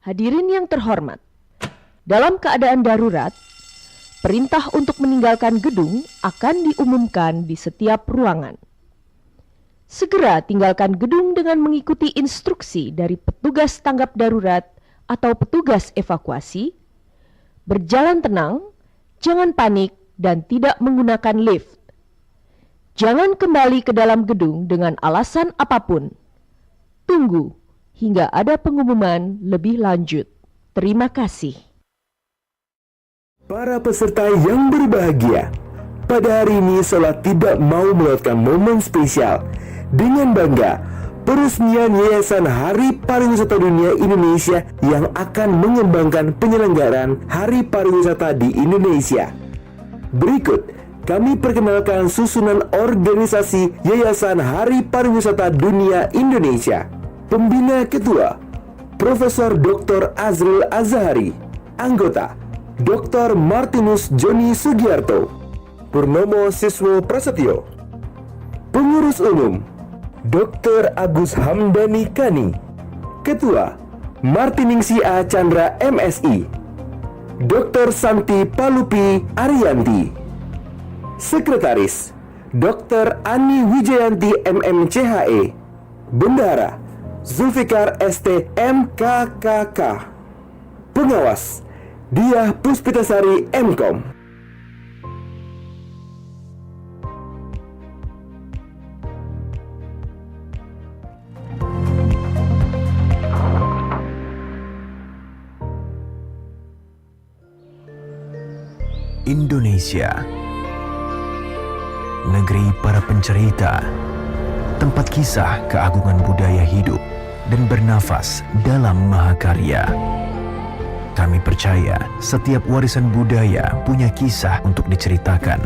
Hadirin yang terhormat, dalam keadaan darurat, perintah untuk meninggalkan gedung akan diumumkan di setiap ruangan. Segera tinggalkan gedung dengan mengikuti instruksi dari petugas tanggap darurat atau petugas evakuasi. Berjalan tenang, jangan panik, dan tidak menggunakan lift. Jangan kembali ke dalam gedung dengan alasan apapun. Tunggu hingga ada pengumuman lebih lanjut. Terima kasih. Para peserta yang berbahagia, pada hari ini Sholat tidak mau melewatkan momen spesial. Dengan bangga, peresmian Yayasan Hari Pariwisata Dunia Indonesia yang akan mengembangkan penyelenggaraan Hari Pariwisata di Indonesia. Berikut, kami perkenalkan susunan organisasi Yayasan Hari Pariwisata Dunia Indonesia. Pembina Ketua, Profesor Dr. Azril Azhari. Anggota, Dr. Martinus Joni Sugiarto. Purnomo Siswo Prasetyo. Pengurus Umum, Dr. Agus Hamdani Kani. Ketua, Martiningsi A. Chandra MSI. Dr. Santi Palupi Ariyanti. Sekretaris, Dr. Ani Wijayanti MMCHE. Bendahara, Zulfikar ST MKKK. Pengawas, Diah Puspitasari MKOM. Indonesia, negeri para pencerita, tempat kisah keagungan budaya hidup dan bernafas dalam mahakarya. Kami percaya setiap warisan budaya punya kisah untuk diceritakan.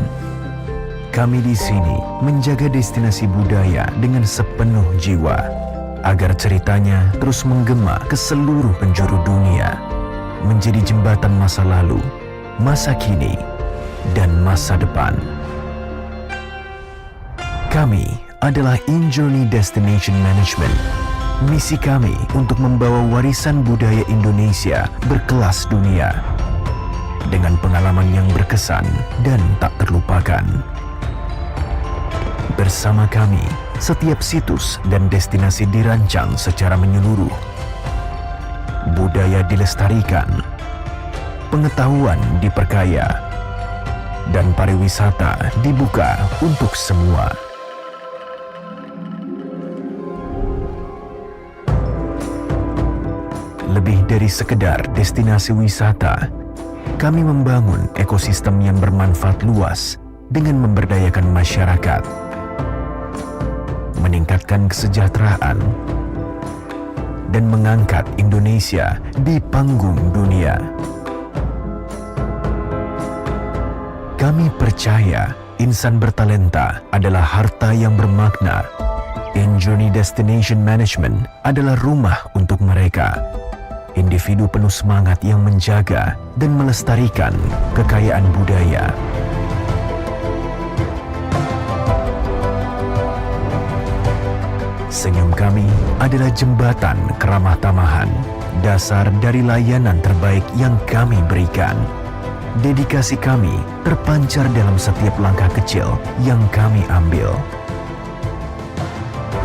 Kami di sini menjaga destinasi budaya dengan sepenuh jiwa, agar ceritanya terus menggema ke seluruh penjuru dunia, menjadi jembatan masa lalu, masa kini, dan masa depan. Kami adalah In-Journey Destination Management. Misi kami untuk membawa warisan budaya Indonesia berkelas dunia dengan pengalaman yang berkesan dan tak terlupakan. Bersama kami, setiap situs dan destinasi dirancang secara menyeluruh. Budaya dilestarikan, pengetahuan diperkaya, dan pariwisata dibuka untuk semua. Lebih dari sekedar destinasi wisata, kami membangun ekosistem yang bermanfaat luas dengan memberdayakan masyarakat, meningkatkan kesejahteraan, dan mengangkat Indonesia di panggung dunia. Kami percaya insan bertalenta adalah harta yang bermakna. In-Journey Destination Management adalah rumah untuk mereka. Individu penuh semangat yang menjaga dan melestarikan kekayaan budaya. Senyum kami adalah jembatan keramah tamahan, dasar dari layanan terbaik yang kami berikan. Dedikasi kami terpancar dalam setiap langkah kecil yang kami ambil.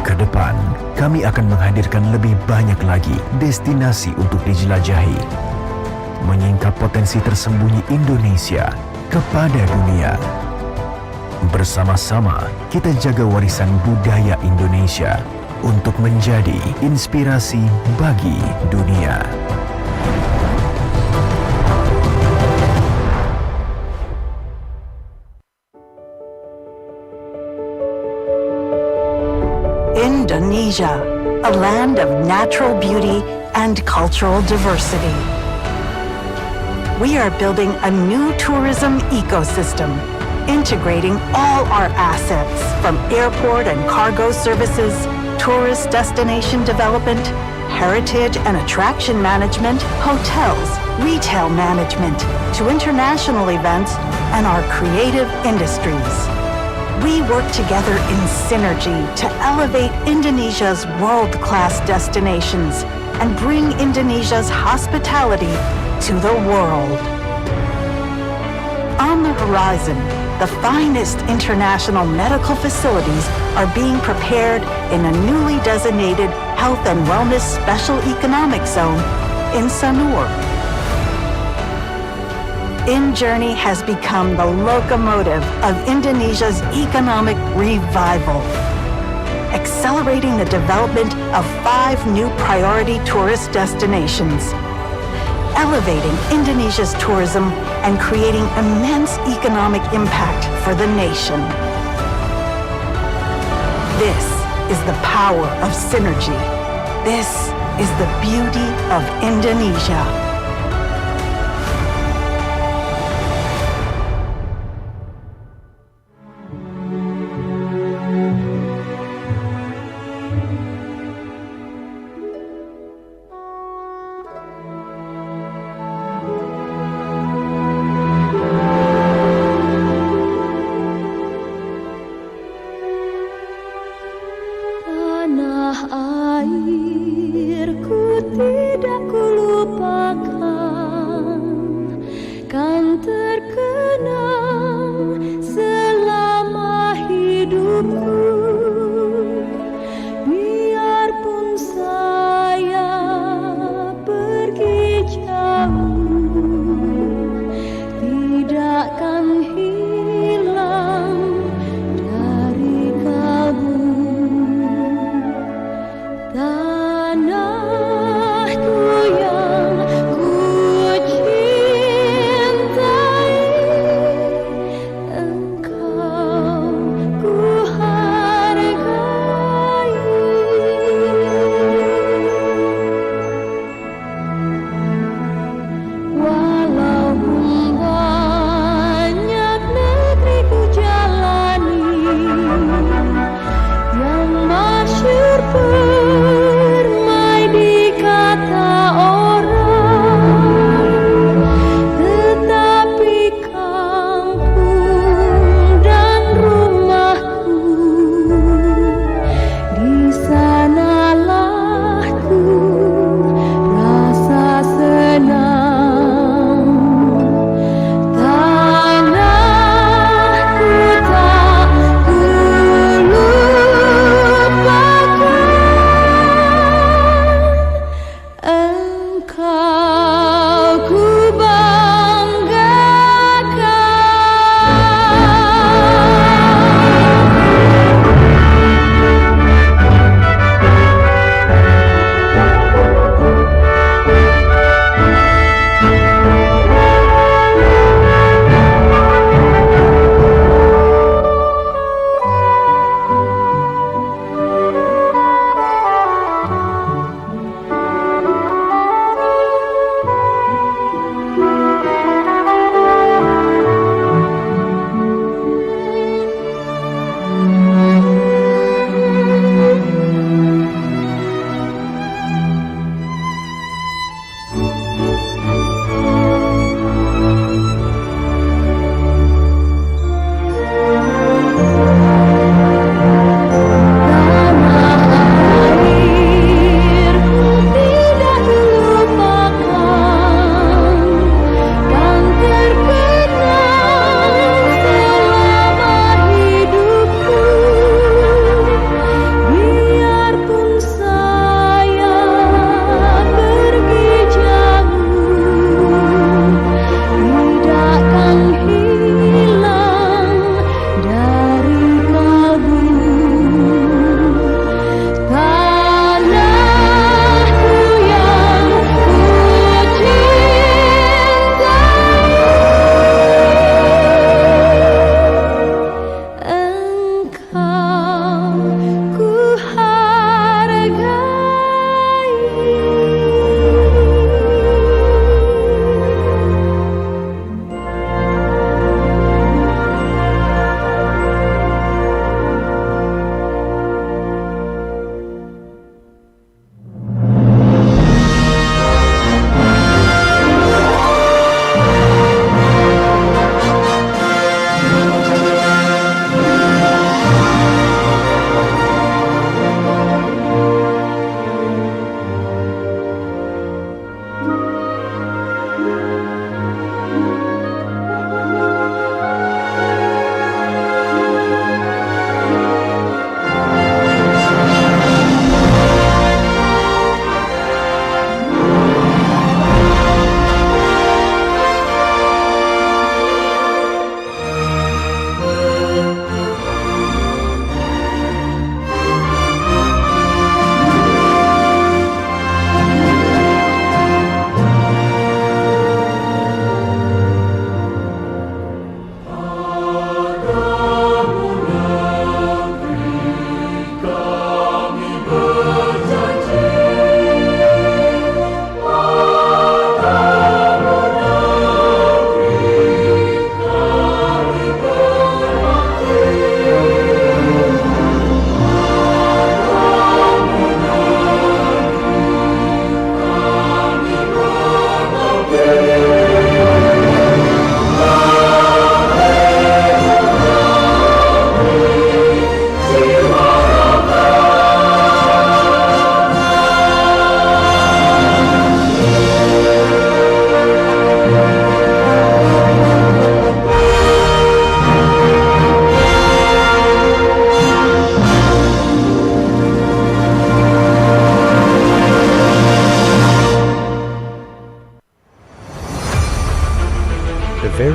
Ke depan, kami akan menghadirkan lebih banyak lagi destinasi untuk dijelajahi, menyingkap potensi tersembunyi Indonesia kepada dunia. Bersama-sama, kita jaga warisan budaya Indonesia untuk menjadi inspirasi bagi dunia. Indonesia, a land of natural beauty and cultural diversity. We are building a new tourism ecosystem, integrating all our assets from airport and cargo services, tourist destination development, heritage and attraction management, hotels, retail management, to international events and our creative industries. We work together in synergy to elevate Indonesia's world-class destinations and bring Indonesia's hospitality to the world. On the horizon, the finest international medical facilities are being prepared in a newly designated Health and Wellness Special Economic Zone in Sanur. InJourney has become the locomotive of Indonesia's economic revival, accelerating the development of 5 new priority tourist destinations, elevating Indonesia's tourism and creating immense economic impact for the nation. This is the power of synergy. This is the beauty of Indonesia. Tanah airku tidak kulupakan.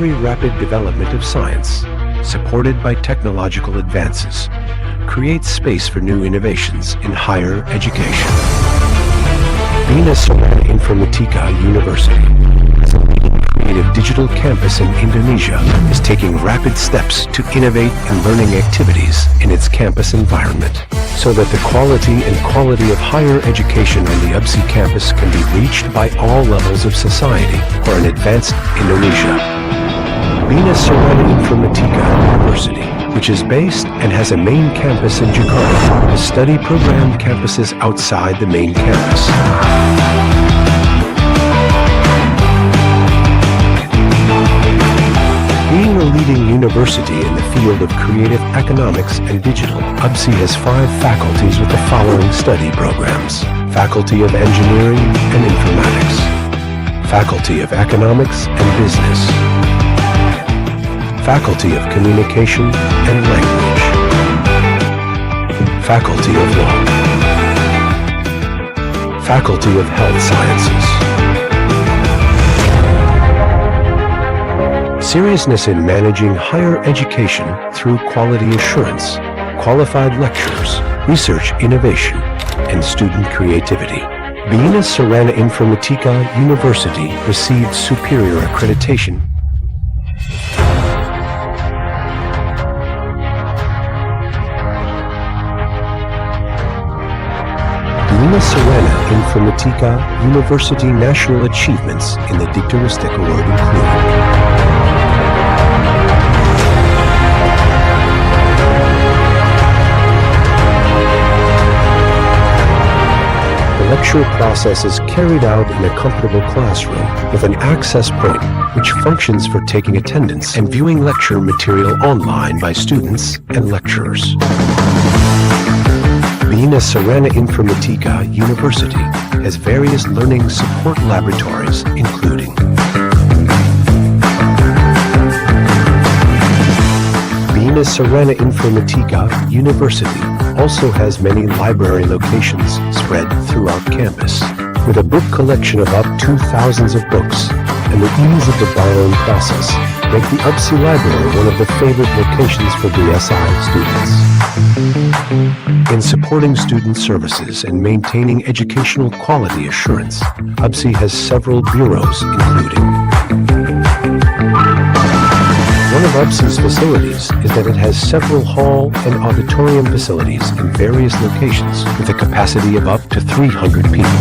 very rapid development of science, supported by technological advances, creates space for new innovations in higher education. BSI Informatika University, as a leading creative digital campus in Indonesia, is taking rapid steps to innovate in learning activities in its campus environment, so that the quality of higher education on the UBSI campus can be reached by all levels of society for an advanced Indonesia. BSI Informatika University, which is based and has a main campus in Jakarta, has study program campuses outside the main campus. Being a leading university in the field of creative economics and digital, UBSI has 5 faculties with the following study programs: Faculty of Engineering and Informatics, Faculty of Economics and Business, Faculty of Communication and Language, Faculty of Law, Faculty of Health Sciences. Seriousness in managing higher education through quality assurance, qualified lecturers, research innovation, and student creativity. BSI Informatika University received superior accreditation. BSI Informatika University national achievements in the Dikteristik Award include: the lecture process is carried out in a comfortable classroom with an access point which functions for taking attendance and viewing lecture material online by students and lecturers. BSI Informatika University has various learning support laboratories, including BSI Informatika University also has many library locations spread throughout campus, with a book collection of up to thousands of books, and the ease of the borrowing process make the UBSI Library one of the favorite locations for BSI students. In supporting student services and maintaining educational quality assurance, UBSI has several bureaus, including: one of UBSI's facilities is that it has several hall and auditorium facilities in various locations with a capacity of up to 300 people.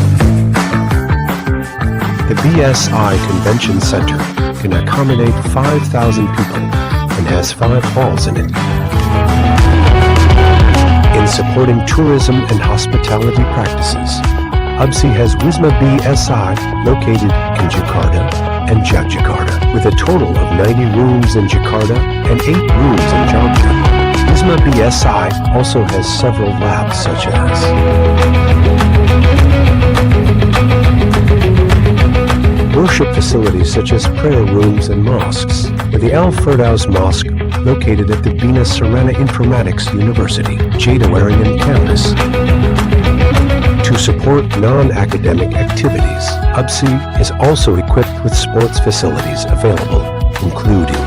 The BSI Convention Center can accommodate 5,000 people and has 5 halls in it. In supporting tourism and hospitality practices, UBSI has Wisma BSI located in Jakarta and Yogyakarta, with a total of 90 rooms in Jakarta and 8 rooms in Jogja. Wisma BSI also has several labs such as worship facilities such as prayer rooms and mosques, with the Al Firdaus Mosque located at the BSI Informatics University, Jatiwaringin campus. To support non-academic activities, UBSI is also equipped with sports facilities available, including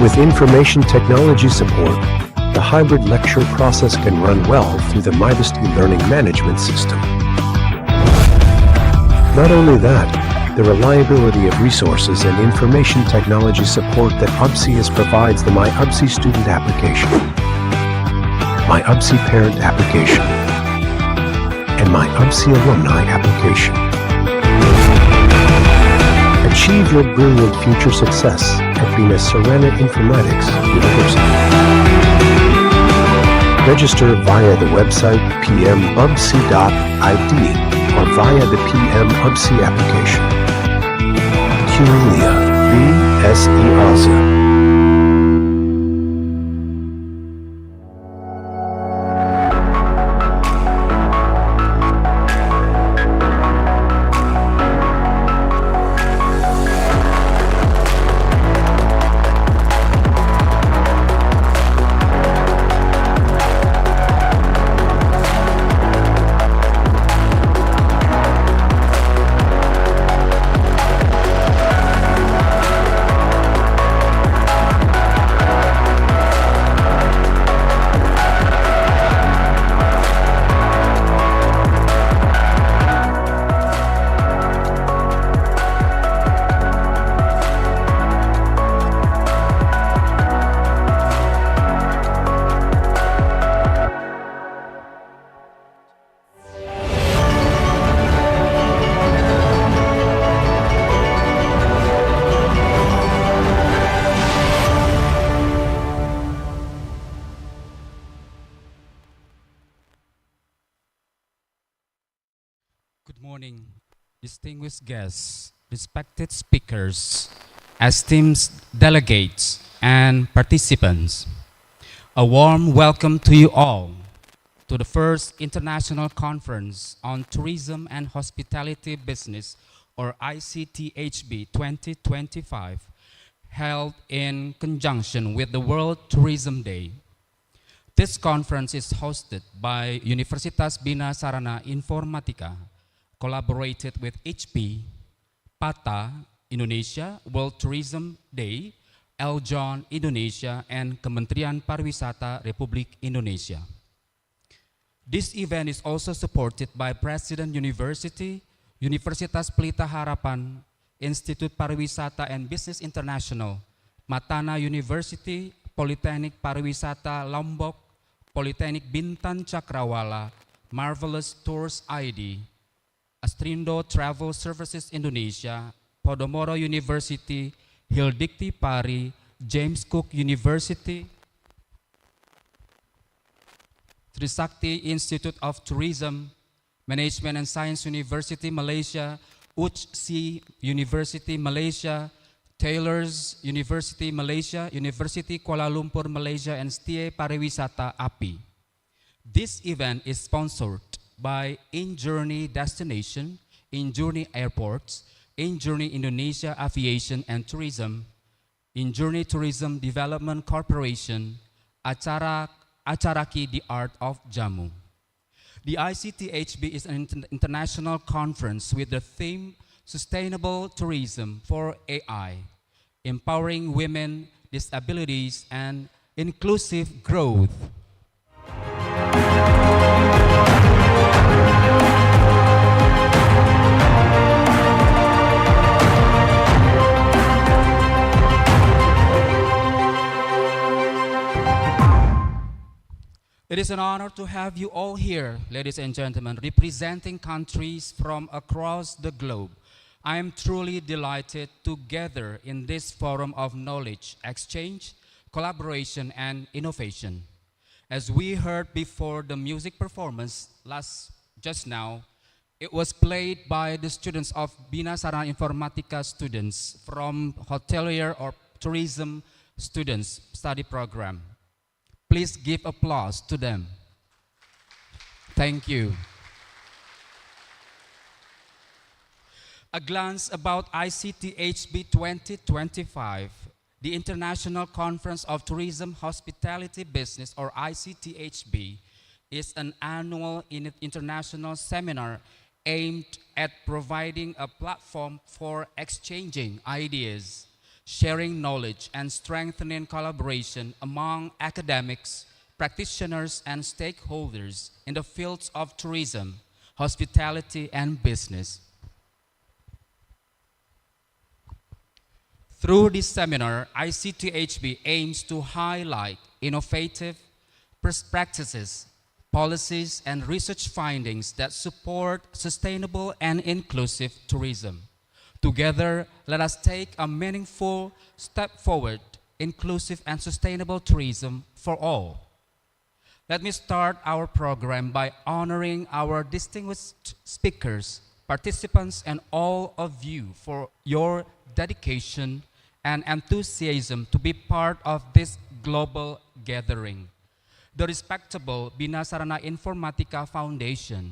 with information technology support, the hybrid lecture process can run well through the Mydesti learning management system. Not only that, the reliability of resources and information technology support that UBSI provides the My UBSI student application, My UBSI parent application, and My UBSI alumni application. Achieve your brilliant future success at BSI Informatics University. Register via the website pmubsi.id or via the PM UBSI application. Kuliah, BSI Aja. Good morning, distinguished guests, respected speakers, esteemed delegates, and participants. A warm welcome to you all to the first International Conference on Tourism and Hospitality Business, or ICTHB 2025, held in conjunction with the World Tourism Day. This conference is hosted by Universitas Bina Sarana Informatika, collaborated with HP, PATA Indonesia, World Tourism Day, Eljon Indonesia, and Kementerian Pariwisata Republik Indonesia. This event is also supported by President University, Universitas Pelita Harapan, Institute Pariwisata and Business International, Matana University, Politeknik Pariwisata Lombok, Politeknik Bintan Cakrawala, Marvelous Tours ID, Astrindo Travel Services Indonesia, Podomoro University, Hildikti Pari, James Cook University, Trisakti Institute of Tourism, Management and Science University Malaysia, UCSI University Malaysia, Taylor's University Malaysia, University Kuala Lumpur Malaysia, and Stie Pariwisata API. This event is sponsored by InJourney Destination, InJourney Airports, InJourney Indonesia Aviation and Tourism, InJourney Tourism Development Corporation, Acaraki The Art of Jamu. The ICTHB is an international conference with the theme Sustainable Tourism for AI, Empowering Women, Disabilities, and Inclusive Growth. It is an honor to have you all here, ladies and gentlemen, representing countries from across the globe. I am truly delighted to gather in this forum of knowledge exchange, collaboration, and innovation. As we heard before the music performance just now, it was played by the students of Bina Sarana Informatika students from hotelier or tourism students study program. Please give applause to them. Thank you. A glance about ICTHB 2025, the International Conference of Tourism Hospitality Business, or ICTHB, is an annual international seminar aimed at providing a platform for exchanging ideas, sharing knowledge, and strengthening collaboration among academics, practitioners, and stakeholders in the fields of tourism, hospitality, and business. Through this seminar, ICTHB aims to highlight innovative practices, policies, and research findings that support sustainable and inclusive tourism. Together, let us take a meaningful step forward, inclusive and sustainable tourism for all. Let me start our program by honoring our distinguished speakers, participants, and all of you for your dedication and enthusiasm to be part of this global gathering. The respectable Bina Sarana Informatika Foundation,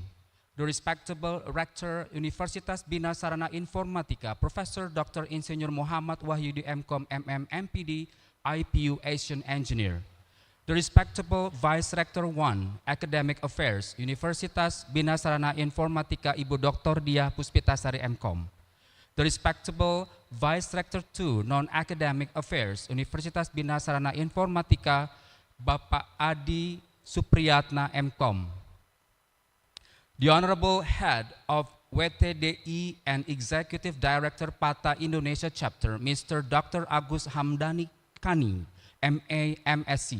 the respectable Rector Universitas Bina Sarana Informatika, Professor Dr. Insinyur Muhammad Wahyudi MCom MM MPD, IPU Asian Engineer, the respectable Vice Rector 1, Academic Affairs, Universitas Bina Sarana Informatika, Ibu Dr. Diah Puspitasari MCom, the respectable Vice Rector 2, Non-Academic Affairs, Universitas Bina Sarana Informatika, Bapak Adi Supriyatna MCom, the Honorable Head of WTDI and Executive Director PATA Indonesia Chapter, Mr. Dr. Agus Hamdani Kani, MA, MSc,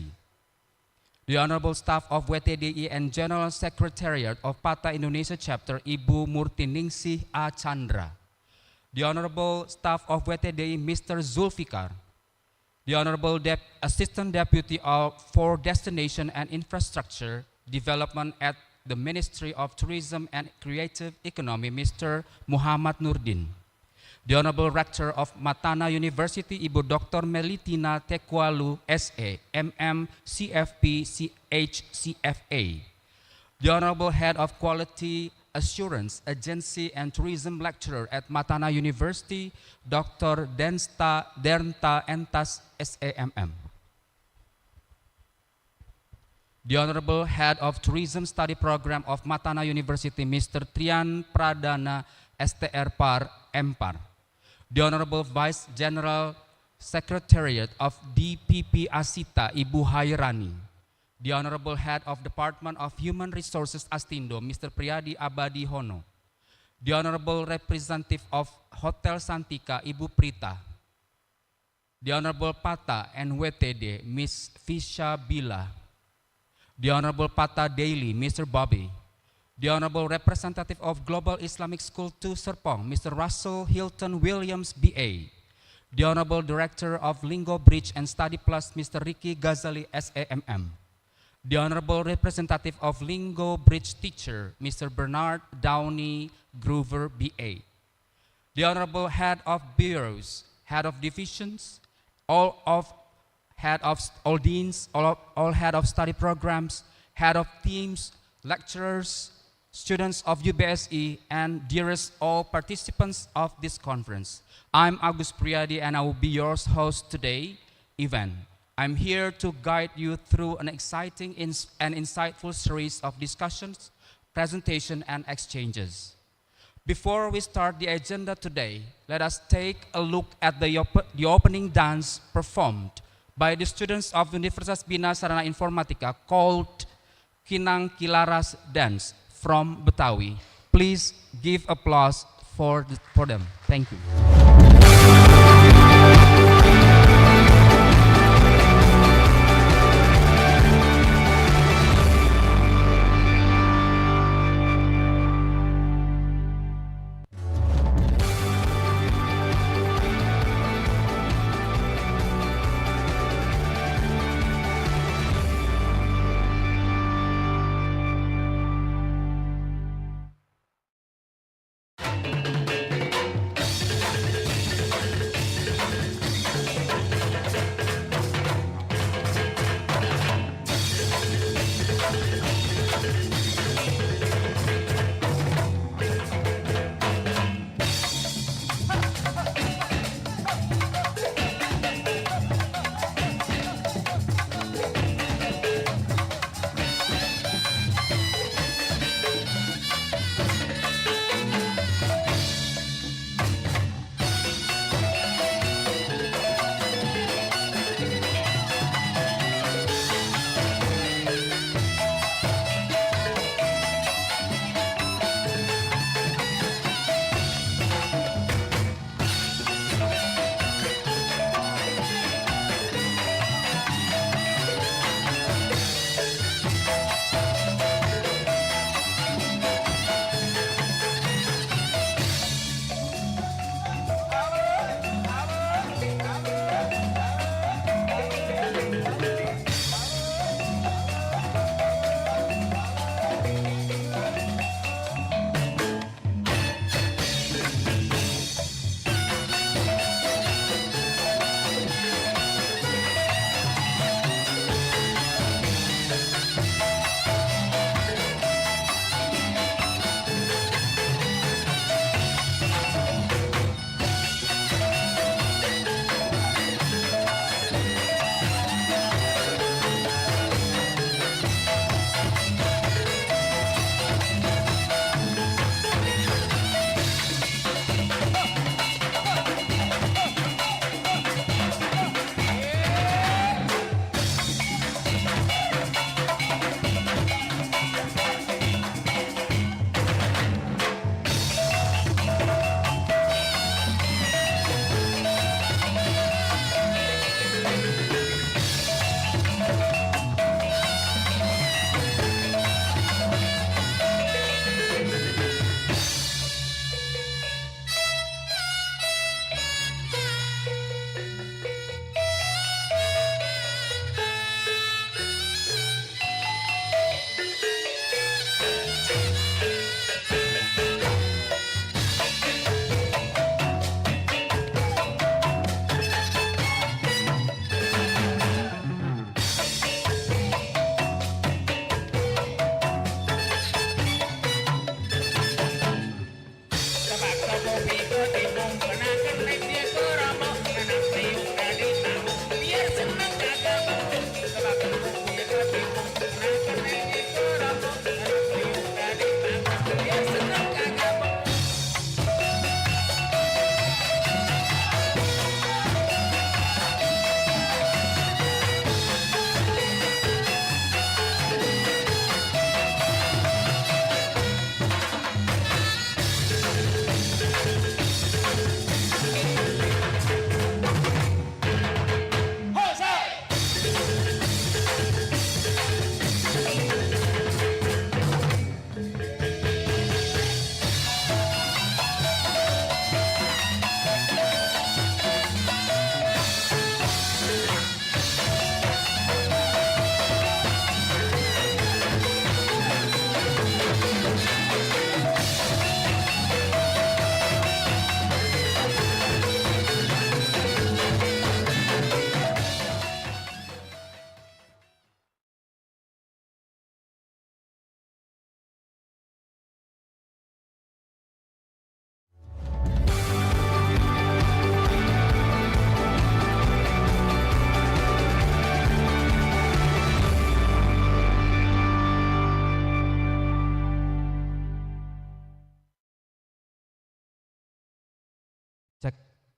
the Honorable Staff of WTDI and General Secretariat of PATA Indonesia Chapter, Ibu Murtiningsih A. Chandra, the Honorable Staff of WTDI, Mr. Zulfikar, the Honorable Assistant Deputy for Destination and Infrastructure Development at the Ministry of Tourism and Creative Economy, Mr. Muhammad Nurdin. The Honorable Rector of Matana University, Ibu Dr. Melitina Tekwalu, SA, MM, CFP, CHCFA. The Honorable Head of Quality Assurance Agency and Tourism Lecturer at Matana University, Dr. Dernta Entas, SAMM. The Honorable Head of Tourism Study Program of Matana University, Mr. Trian Pradana, STR Par, MPAR. The Honorable Vice General Secretariat of DPP Asita, Ibu Hairani. The Honorable Head of Department of Human Resources Astindo, Mr. Priyadi Abadi Hono. The Honorable Representative of Hotel Santika, Ibu Prita. The Honorable Pata NWTD, Ms. Fisha Bila. The Honorable Pata Daily, Mr. Bobby. The Honorable Representative of Global Islamic School 2 Serpong, Mr. Russell Hilton Williams, BA. The Honorable Director of Lingo Bridge and Study Plus, Mr. Ricky Ghazali, SAMM. The Honorable Representative of Lingo Bridge Teacher, Mr. Bernard Downey Groover, BA. The Honorable Head of Bureaus, Head of Divisions, all deans, all head of study programs, head of teams, lecturers, students of UBSI, and dearest all participants of this conference. I'm Agus Priyadi and I will be your host today event. I'm here to guide you through an exciting and insightful series of discussions, presentation, and exchanges. Before we start the agenda today, let us take a look at the opening dance performed by the students of Universitas Bina Sarana Informatika called Kinang Kilaras Dance from Betawi. Please give applause for them. Thank you.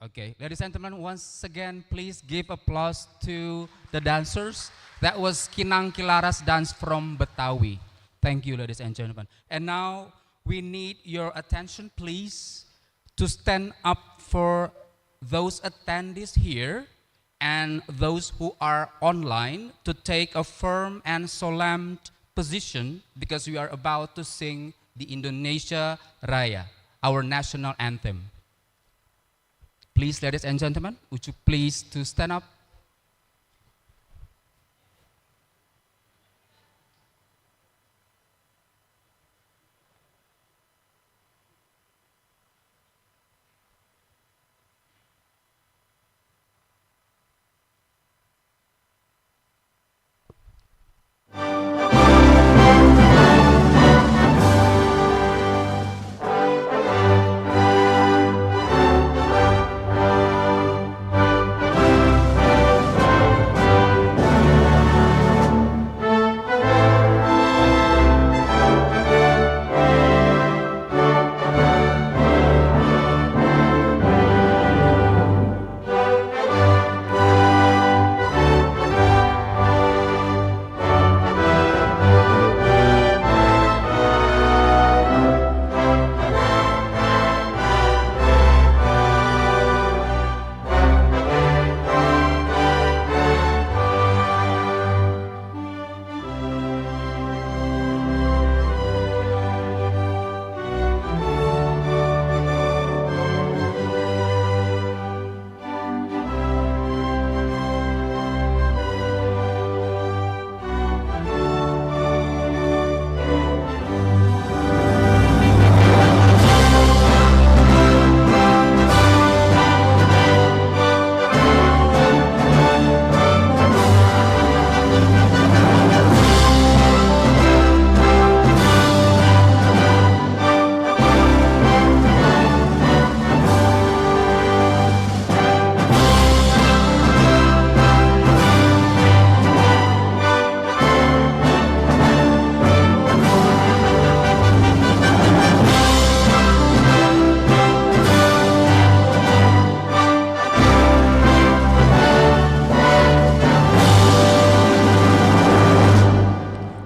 Okay, ladies and gentlemen, once again, please give applause to the dancers. That was Kinang Kilaras dance from Betawi. Thank you, ladies and gentlemen. And now we need your attention, please, to stand up for those attendees here and those who are online to take a firm and solemn position because we are about to sing the Indonesia Raya, our national anthem. Please, ladies and gentlemen, would you please to stand up?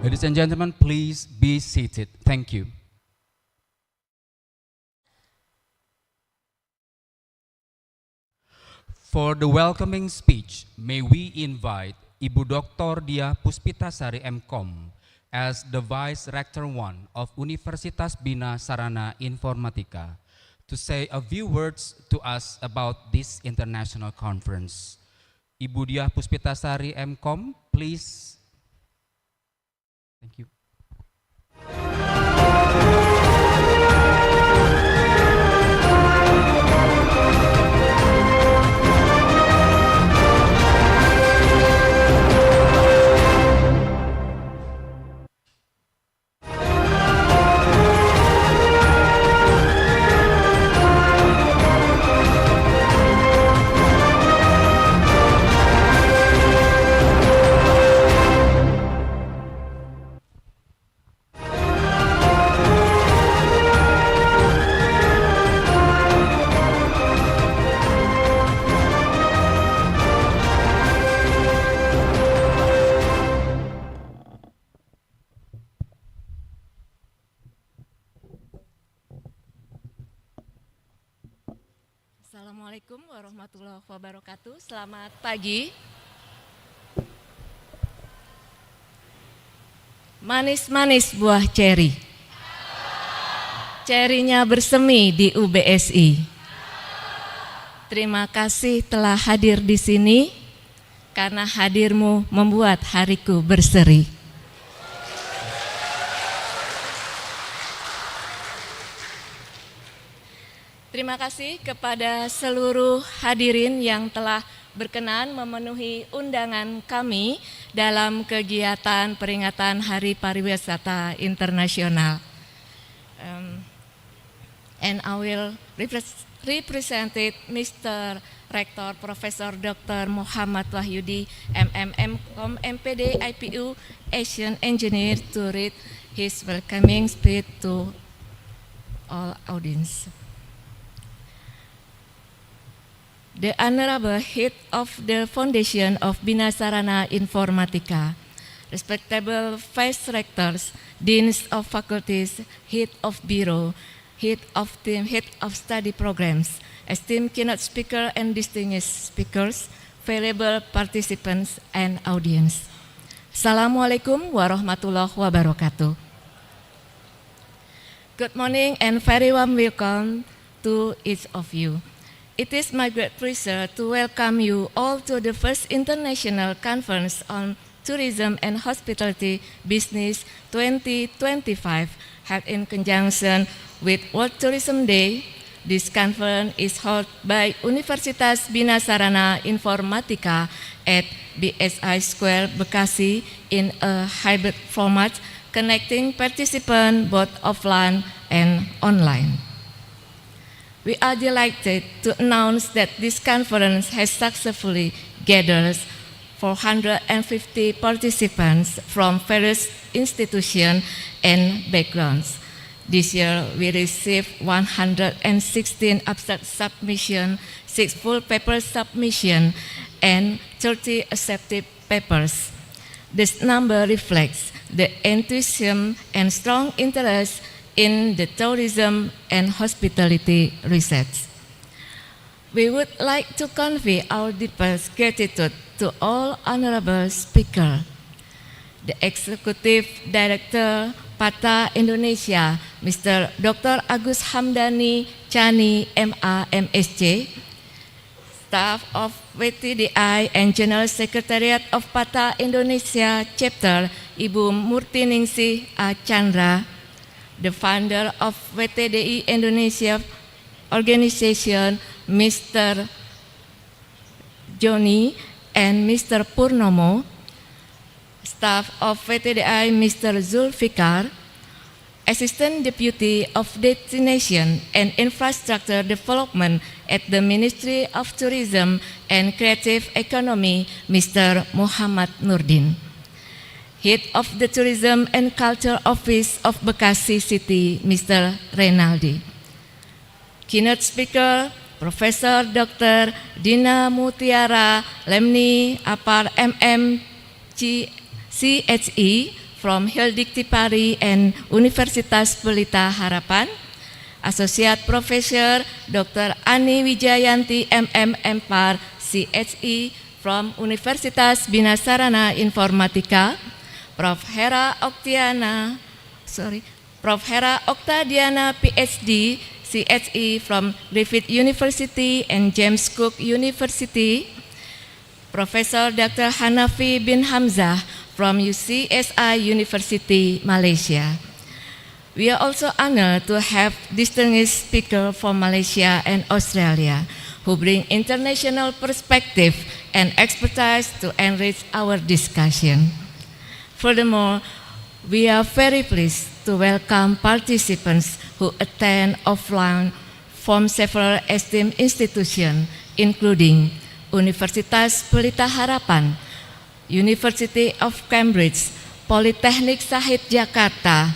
Ladies and gentlemen, please be seated. Thank you. For the welcoming speech, may we invite Ibu Dr. Dia Puspitasari MCom as the Vice Rector 1 of Universitas Bina Sarana Informatika to say a few words to us about this international conference. Ibu Dia Puspitasari MCom, please. Thank you. Assalamualaikum warahmatullahi wabarakatuh. Selamat pagi. Manis-manis buah ceri. Cerinya bersemi di UBSI. Terima kasih telah hadir di sini, karena hadirmu membuat hariku berseri. Terima kasih kepada seluruh hadirin yang telah berkenan memenuhi undangan kami dalam kegiatan peringatan Hari Pariwisata Internasional. And I will represent Mr. Rektor Profesor Dr. Muhammad Wahyudi, MMM.Com, MPD, IPU, Asian Engineer to read his welcoming speech to all audience. the Honorable Head of the Foundation of Bina Sarana Informatika, respectable Vice Rectors, Deans of Faculties, Head of Bureau, Head of Team, Head of Study Programs, esteemed keynote speaker and distinguished speakers, valuable participants and audience. Assalamualaikum warahmatullahi wabarakatuh. Good morning and very warm welcome to each of you. It is my great pleasure to welcome you all to the first International Conference on Tourism and Hospitality Business 2025, held in conjunction with World Tourism Day. This conference is held by Universitas Bina Sarana Informatika at BSI Square, Bekasi, in a hybrid format, connecting participants both offline and online. We are delighted to announce that this conference has successfully gathered 450 participants from various institutions and backgrounds. This year, we received 116 abstract submissions, 6 full paper submissions, and 30 accepted papers. This number reflects the enthusiasm and strong interest in the tourism and hospitality research. We would like to convey our deepest gratitude to all honorable speakers. The Executive Director PATA Indonesia, Mr. Dr. Agus Hamdani Chani, MA, MSc, staff of WTDI and General Secretariat of PATA Indonesia Chapter, Ibu Murtiningsih A. Chandra, the founder of WTDI Indonesia organization, Mr. Joni and Mr. Purnomo, staff of WTDI, Mr. Zulfikar, Assistant Deputy of Destination and Infrastructure Development at the Ministry of Tourism and Creative Economy, Mr. Muhammad Nurdin, Head of the Tourism and Culture Office of Bekasi City, Mr. Reynaldi. Keynote speaker, Professor Dr. Dina Mutiara Lemni, Apar MM CHE from Hildikti and Universitas Pelita Harapan. Associate Professor Dr. Ani Wijayanti MM Empar CHE from Universitas Bina Sarana Informatika. Prof. Hera Oktadiana PhD CHE from Griffith University and James Cook University. Professor Dr. Hanafi bin Hamzah from UCSI University, Malaysia. We are also honored to have distinguished speakers from Malaysia and Australia who bring international perspective and expertise to enrich our discussion. Furthermore, we are very pleased to welcome participants who attend offline from several esteemed institutions, including Universitas Pelita Harapan, University of Cambridge, Politeknik Sahid Jakarta,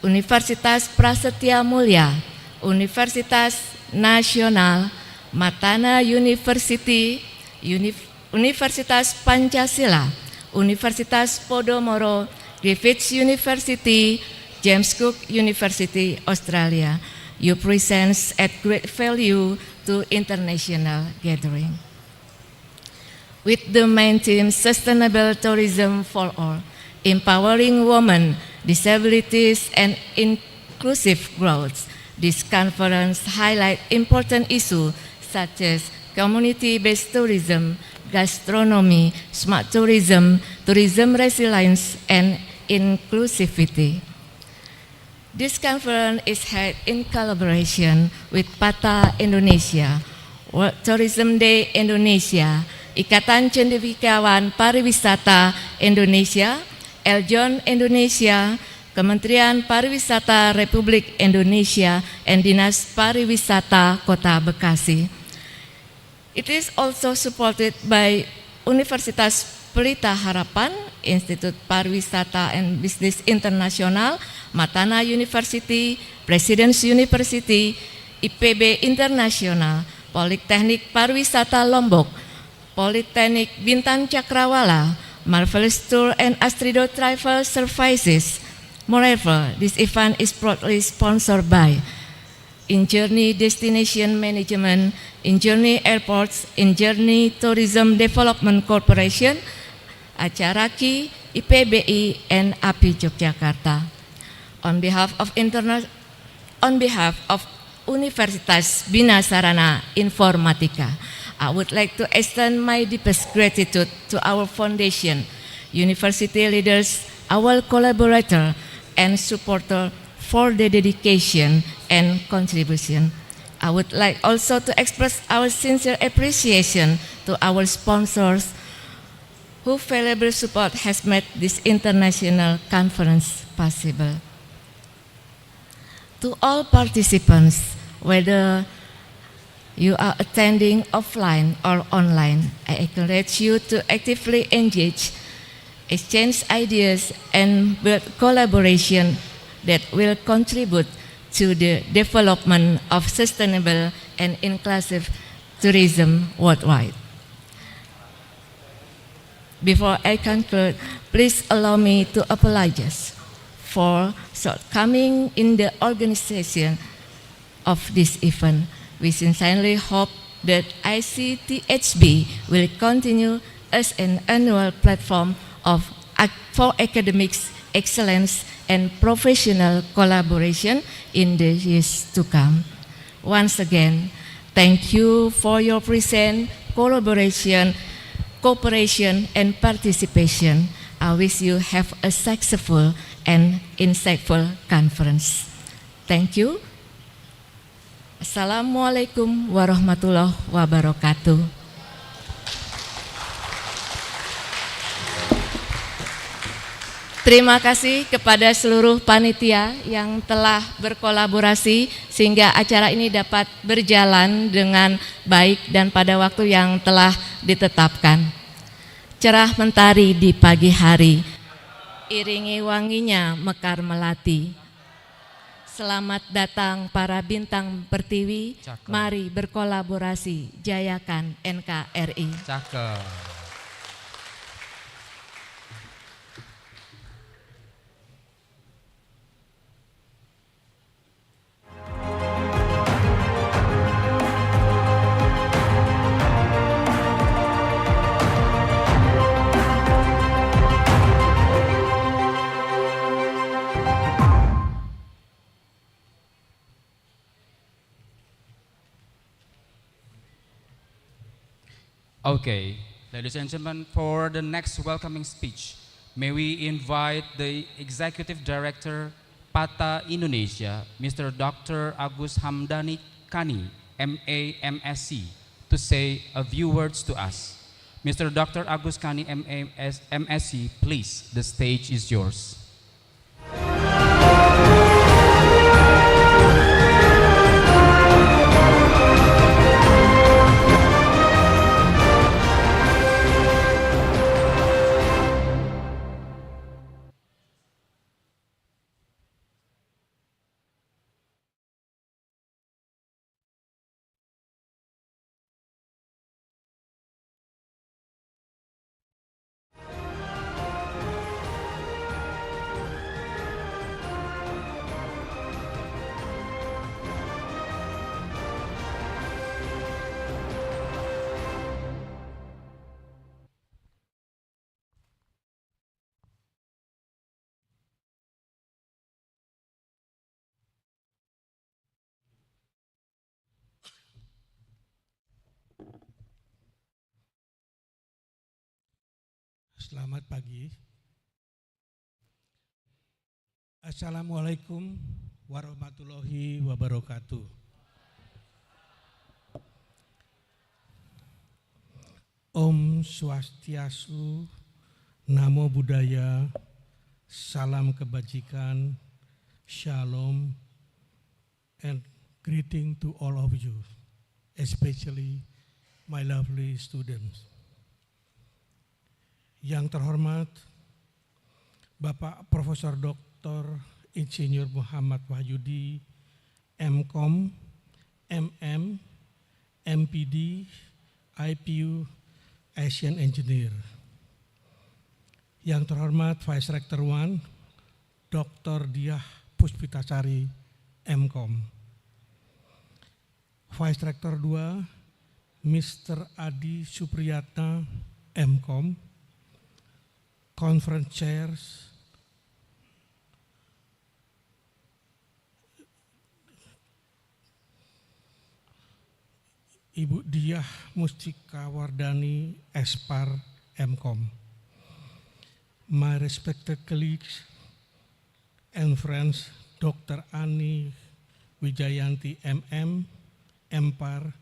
Universitas Prasetya Mulia, Universitas Nasional, Matana University, Universitas Pancasila, Universitas Podomoro, Griffith University, James Cook University, Australia. You present at great value to international gathering. With the main theme Sustainable Tourism for All, Empowering Women, Disabilities and Inclusive Growth, this conference highlights important issues such as community-based tourism, gastronomy, smart tourism, tourism resilience, and inclusivity. This conference is held in collaboration with PATA Indonesia, World Tourism Day Indonesia, Ikatan Cendekiawan Pariwisata Indonesia, Eljon Indonesia, Kementerian Pariwisata Republik Indonesia, and Dinas Pariwisata Kota Bekasi. It is also supported by Universitas Pelita Harapan, Institut Pariwisata and Business Internasional, Matana University, President's University, IPB Internasional, Politeknik Pariwisata Lombok, Politeknik Bintang Cakrawala, Marvelous Tour and Astrido Travel Services. Moreover, this event is proudly sponsored by InJourney Destination Management, InJourney Airports, InJourney Tourism Development Corporation, Acaraki, IPBI, and API Yogyakarta. On behalf of Universitas Bina Sarana Informatika, I would like to extend my deepest gratitude to our foundation, university leaders, our collaborator, and supporter for the dedication and contribution. I would like also to express our sincere appreciation to our sponsors whose valuable support has made this international conference possible. To all participants, whether you are attending offline or online, I encourage you to actively engage, exchange ideas, and build collaboration that will contribute to the development of sustainable and inclusive tourism worldwide. Before I conclude, please allow me to apologize for shortcoming in the organization of this event. We sincerely hope that ICTHB will continue as an annual platform for academics excellence and professional collaboration in the years to come. Once again, thank you for your present collaboration, cooperation, and participation. I wish you have a successful and insightful conference. Thank you. Assalamualaikum warahmatullahi wabarakatuh. Terima kasih kepada seluruh panitia yang telah berkolaborasi sehingga acara ini dapat berjalan dengan baik dan pada waktu yang telah ditetapkan. Cerah mentari di pagi hari, iringi wanginya mekar melati. Selamat datang para bintang pertiwi, mari berkolaborasi, jayakan NKRI. Cakep. Okay, ladies and gentlemen, for the next welcoming speech, may we invite the Executive Director PATA Indonesia, Mr. Dr. Agus Hamdani Kani, MA MSc, to say a few words to us. Mr. Dr. Agus Kani, MA MSc, please, the stage is yours. Selamat pagi. Assalamualaikum warahmatullahi wabarakatuh. Om Swastiastu, Namo Buddhaya, Salam Kebajikan, Shalom, and greeting to all of you, especially my lovely students. Yang terhormat Bapak Profesor Dr. Insinyur Muhammad Wahyudi, MKom, MM, MPD, IPU, Asian Engineer. Yang terhormat Vice Rector 1, Dr. Diah Puspitasari, MCom. Vice Rector 2, Mr. Adi Supriyatna, MCom. Conference Chairs, Ibu Diah Mustika Wardani, Espar, MCom. My respected colleagues and friends, Dr. Ani Wijayanti, MM, MPAR,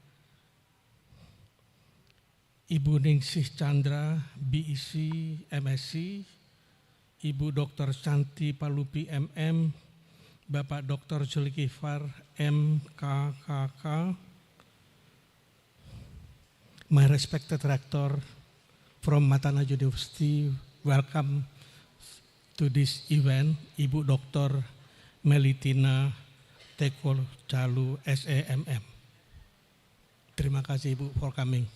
Ibu Ningsih Chandra, BSI, MSc, Ibu Dr. Santi Palupi, MM, Bapak Dr. Zulkifar, MKKK, my respected rector from Matana University, welcome to this event, Ibu Dr. Melitina Tekol Calu, SEMM. Terima kasih Ibu for coming.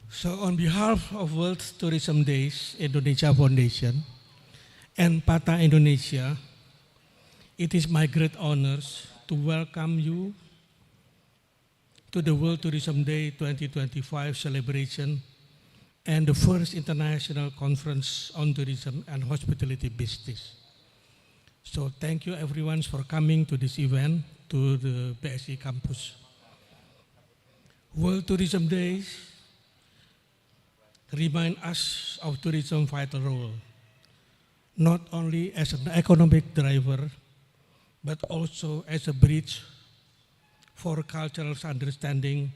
So on behalf of World Tourism Days Indonesia Foundation and PATA Indonesia, it is my great honors to welcome you to the World Tourism Day 2025 celebration and the first international conference on tourism and hospitality business. So thank you everyone for coming to this event, to the BSI campus. World Tourism Days remind us of tourism's vital role, not only as an economic driver, but also as a bridge for cultural understanding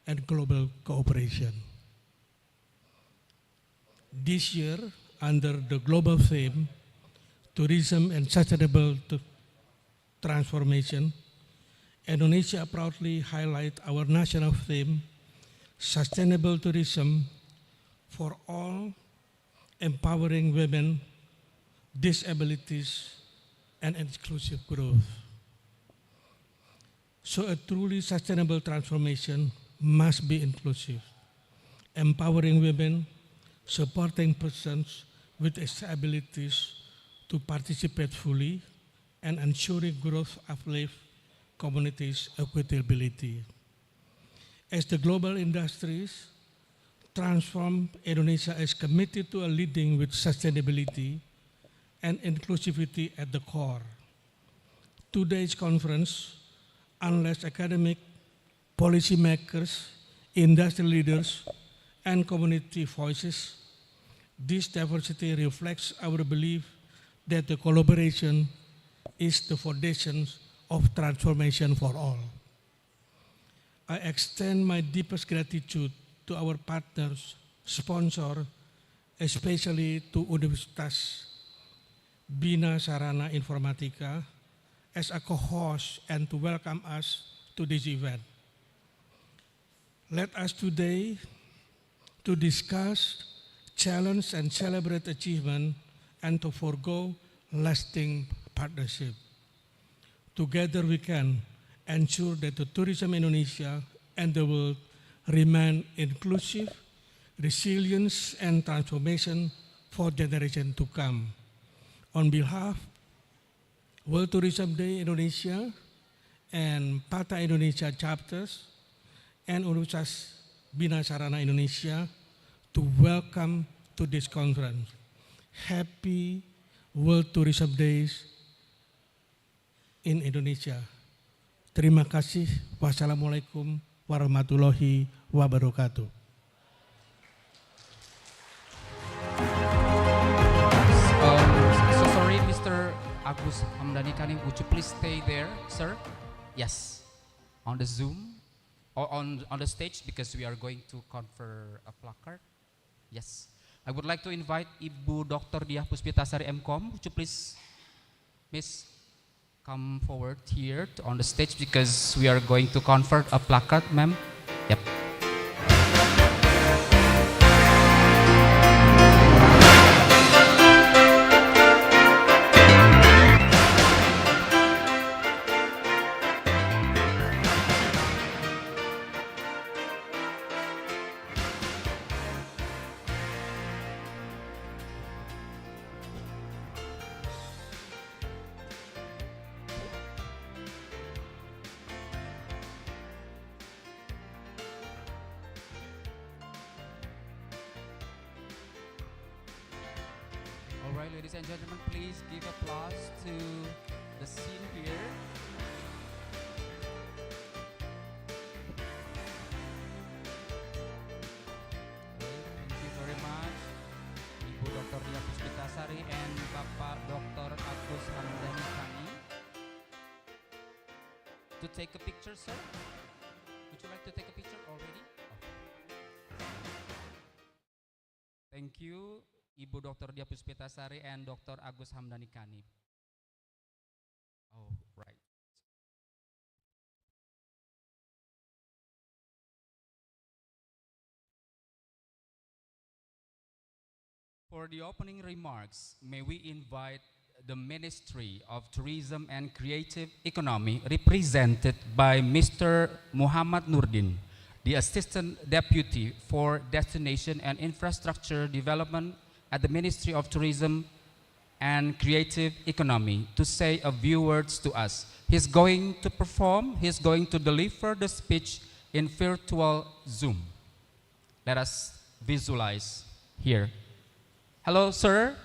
and global cooperation. This year, under the global theme, Tourism and Sustainable Transformation, Indonesia proudly highlight our national theme, Sustainable Tourism for All, Empowering Women, Disabilities, and Inclusive Growth. So a truly sustainable transformation must be inclusive, empowering women, supporting persons with disabilities to participate fully, and ensuring growth uplift communities' equitability. As the global industries transform, Indonesia is committed to a leading with sustainability and inclusivity at the core. Today's conference, unless academic, policymakers, industry leaders, and community voices, this diversity reflects our belief that the collaboration is the foundation of transformation for all. I extend my deepest gratitude to our partners, sponsors, especially to Universitas Bina Sarana Informatika, as a co-host and to welcome us to this event. Let us today to discuss, challenge and celebrate achievement and to forego lasting partnership. Together we can ensure that the tourism in Indonesia and the world remain inclusive, resilience and transformation for generations to come. On behalf World Tourism Day Indonesia and PATA Indonesia chapters and Universitas Bina Sarana Indonesia to welcome to this conference. Happy World Tourism Days in Indonesia. Terima kasih. Wassalamualaikum warahmatullahi wabarakatuh. So sorry, Mr. Agus Hamdani Kanim, would you please stay there, sir? Yes, on the Zoom, or on the stage, because we are going to confer a placard. Yes, I would like to invite Ibu Dr. Diah Puspitasari, MCom. Would you please, Miss, come forward here on the stage, because we are going to confer a placard, ma'am. Yep. Alright, ladies and gentlemen, please give applause to the scene here. Thank you very much, Ibu Dr. Dia Puspitasari and Bapak Dr. Agus Hamdani Kani. To take a picture, sir? Would you like to take a picture already? Thank you, Ibu Dr. Dia Puspitasari and Dr. Agus Hamdani Kani. Oh, right. For the opening remarks, may we invite the Ministry of Tourism and Creative Economy, represented by Mr. Muhammad Nurdin, the Assistant Deputy for Destination and Infrastructure Development at the Ministry of Tourism and Creative Economy, to say a few words to us. He's going to deliver the speech in virtual Zoom. Let us visualize here. Hello, sir.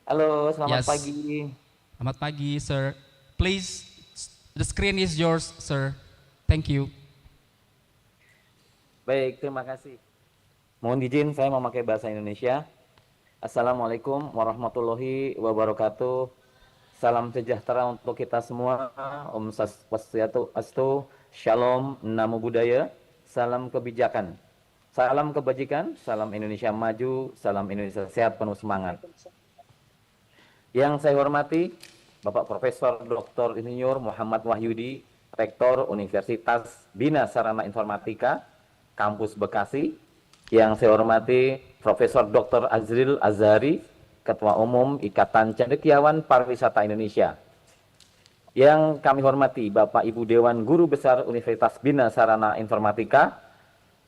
Halo, selamat Yes. pagi. Selamat pagi, sir. Please, the screen is yours, sir. Thank you. Baik, terima kasih. Mohon izin saya memakai bahasa Indonesia. Assalamualaikum warahmatullahi wabarakatuh. Salam sejahtera untuk kita semua. Om Swastiastu, Shalom, Namo Buddhaya, salam kebijakan. Salam kebajikan, salam Indonesia maju, salam Indonesia sehat penuh semangat. Yang saya hormati, Bapak Profesor Dr. Insinyur Muhammad Wahyudi, Rektor Universitas Bina Sarana Informatika, Kampus Bekasi. Yang saya hormati, Profesor Dr. Azril Azhari, Ketua Umum Ikatan Cendekiawan Pariwisata Indonesia. Yang kami hormati, Bapak Ibu Dewan Guru Besar Universitas Bina Sarana Informatika,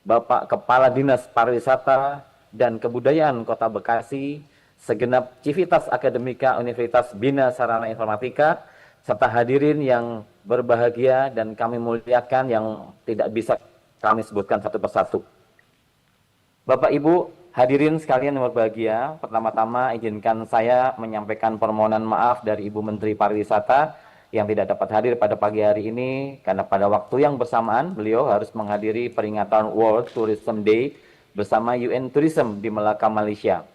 Bapak Kepala Dinas Pariwisata dan Kebudayaan Kota Bekasi, segenap Civitas Akademika Universitas Bina Sarana Informatika, serta hadirin yang berbahagia dan kami muliakan yang tidak bisa kami sebutkan satu persatu. Bapak Ibu hadirin sekalian yang berbahagia, pertama-tama izinkan saya menyampaikan permohonan maaf dari Ibu Menteri Pariwisata yang tidak dapat hadir pada pagi hari ini karena pada waktu yang bersamaan beliau harus menghadiri peringatan World Tourism Day bersama UN Tourism di Melaka, Malaysia.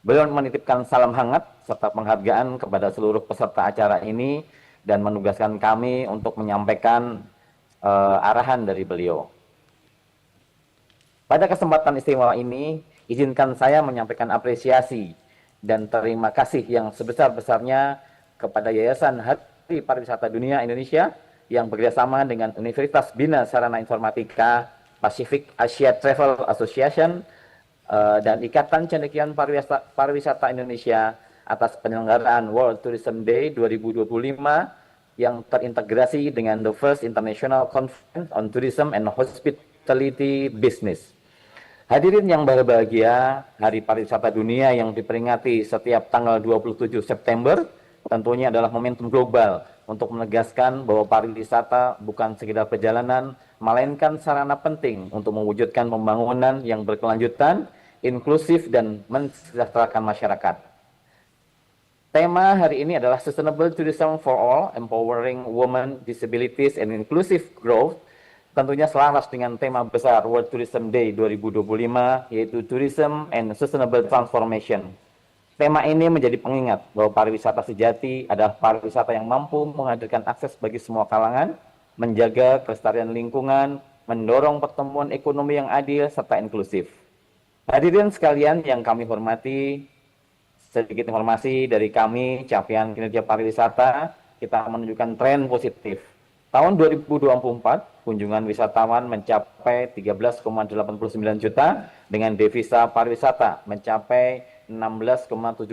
Beliau menitipkan salam hangat serta penghargaan kepada seluruh peserta acara ini dan menugaskan kami untuk menyampaikan arahan dari beliau. Pada kesempatan istimewa ini, izinkan saya menyampaikan apresiasi dan terima kasih yang sebesar-besarnya kepada Yayasan Hari Pariwisata Dunia Indonesia yang bekerjasama dengan Universitas Bina Sarana Informatika, Pacific Asia Travel Association, dan Ikatan Cendekiawan Pariwisata Indonesia atas penyelenggaraan World Tourism Day 2025 yang terintegrasi dengan the first International Conference on Tourism and Hospitality Business. Hadirin yang berbahagia, Hari Pariwisata Dunia yang diperingati setiap tanggal 27 September tentunya adalah momentum global untuk menegaskan bahwa pariwisata bukan sekedar perjalanan, melainkan sarana penting untuk mewujudkan pembangunan yang berkelanjutan, inklusif, dan mensejahterakan masyarakat. Tema hari ini adalah Sustainable Tourism for All, Empowering Women, Disabilities, and Inclusive Growth, tentunya selaras dengan tema besar World Tourism Day 2025, yaitu Tourism and Sustainable Transformation. Tema ini menjadi pengingat bahwa pariwisata sejati adalah pariwisata yang mampu menghadirkan akses bagi semua kalangan, menjaga kelestarian lingkungan, mendorong pertumbuhan ekonomi yang adil serta inklusif. Hadirin sekalian yang kami hormati, sedikit informasi dari kami, capaian kinerja pariwisata, kita menunjukkan tren positif. Tahun 2024, kunjungan wisatawan mencapai 13,89 juta dengan devisa pariwisata mencapai 16,71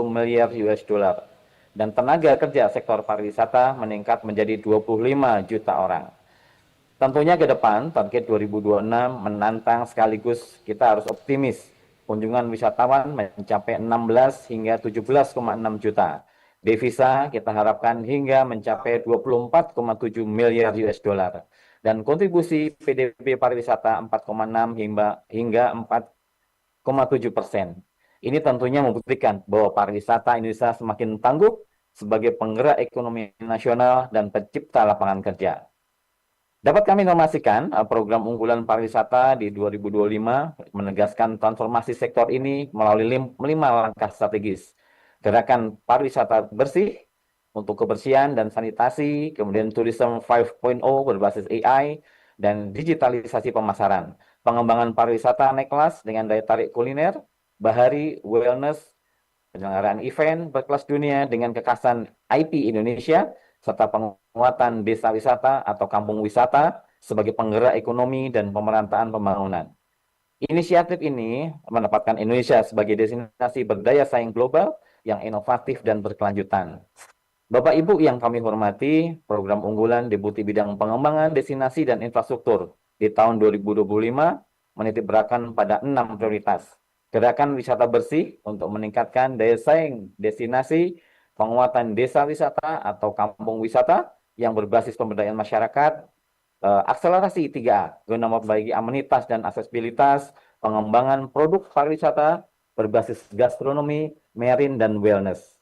miliar US dollar. Dan tenaga kerja sektor pariwisata meningkat menjadi 25 juta orang. Tentunya ke depan, target 2026 menantang sekaligus kita harus optimis. Kunjungan wisatawan mencapai 16 hingga 17,6 juta. Devisa kita harapkan hingga mencapai 24,7 miliar US dollar. Dan kontribusi PDB pariwisata 4,6 hingga 4,7%. Ini tentunya membuktikan bahwa pariwisata Indonesia semakin tangguh sebagai penggerak ekonomi nasional dan pencipta lapangan kerja. Dapat kami informasikan, program unggulan pariwisata di 2025 menegaskan transformasi sektor ini melalui 5 langkah strategis. Gerakan pariwisata bersih untuk kebersihan dan sanitasi, kemudian Tourism 5.0 berbasis AI, dan digitalisasi pemasaran. Pengembangan pariwisata naik kelas dengan daya tarik kuliner, bahari, wellness, penyelenggaraan event berkelas dunia dengan kekhasan IP Indonesia, serta penguatan desa wisata atau kampung wisata sebagai penggerak ekonomi dan pemerataan pembangunan. Inisiatif ini menempatkan Indonesia sebagai destinasi berdaya saing global yang inovatif dan berkelanjutan. Bapak Ibu yang kami hormati, program unggulan Deputi Bidang Pengembangan Destinasi dan Infrastruktur di tahun 2025 menitikberatkan pada 6 prioritas. Gerakan wisata bersih untuk meningkatkan daya saing destinasi, penguatan desa wisata atau kampung wisata yang berbasis pemberdayaan masyarakat, akselerasi 3A, guna memperbaiki amenitas dan aksesibilitas, pengembangan produk pariwisata berbasis gastronomi, marine, dan wellness.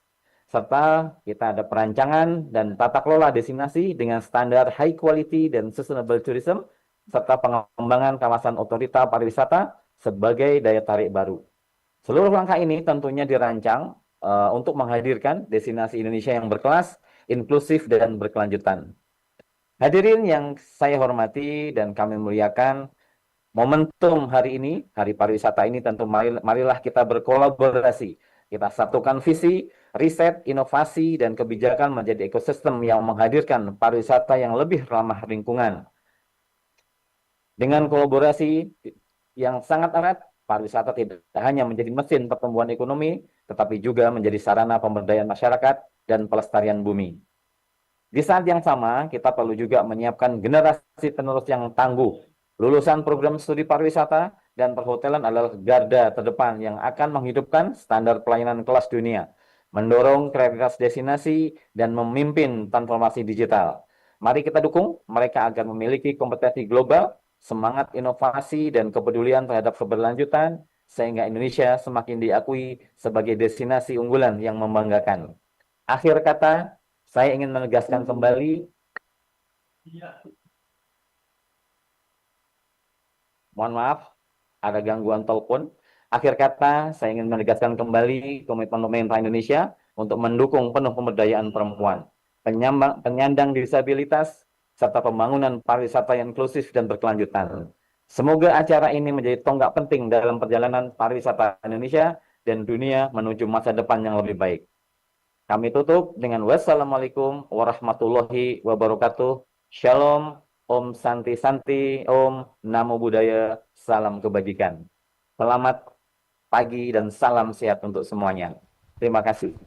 Serta kita ada perancangan dan tata kelola destinasi dengan standar high quality dan sustainable tourism, serta pengembangan kawasan otorita pariwisata sebagai daya tarik baru. Seluruh langkah ini tentunya dirancang untuk menghadirkan destinasi Indonesia yang berkelas, inklusif, dan berkelanjutan. Hadirin yang saya hormati dan kami muliakan, momentum hari ini, Hari Pariwisata ini tentu marilah kita berkolaborasi. Kita satukan visi, riset, inovasi, dan kebijakan menjadi ekosistem yang menghadirkan pariwisata yang lebih ramah lingkungan. Dengan kolaborasi yang sangat erat, pariwisata tidak hanya menjadi mesin pertumbuhan ekonomi, tetapi juga menjadi sarana pemberdayaan masyarakat dan pelestarian bumi. Di saat yang sama, kita perlu juga menyiapkan generasi penerus yang tangguh. Lulusan program studi pariwisata dan perhotelan adalah garda terdepan yang akan menghidupkan standar pelayanan kelas dunia, mendorong kreativitas destinasi, dan memimpin transformasi digital. Mari kita dukung mereka agar memiliki kompetensi global, semangat inovasi, dan kepedulian terhadap keberlanjutan, sehingga Indonesia semakin diakui sebagai destinasi unggulan yang membanggakan. Akhir kata, saya ingin menegaskan kembali, mohon maaf, ada gangguan telepon. Akhir kata, saya ingin menegaskan kembali komitmen pemerintah Indonesia untuk mendukung penuh pemberdayaan perempuan, penyandang disabilitas, serta pembangunan pariwisata yang inklusif dan berkelanjutan. Semoga acara ini menjadi tonggak penting dalam perjalanan pariwisata Indonesia dan dunia menuju masa depan yang lebih baik. Kami tutup dengan wassalamualaikum warahmatullahi wabarakatuh. Shalom, Om Santi Santi, Om Namo Buddhaya, salam kebajikan. Selamat pagi dan salam sehat untuk semuanya. Terima kasih.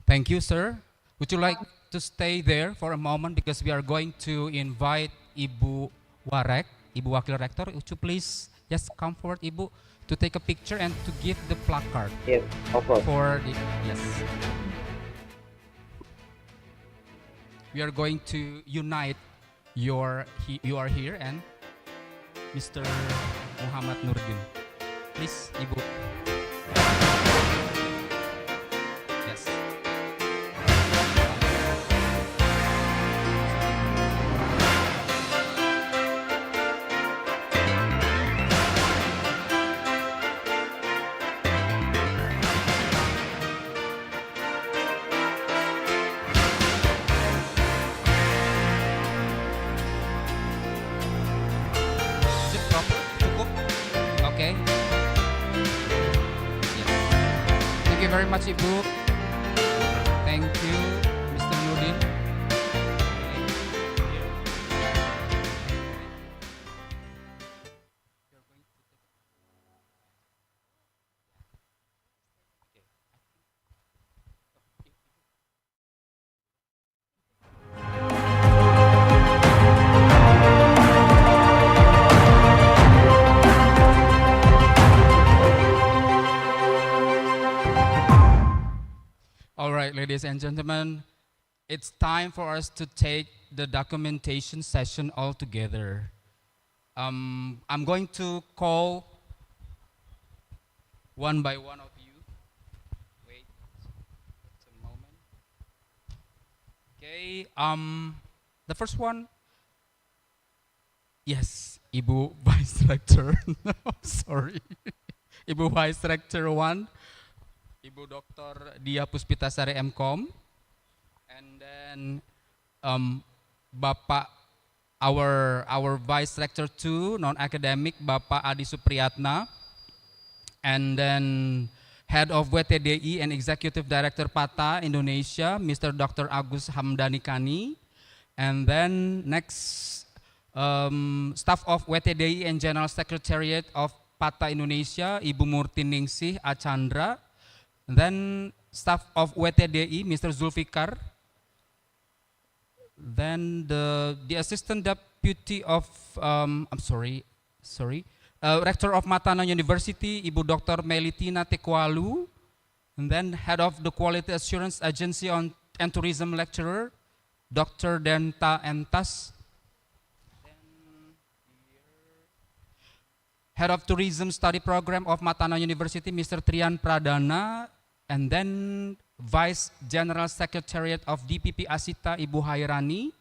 Thank you, sir. Would you like to stay there for a moment because we are going to invite Ibu Warek, Ibu Wakil Rektor. Would you please just come forward, Ibu, to take a picture and to give the placard. Yes, of course. For the, yes. We are going to unite you are here and Mr. Muhammad Nurdin. Please, Ibu. Yes. Cukup? Okay. Yes. Thank you very much, Ibu. Thank you, Mr. Nurdin. All right, ladies and gentlemen, it's time for us to take the documentation session all together. I'm going to call one by one of you. Wait just a moment. Okay, the first one. Yes, Ibu Vice Rector. Sorry. Ibu Vice Rector 1, Ibu Dr. Dia Puspitasari MCom, and then Bapak our Vice Rector 2 non-academic Bapak Adi Supriyatna, and then Head of WTDI and Executive Director PATA Indonesia Mr. Dr. Agus Hamdani Kani, and then next Staff of WTDI and General Secretariat of PATA Indonesia Ibu Murti Ningsih Achandra, then Staff of WTDI Mr. Zulfikar, then the Assistant Deputy of Rector of Matana University Ibu Dr. Melitina Tekwalu, and then Head of the Quality Assurance Agency and Tourism Lecturer Dr. Denta Entas, Head of Tourism Study Program of Matana University, Mr. Trian Pradana, and then Vice General Secretariat of DPP Asita, Ibu Hairani,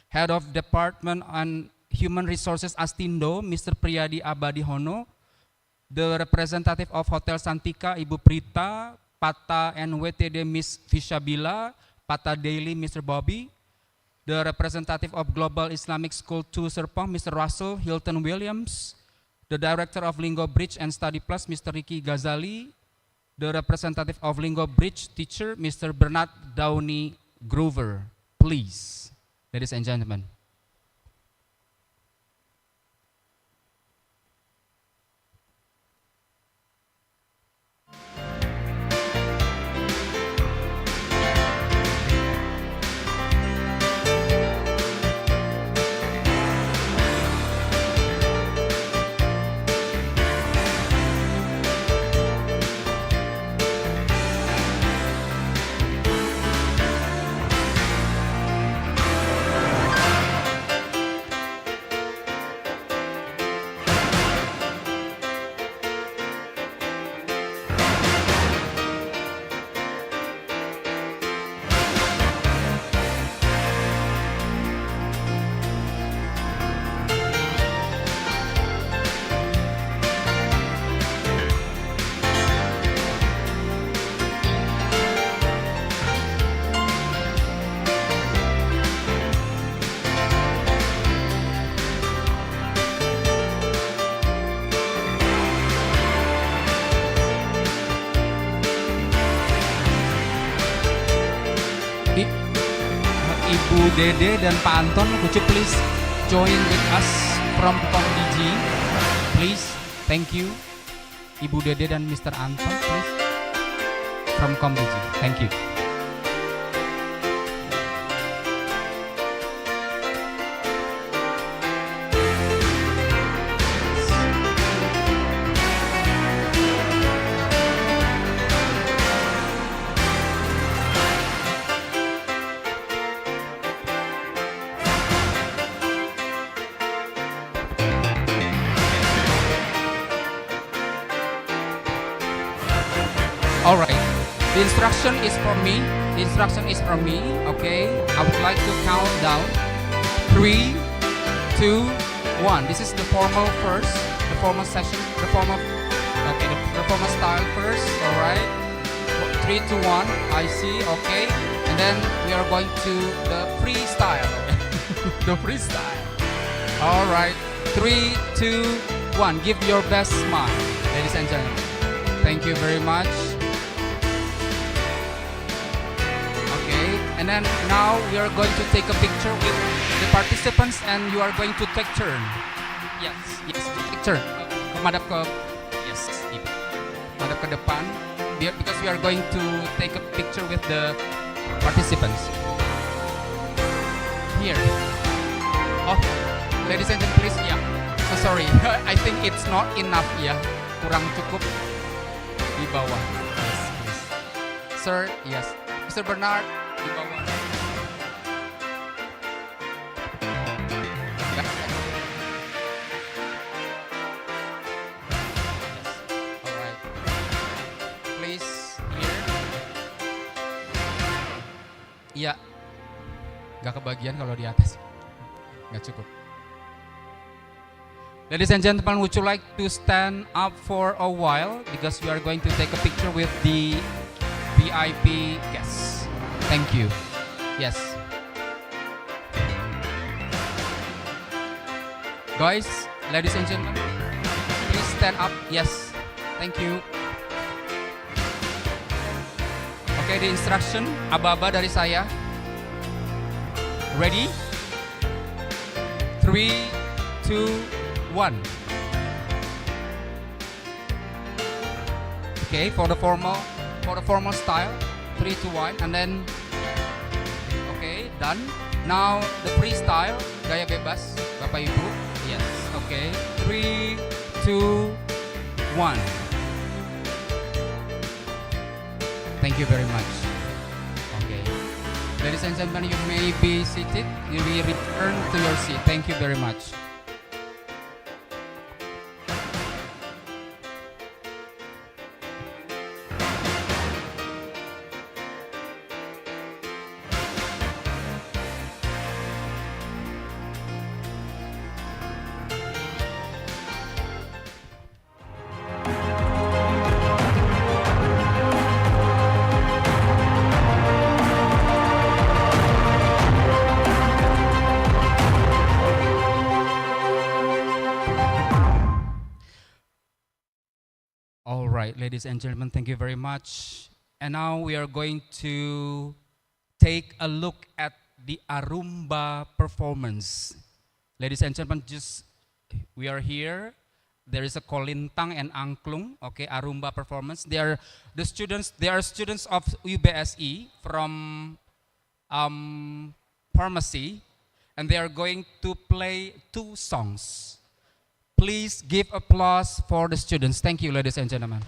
Head of Department on Human Resources Astindo, Mr. Priyadi Abadihono, the representative of Hotel Santika, Ibu Prita, PATA and WTD, Miss Fishabila, PATA Daily, Mr. Bobby, the representative of Global Islamic School 2 Serpong, Mr. Russell Hilton Williams, the Director of Lingo Bridge and Study Plus, Mr. Ricky Ghazali, the representative of Lingo Bridge teacher, Mr. Bernard Downey Grover. Please, ladies and gentlemen. Ibu Dede dan Pak Anton, could you please join with us from ComDG, please? Thank you. Ibu Dede dan Mr. Anton, please, from ComDG. Thank you. All right, the instruction is from me. The instruction is from me, okay? I would like to count down. 3, 2, 1. This is the formal first, the formal session, the formal, okay, the formal style first, all right? 3, 2, 1, I see, okay? And then we are going to the freestyle, the freestyle. All right, 3, 2, 1. Give your best smile, ladies and gentlemen. Thank you very much. And then now we are going to take a picture with the participants, and you are going to take turn. Yes, take turn. Madap ke, yes, Ibu. Madap ke depan, because we are going to take a picture with the participants. Here. Oh, ladies and gentlemen, please, yeah. So sorry, I think it's not enough, ya. Kurang cukup di bawah. Yes, please. Sir, yes. Mr. Bernard. Di bawah. Ya. Yes. Alright. Iya, nggak kebagian kalau di atas, nggak cukup. Ladies and gentlemen, would you like to stand up for a while because we are going to take a picture with the VIP guests. Thank you. Yes. Guys, ladies and gentlemen, please stand up. Yes. Thank you. Oke, di instruction aba-aba dari saya. Ready? 3, 2, 1. Okay, for the formal style, 3, 2, 1, and then okay, done. Now the freestyle, gaya bebas, Bapak Ibu. Yes, okay. 3, 2, 1. Thank you very much. Okay, ladies and gentlemen, you may be seated. You will return to your seat. Thank you very much. All right, ladies and gentlemen, thank you very much. And now we are going to take a look at the Arumba performance. Ladies and gentlemen, we are here. There is a Kolintang and Angklung, okay, Arumba performance. They are students of UBSI from pharmacy, and they are going to play 2 songs. Please give applause for the students. Thank you, ladies and gentlemen.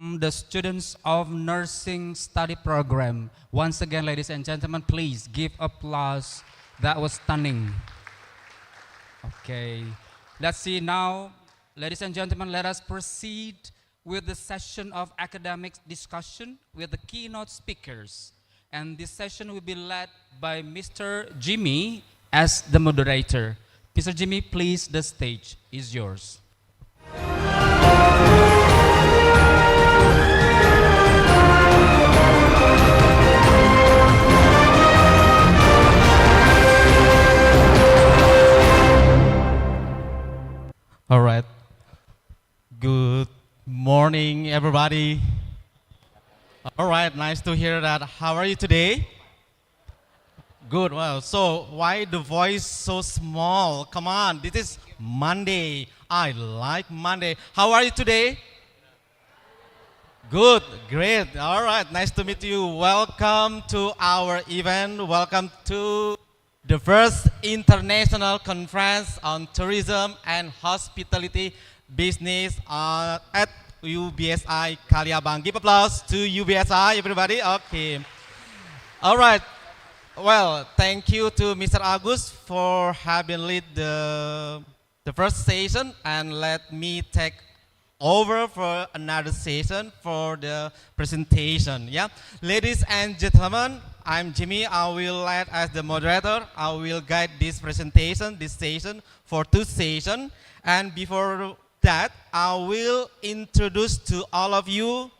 the students of nursing study program. Once again, ladies and gentlemen, please give applause. That was stunning. Okay, let's see now, ladies and gentlemen, let us proceed with the session of academic discussion with the keynote speakers. And this session will be led by Mr. Jimmy as the moderator. Mr. Jimmy, please, the stage is yours. All right. Good morning, everybody. All right, nice to hear that. How are you today? Good. Well, so why the voice so small? Come on, this is Monday. I like Monday. How are you today? Good, great. All right, nice to meet you. Welcome to our event. Welcome to the first international conference on tourism and hospitality business at UBSI Kaliabang. Give applause to UBSI, everybody. Okay. All right. Well, thank you to Mr. Agus for having led the first session, and let me take over for another session for the presentation. Yeah, ladies and gentlemen, I'm Jimmy. I will act as the moderator. I will guide this presentation, this session for 2 sessions. And before that, I will introduce to all of you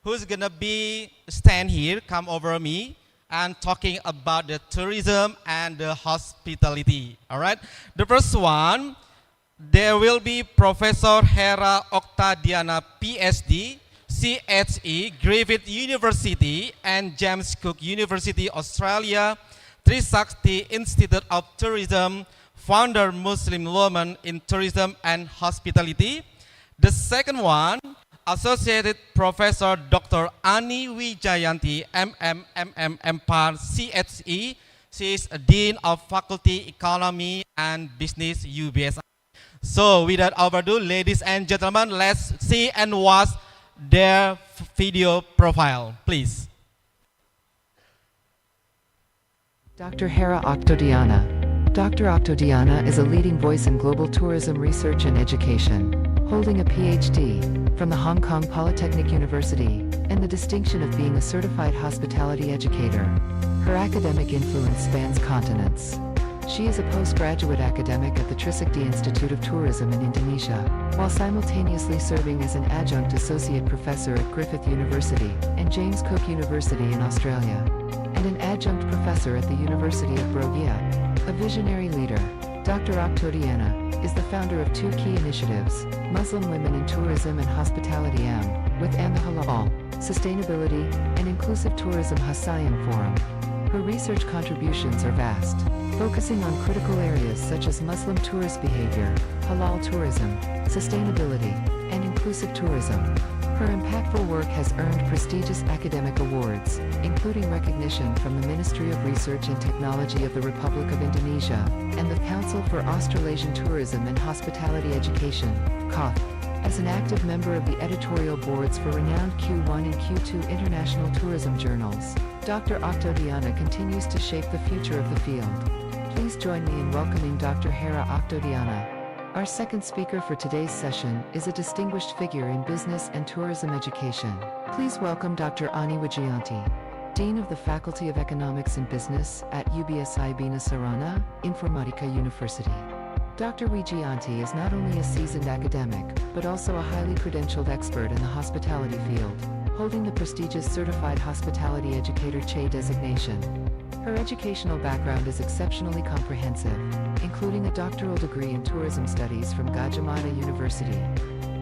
who's gonna be stand here, come over me, and talking about the tourism and the hospitality. All right. The first one, there will be Professor Hera Oktadiana, PhD, CHE, Griffith University and James Cook University, Australia, Trisakti Institute of Tourism, founder Muslim woman in tourism and hospitality. The second one, Associated Professor Dr. Ani Wijayanti, MPAR, CHE. She is a Dean of Faculty Economy and Business, UBSI. So without overdue, ladies and gentlemen, let's see and watch their video profile, please. Dr. Hera Oktadiana. Dr. Oktadiana is a leading voice in global tourism research and education, holding a PhD from the Hong Kong Polytechnic University and the distinction of being a certified hospitality educator. Her academic influence spans continents. She is a postgraduate academic at the Trisakti Institute of Tourism in Indonesia, while simultaneously serving as an adjunct associate professor at Griffith University and James Cook University in Australia, and an adjunct professor at the University of Brogia. A visionary leader, Dr. Oktadiana is the founder of 2 key initiatives, Muslim Women in Tourism and Hospitality with and the Halal, Sustainability, and Inclusive Tourism Hussain Forum. Her research contributions are vast, focusing on critical areas such as Muslim tourist behavior, halal tourism, sustainability, and inclusive tourism. Her impactful work has earned prestigious academic awards, including recognition from the Ministry of Research and Technology of the Republic of Indonesia and the Council for Australasian Tourism and Hospitality Education, COTH. As an active member of the editorial boards for renowned Q1 and Q2 international tourism journals, Dr. Oktadiana continues to shape the future of the field. Please join me in welcoming Dr. Hera Oktadiana. Our second speaker for today's session is a distinguished figure in business and tourism education. Please welcome Dr. Ani Wijayanti, Dean of the Faculty of Economics and Business at UBSI Bina Sarana, Informatika University. Dr. Wijayanti is not only a seasoned academic, but also a highly credentialed expert in the hospitality field, holding the prestigious Certified Hospitality Educator CHE designation. Her educational background is exceptionally comprehensive, including a doctoral degree in tourism studies from Gajah Mada University.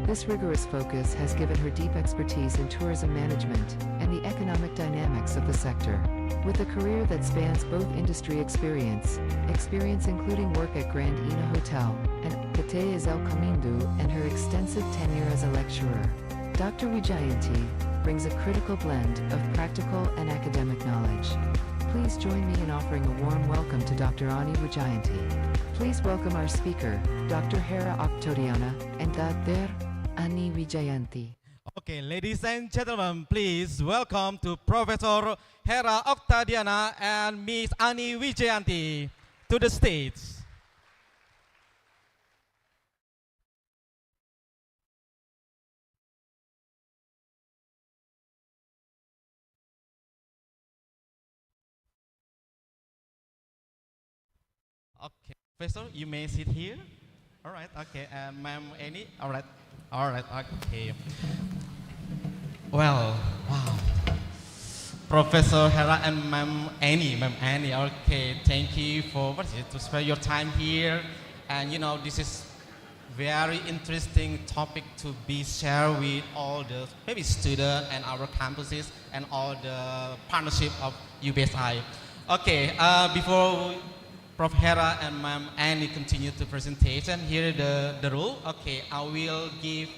This rigorous focus has given her deep expertise in tourism management and the economic dynamics of the sector. With a career that spans both industry experience including work at Grand Ina Hotel and Pattayas El Camindu, and her extensive tenure as a lecturer, Dr. Wijayanti brings a critical blend of practical and academic knowledge. Please join me in offering a warm welcome to Dr. Ani Wijayanti. Please welcome our speaker, Dr. Hera Oktadiana and Dr. Ani Wijayanti. Okay, ladies and gentlemen, please welcome to Professor Hera Octadiana and Miss Ani Wijayanti to the stage. Okay, Professor, you may sit here. All right, okay, and Ma'am Annie, all right, okay. Well, wow. Professor Hera and Ma'am Annie, okay, thank you for to spend your time here. And you know, this is very interesting topic to be shared with all the maybe students and our campuses and all the partnership of UBSI. Okay, before Prof. Hera and Ma'am Annie continue the presentation, here the rule. Okay, I will give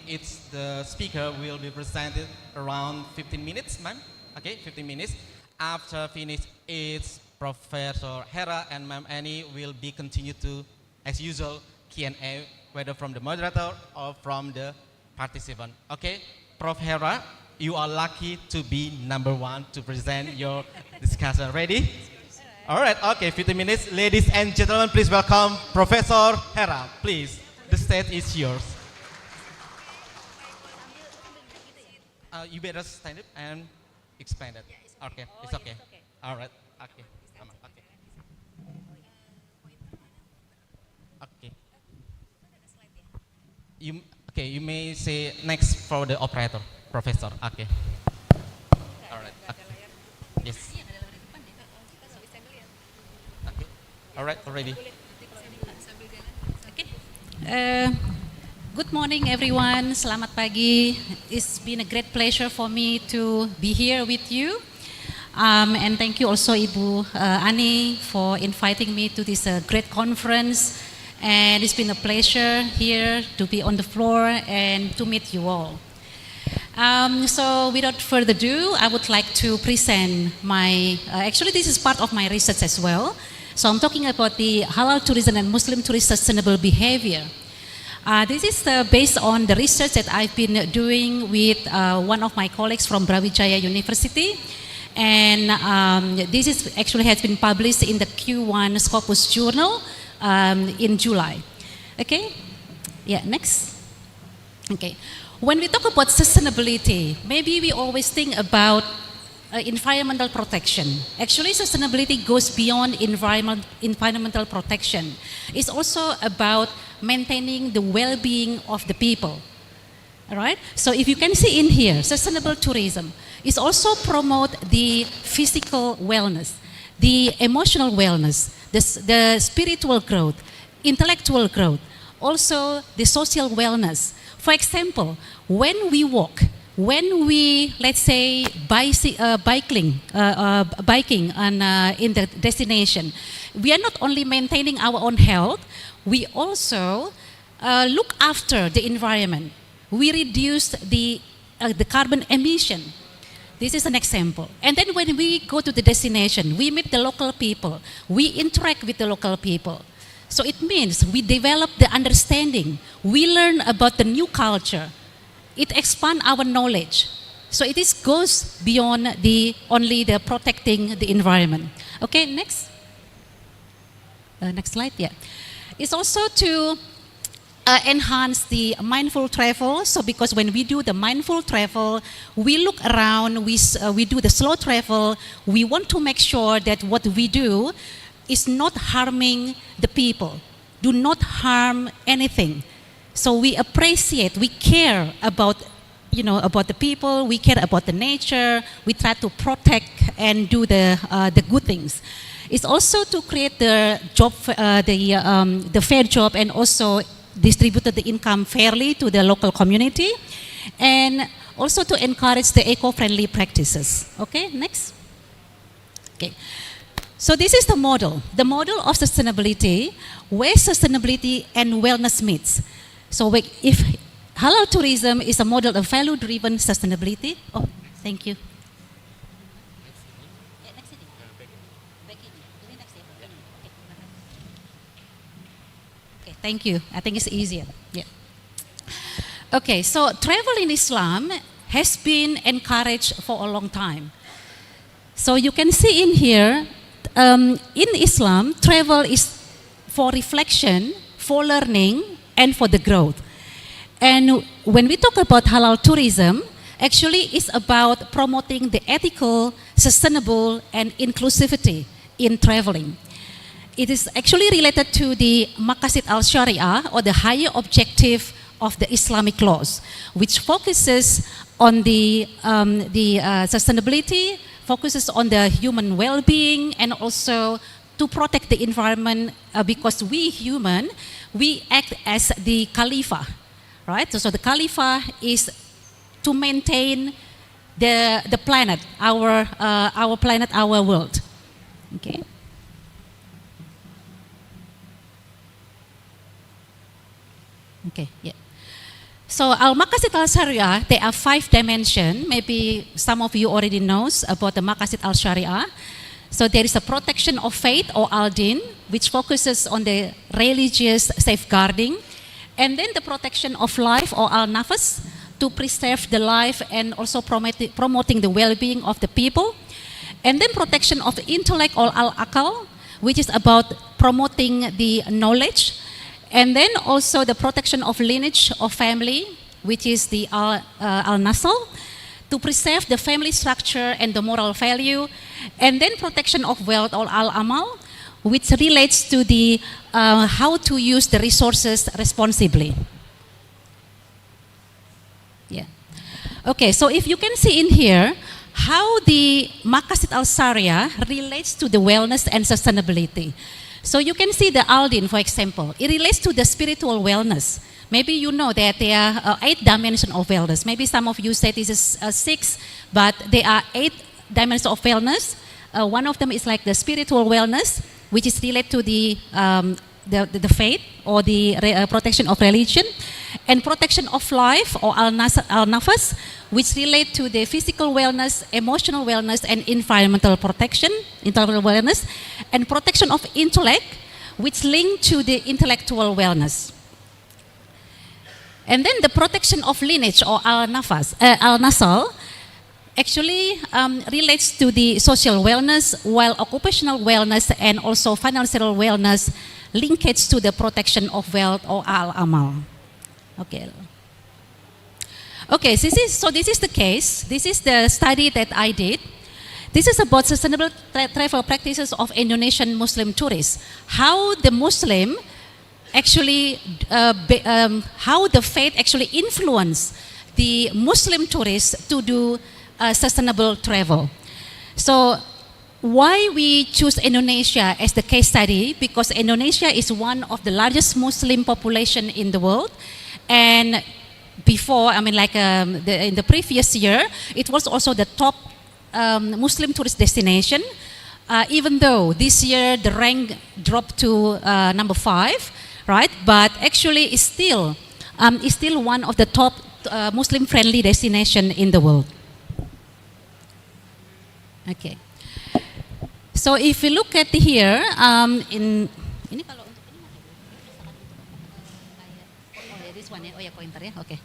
the speaker will be presented around 15 minutes, ma'am. Okay, 15 minutes. After finish, it's Professor Hera and Ma'am Annie will be continued to, as usual, Q&A, whether from the moderator or from the participant. Okay, Prof. Hera, you are lucky to be number one to present your discussion. Ready? All right, okay, 15 minutes. Ladies and gentlemen, please welcome Professor Hera. Please, the stage is yours. You better stand up and explain it. Okay, it's okay. All right, okay. Okay. You may say next for the operator, Professor. Okay. All right. Okay. Yes. Okay. All right. Already. Okay. Good morning, everyone. Selamat pagi. It's been a great pleasure for me to be here with you. And thank you also, Ibu Ani, for inviting me to this great conference. And it's been a pleasure here to be on the floor and to meet you all. So without further ado, I would like to present my, actually this is part of my research as well. So I'm talking about the halal tourism and Muslim tourist sustainable behavior. This is based on the research that I've been doing with one of my colleagues from Brawijaya University. And this is actually has been published in the Q1 Scopus Journal in July. Okay, yeah, next. Okay, when we talk about sustainability, maybe we always think about environmental protection. Actually, sustainability goes beyond environmental protection. It's also about maintaining the well-being of the people. All right, so if you can see in here, sustainable tourism is also promote the physical wellness, the emotional wellness, the spiritual growth, intellectual growth, also the social wellness. For example, when we walk, when we, let's say, biking in the destination, we are not only maintaining our own health, we also look after the environment. We reduce the carbon emission. This is an example. And then when we go to the destination, we meet the local people, we interact with the local people. So it means we develop the understanding, we learn about the new culture, it expands our knowledge. So it goes beyond only the protecting the environment. Okay, next. Next slide, yeah. It's also to enhance the mindful travel. So because when we do the mindful travel, we look around, we do the slow travel, we want to make sure that what we do is not harming the people, do not harm anything. So we appreciate, we care about, about the people, we care about the nature, we try to protect and do the good things. It's also to create the job, the fair job, and also distributed the income fairly to the local community, and also to encourage the eco-friendly practices. Okay, next. Okay, so this is the model of sustainability, where sustainability and wellness meets. So if halal tourism is a model of value-driven sustainability. Oh, thank you. Thank you. I think it's easier. Yeah. Okay, so travel in Islam has been encouraged for a long time. So you can see in here, in Islam, travel is for reflection, for learning, and for the growth. And when we talk about halal tourism, actually it's about promoting the ethical, sustainable, and inclusivity in traveling. It is actually related to the Maqasid al-Sharia, or the higher objective of the Islamic laws, which focuses on the sustainability, focuses on the human well-being, and also to protect the environment, because we human, we act as the Khalifa, right? So the Khalifa is to maintain the planet, our planet, our world. Okay. Okay. Yeah. So Al-Maqasid al-Sharia, there are 5 dimensions. Maybe some of you already knows about the Maqasid al-Sharia. So there is a protection of faith, or al-Din, which focuses on the religious safeguarding. And then the protection of life, or al-Nafas, to preserve the life and also promoting the well-being of the people. And then protection of the intellect, or al-Akal, which is about promoting the knowledge. And then also the protection of lineage of family, which is the al-Nasl, to preserve the family structure and the moral value. And then protection of wealth, or al-Amal, which relates to the how to use the resources responsibly. Yeah. Okay, so if you can see in here, how the Maqasid al-Sharia relates to the wellness and sustainability. So you can see the al-Din, for example. It relates to the spiritual wellness. Maybe you know that there are 8 dimensions of wellness. Maybe some of you say this is 6, but there are 8 dimensions of wellness. One of them is like the spiritual wellness, which is related to the faith, or the protection of religion, and protection of life, or al-Nafas, which relate to the physical wellness, emotional wellness, and environmental protection, environmental wellness, and protection of intellect, which link to the intellectual wellness. And then the protection of lineage, or al-Nasl, actually relates to the social wellness, while occupational wellness and also financial wellness linkage to the protection of wealth, or al-Amal. Okay. Okay, so this is the case. This is the study that I did. This is about sustainable travel practices of Indonesian Muslim tourists. How the Muslim actually, how the faith actually influence the Muslim tourists to do sustainable travel. So why we choose Indonesia as the case study? Because Indonesia is one of the largest Muslim population in the world, and before, I mean, like in the previous year, it was also the top Muslim tourist destination. Even though this year the rank dropped to number 5, right? But actually, it's still one of the top Muslim-friendly destination in the world. Okay. So if you look at here, ini kalau this one, oh yeah, pointer ya, okay.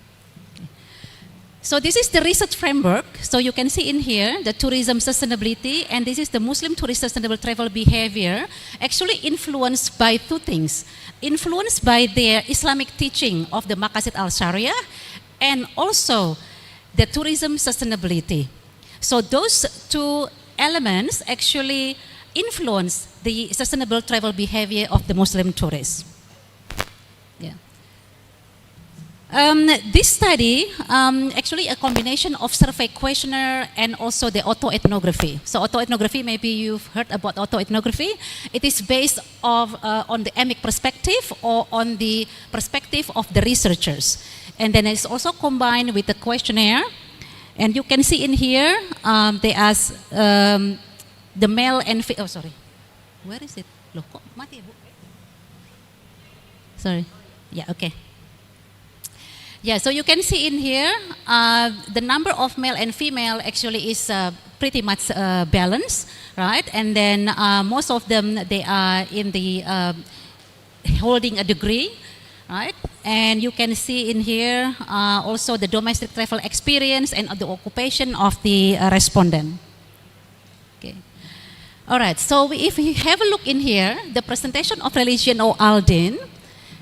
So this is the research framework. So you can see in here the tourism sustainability, and this is the Muslim tourist sustainable travel behavior, actually influenced by 2 things. Influenced by their Islamic teaching of the Maqasid al-Sharia, and also the tourism sustainability. So those 2 elements actually influence the sustainable travel behavior of the Muslim tourists. Yeah. This study, actually a combination of survey questionnaire and also the autoethnography. So autoethnography, maybe you've heard about autoethnography. It is based on the emic perspective, or on the perspective of the researchers. And then it's also combined with the questionnaire. And you can see in here, they ask the male and female, oh sorry, where is it? Loh, kok mati, Bu? Sorry, yeah, okay. Yeah, so you can see in here, the number of male and female actually is pretty much balanced, right? And then most of them, they are in the holding a degree, right? and you can see in here also the domestic travel experience and the occupation of the respondent. Okay. All right, so if we have a look in here, the presentation of religion or Aldin,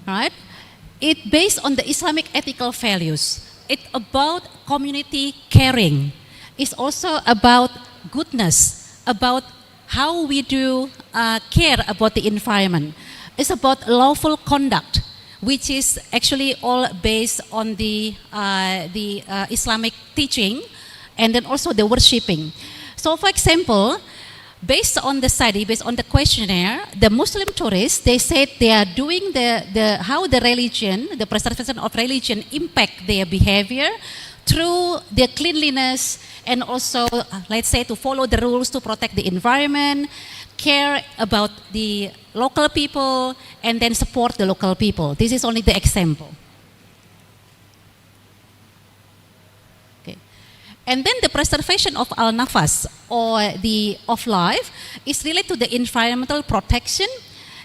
right, it based on the Islamic ethical values. It's about community caring. It's also about goodness, about how we do care about the environment. It's about lawful conduct, which is actually all based on the Islamic teaching, and then also the worshipping. So, for example, based on the study, based on the questionnaire, the Muslim tourists, they said they are doing how the religion, the preservation of religion impact their behavior through their cleanliness and also, let's say, to follow the rules to protect the environment, care about the local people, and then support the local people. This is only the example. And then the preservation of al-nafas, or the of life, is related to the environmental protection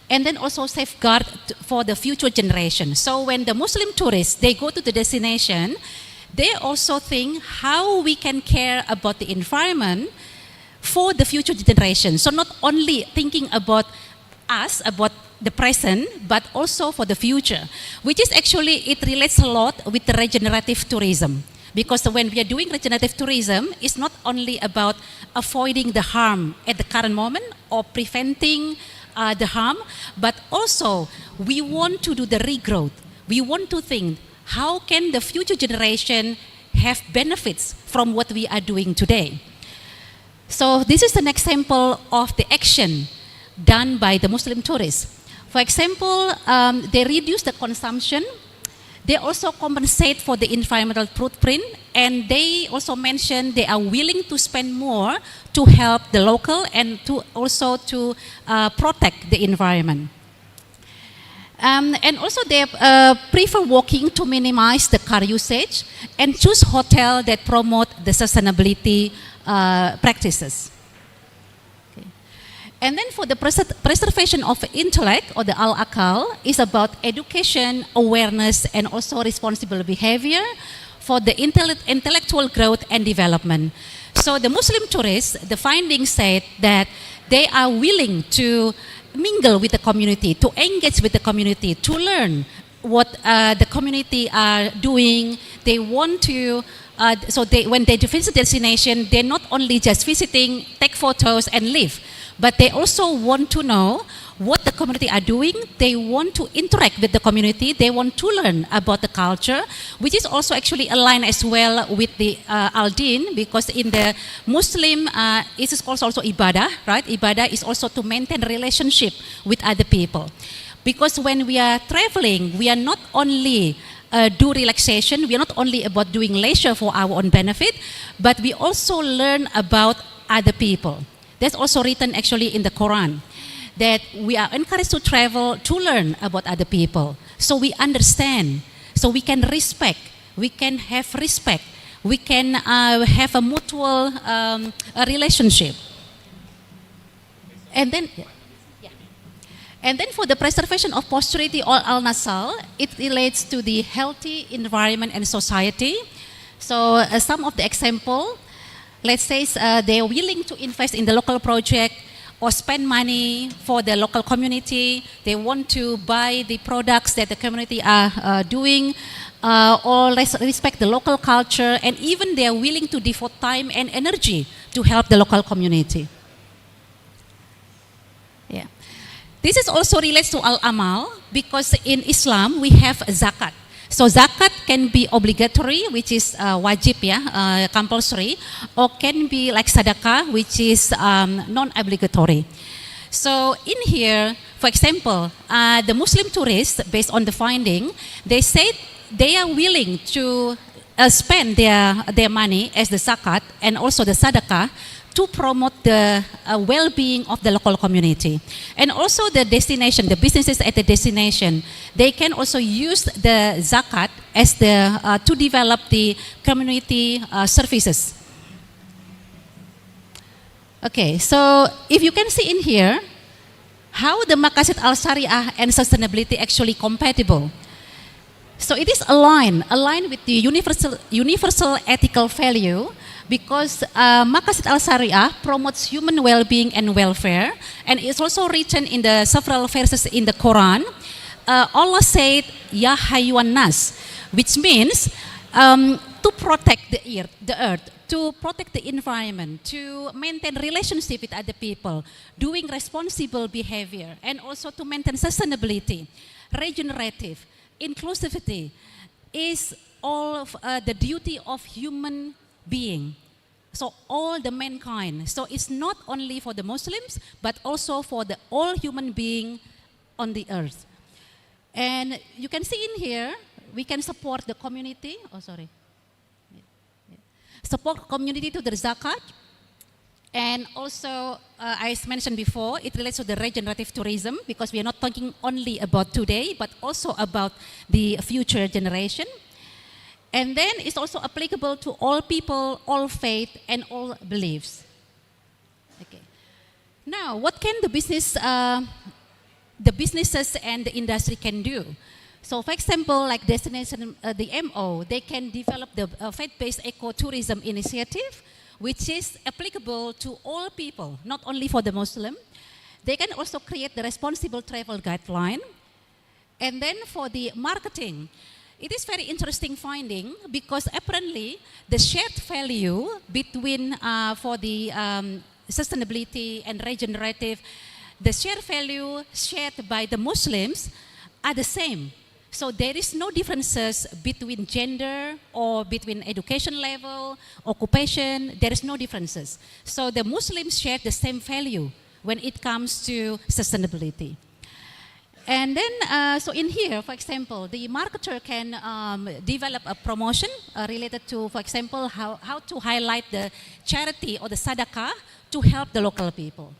and then also safeguard for the future generation. So when the Muslim tourists, they go to the destination, they also think how we can care about the environment for the future generation. So not only thinking about us, about the present, but also for the future, which is actually, it relates a lot with the regenerative tourism. Because when we are doing regenerative tourism, it's not only about avoiding the harm at the current moment or preventing the harm, but also we want to do the regrowth. We want to think, how can the future generation have benefits from what we are doing today? So this is an example of the action done by the Muslim tourists. For example, they reduce the consumption. They also compensate for the environmental footprint, and they also mention they are willing to spend more to help the local and to also to protect the environment. And also they prefer walking to minimize the car usage and choose hotels that promote the sustainability practices. And then for the preservation of intellect, or the al-akal, is about education, awareness, and also responsible behavior for the intellectual growth and development. So the Muslim tourists, the findings said that they are willing to mingle with the community, to engage with the community, to learn what the community are doing. They want to, when they visit the destination, they're not only just visiting, take photos, and leave, but they also want to know what the community are doing. They want to interact with the community. They want to learn about the culture, which is also actually aligned as well with the Al-Din, because in the Muslim, it is also ibadah, right? Ibadah is also to maintain relationship with other people. Because when we are traveling, we are not only do relaxation, we are not only about doing leisure for our own benefit, but we also learn about other people. That's also written actually in the Quran, that we are encouraged to travel to learn about other people. So we understand, so we can respect, we can have respect, we can have a mutual relationship. And then, and then for the preservation of posterity or al-nasal, it relates to the healthy environment and society. So some of the example, let's say they are willing to invest in the local project or spend money for the local community. They want to buy the products that the community are doing, or respect the local culture, and even they are willing to devote time and energy to help the local community. Yeah. This is also relates to al-amal, because in Islam we have zakat. So zakat can be obligatory, which is wajib, compulsory, or can be like sadaqah, which is non-obligatory. So in here, for example, the Muslim tourists, based on the finding, they said they are willing to spend their money as the zakat and also the sadaqah to promote the well-being of the local community. And also the destination, the businesses at the destination, they can also use the zakat as to develop the community services. Okay, so if you can see in here, how the Maqasid al-Syariah and sustainability actually compatible. So it is aligned with the universal ethical value, because Maqasid al-Syariah promotes human well-being and welfare, and it's also written in the several verses in the Quran. Allah said, Ya Hayyuan Nas, which means to protect the earth, to protect the environment, to maintain relationship with other people, doing responsible behavior, and also to maintain sustainability, regenerative, inclusivity is all of the duty of human being. So all the mankind. So it's not only for the Muslims, but also for the all human being on the earth. And you can see in here, we can support the community. Oh, sorry. Support community to the zakat. And also, as mentioned before, it relates to the regenerative tourism, because we are not talking only about today, but also about the future generation. And then it's also applicable to all people, all faith, and all beliefs. Okay. Now, what can the businesses and the industry can do? So, for example, like Destination, the MO, they can develop the faith-based ecotourism initiative, which is applicable to all people, not only for the Muslim. They can also create the responsible travel guideline. And then for the marketing, it is very interesting finding, because apparently the shared value between for the sustainability and regenerative, the shared value shared by the Muslims are the same. So there is no differences between gender or between education level, occupation, there is no differences. So the Muslims share the same value when it comes to sustainability. And then, so in here, for example, the marketer can develop a promotion related to, for example, how to highlight the charity or the sadaqah to help the local people.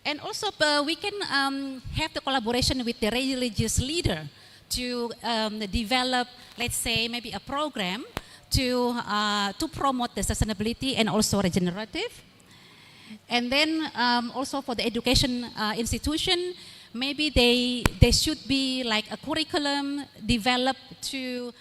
And also, we can have the collaboration with the religious leader to develop, let's say, maybe a program to promote the sustainability and also regenerative. And then also for the education institution, maybe they should be like a curriculum developed to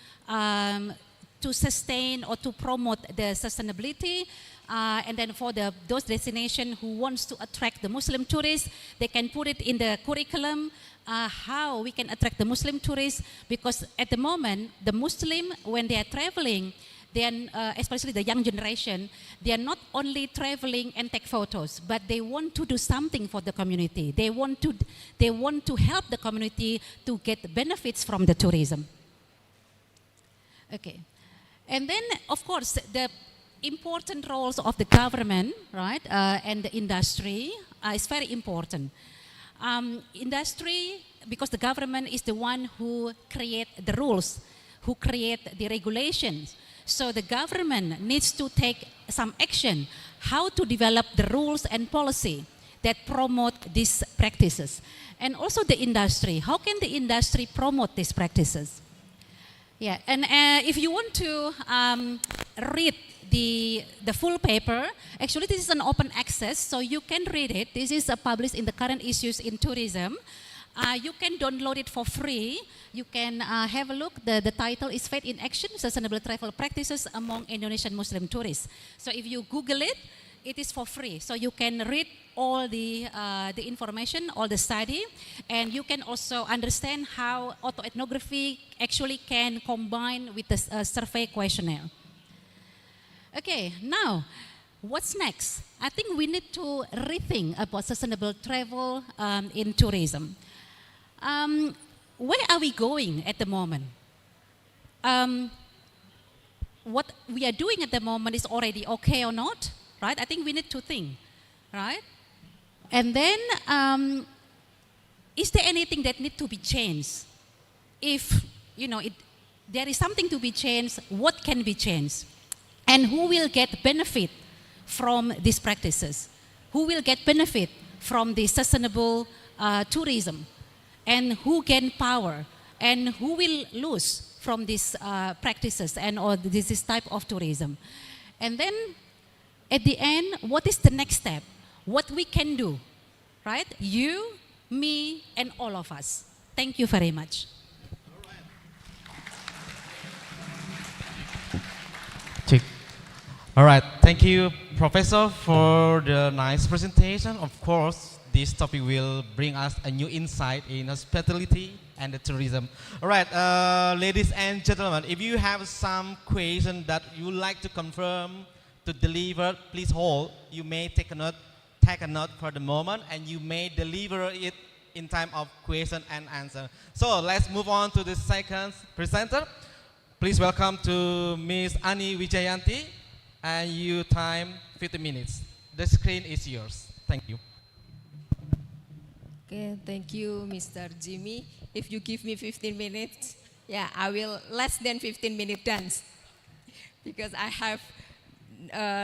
sustain or to promote the sustainability. And then for those destinations who wants to attract the Muslim tourists, they can put it in the curriculum how we can attract the Muslim tourists, because at the moment, the Muslim, when they are traveling, then especially the young generation, they are not only traveling and take photos, but they want to do something for the community. They want to help the community to get benefits from the tourism. Okay. And then, of course, the important roles of the government, right, and the industry is very important. Industry, because the government is the one who create the rules, who create the regulations. So the government needs to take some action, how to develop the rules and policy that promote these practices. And also the industry, how can the industry promote these practices? Yeah, and if you want to read the full paper, actually this is an open access, so you can read it. This is published in the current issues in tourism. You can download it for free. You can have a look. The title is Faith in Action, Sustainable Travel Practices Among Indonesian Muslim Tourists. So if you Google it, it is for free. So you can read all the information, all the study, and you can also understand how autoethnography actually can combine with the survey questionnaire. Okay, now, what's next? I think we need to rethink about sustainable travel in tourism. Where are we going at the moment? What we are doing at the moment is already okay or not, right? I think we need to think, right? And then, is there anything that needs to be changed? If, there is something to be changed, what can be changed? And who will get benefit from these practices? Who will get benefit from the sustainable tourism? And who gain power? And who will lose from these practices and or this type of tourism? And then at the end, what is the next step? What we can do, right? You, me, and all of us. Thank you very much. All right, thank you, Professor, for the nice presentation. Of course, this topic will bring us a new insight in hospitality and the tourism. All right, ladies and gentlemen, if you have some question that you would like to confirm, to deliver, please hold. You may take a note for the moment, and you may deliver it in time of question and answer. So let's move on to the second presenter. Please welcome to Ms. Ani Wijayanti, and you time 50 minutes. The screen is yours. Thank you. Okay, thank you, Mr. Jimmy. If you give me 15 minutes, yeah, I will less than 15 minute dance because I have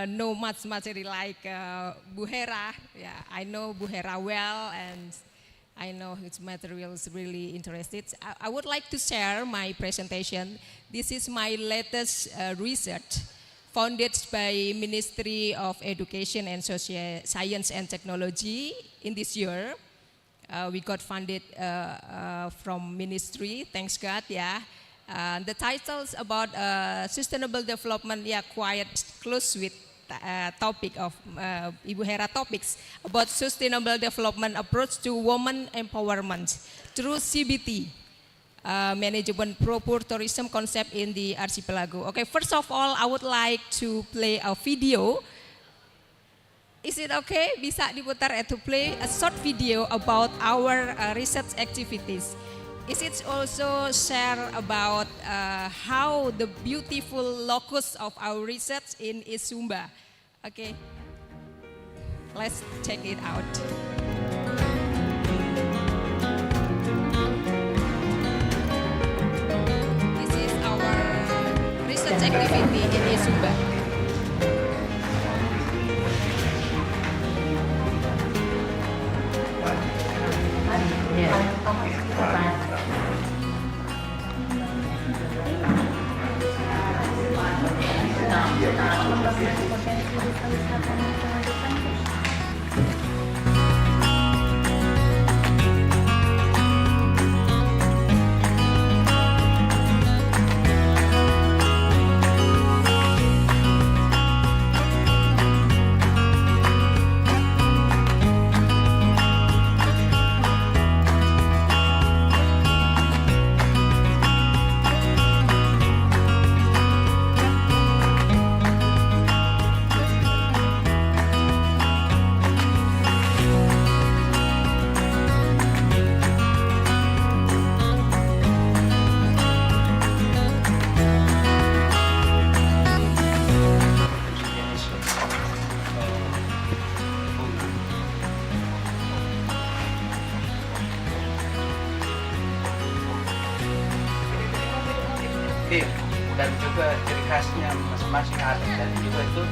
no much material like Bu Hera. Yeah, I know Bu Hera well, and I know his material is really interested. I would like to share my presentation. This is my latest research founded by Ministry of Education and Science and Technology in this year. We got funded from ministry, thanks God, yeah. The titles about sustainable development, yeah, quite close with topic of Ibu Hera topics about sustainable development approach to women empowerment through CBT, management proper tourism concept in the archipelago. Okay, first of all, I would like to play a video. Is it okay? Bisa diputar to play a short video about our research activities. Is it also share about how the beautiful locus of our research in Sumba? Okay, let's check it out. This is our research activity in Sumba. Dan juga ciri khasnya masing-masing ada dan juga itu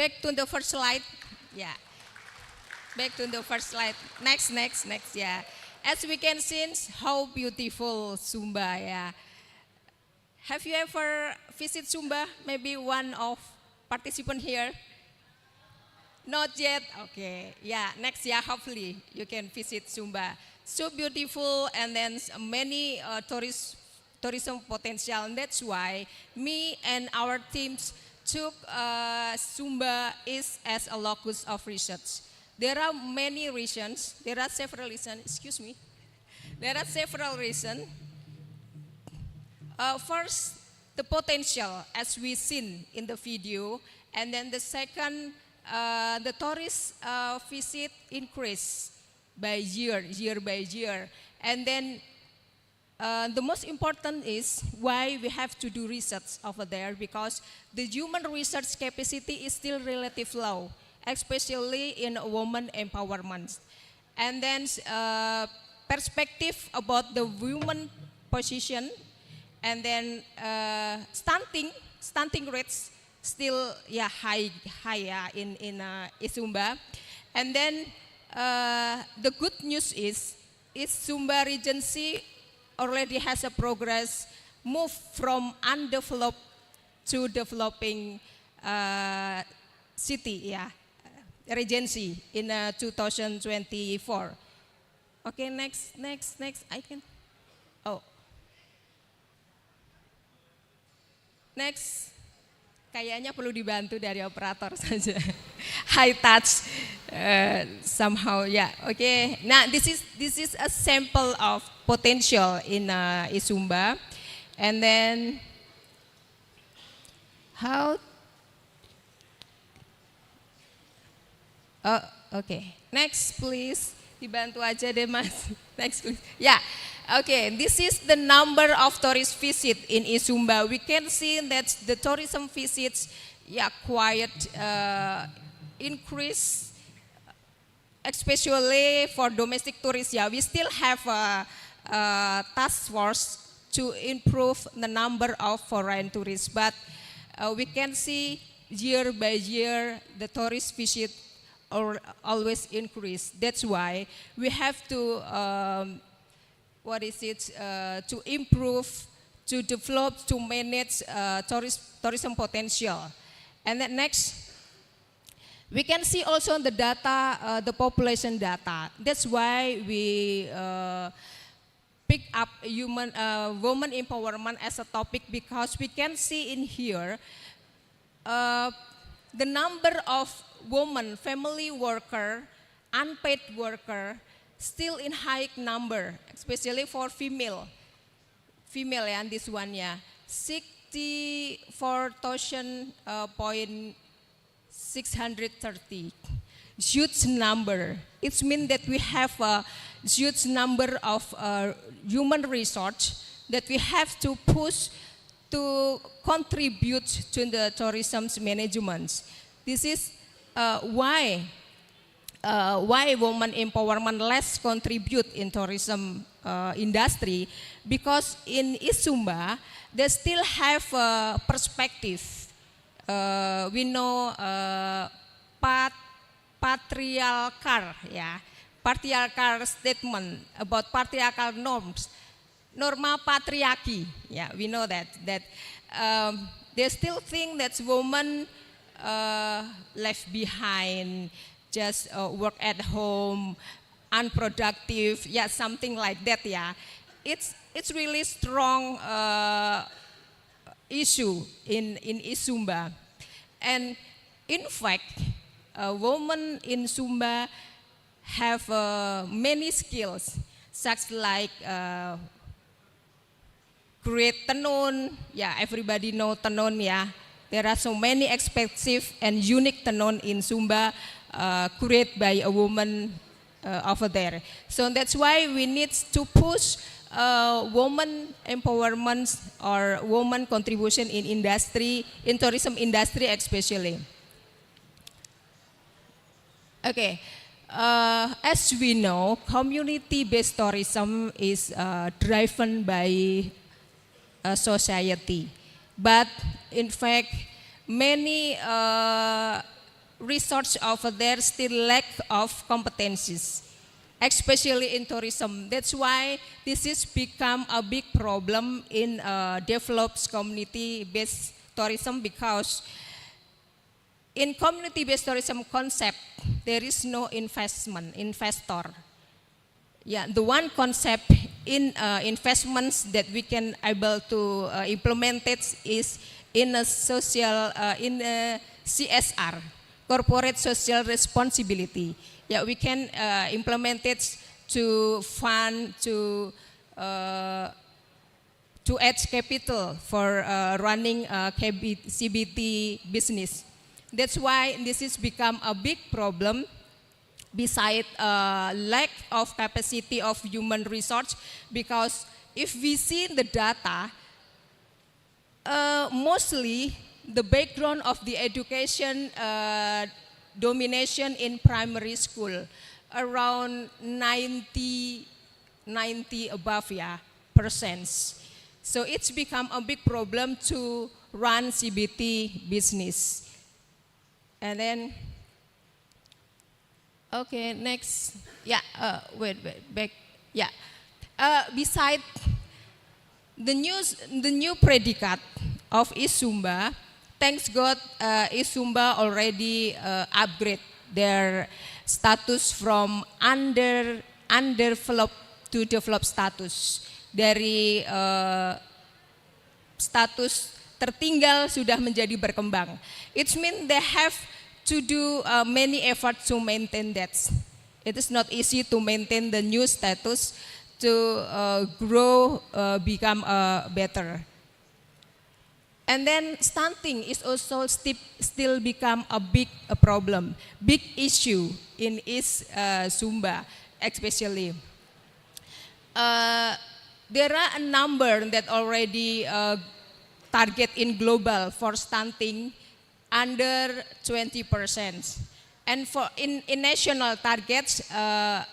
back to the first slide. Yeah. Back to the first slide. Next. Yeah. As we can see, how beautiful Sumba. Yeah. Have you ever visited Sumba? Maybe one of participants here. Not yet? Okay. Yeah, next year hopefully you can visit Sumba. So beautiful, and then many tourism potential. And that's why me and our teams took Sumba is as a locus of research. There are many reasons. There are several reasons. Excuse me. There are several reasons. First, the potential as we seen in the video, and then the second, the tourist visit increase by year by year, and then the most important is why we have to do research over there, because the human research capacity is still relatively low, especially in women empowerment, and then perspective about the women position, and then stunting rates still high in Sumba. And then the good news is Sumba Regency already has a progress move from undeveloped to developing city, Regency in 2024. Okay, next, I can. Oh, next. Kayaknya perlu dibantu dari operator saja. High touch somehow, yeah. Okay. Now this is a sample of potential in Sumba, and then how? Oh, okay. Next, please. Dibantu aja deh, Mas. Next, please. Yeah. Okay, this is the number of tourist visit in Sumba. We can see that the tourism visits, quite increase, especially for domestic tourists. Yeah, we still have a task force to improve the number of foreign tourists, but we can see year by year the tourist visit always increase. That's why we have to to improve, to develop, to manage tourism potential. And then next, we can see also the data, the population data. That's why we pick up women empowerment as a topic, because we can see in here the number of women, family worker, unpaid worker, still in high number, especially for female, and this one, 64,630, huge number. It means that we have a huge number of human resource that we have to push to contribute to the tourism management. This is why women empowerment less contribute in tourism industry, because in Sumba they still have a perspective. We know patriarchal statement about patriarchal norms, norma patriarchy. Yeah, we know that they still think that women left behind, just work at home, unproductive, something like that. It's really strong issue in Sumba, and in fact, women in Sumba have many skills, such like create tenun. Everybody know tenun. There are so many expensive and unique tenun in Sumba, created by a woman over there. So that's why we need to push woman empowerment or woman contribution in industry, in tourism industry especially. Okay, as we know, community-based tourism is driven by society, but in fact, many research over there still lack of competencies, especially in tourism. That's why this has become a big problem in developed community-based tourism, because in community-based tourism concept, there is no investor. Yeah, the one concept in investments that we can able to implement it is in a social, in a CSR, corporate social responsibility. Yeah, we can implement it to fund, to add capital for running a CBT business. That's why this has become a big problem. Besides lack of capacity of human resource, because if we see the data, mostly the background of the education domination in primary school, around 90 above percent. So it's become a big problem to run CBT business. And then, okay, next. Yeah, wait, back. Yeah. Beside the new predicate of ISUMBA, thanks God, ISUMBA already upgrade their status from underdeveloped to developed status. Dari status tertinggal sudah menjadi berkembang. It means they have to do many efforts to maintain that. It is not easy to maintain the new status, to grow, become better. And then stunting is also still become a big problem, big issue in Sumba especially. There are a number that already target in global for stunting under 20%. And for in national targets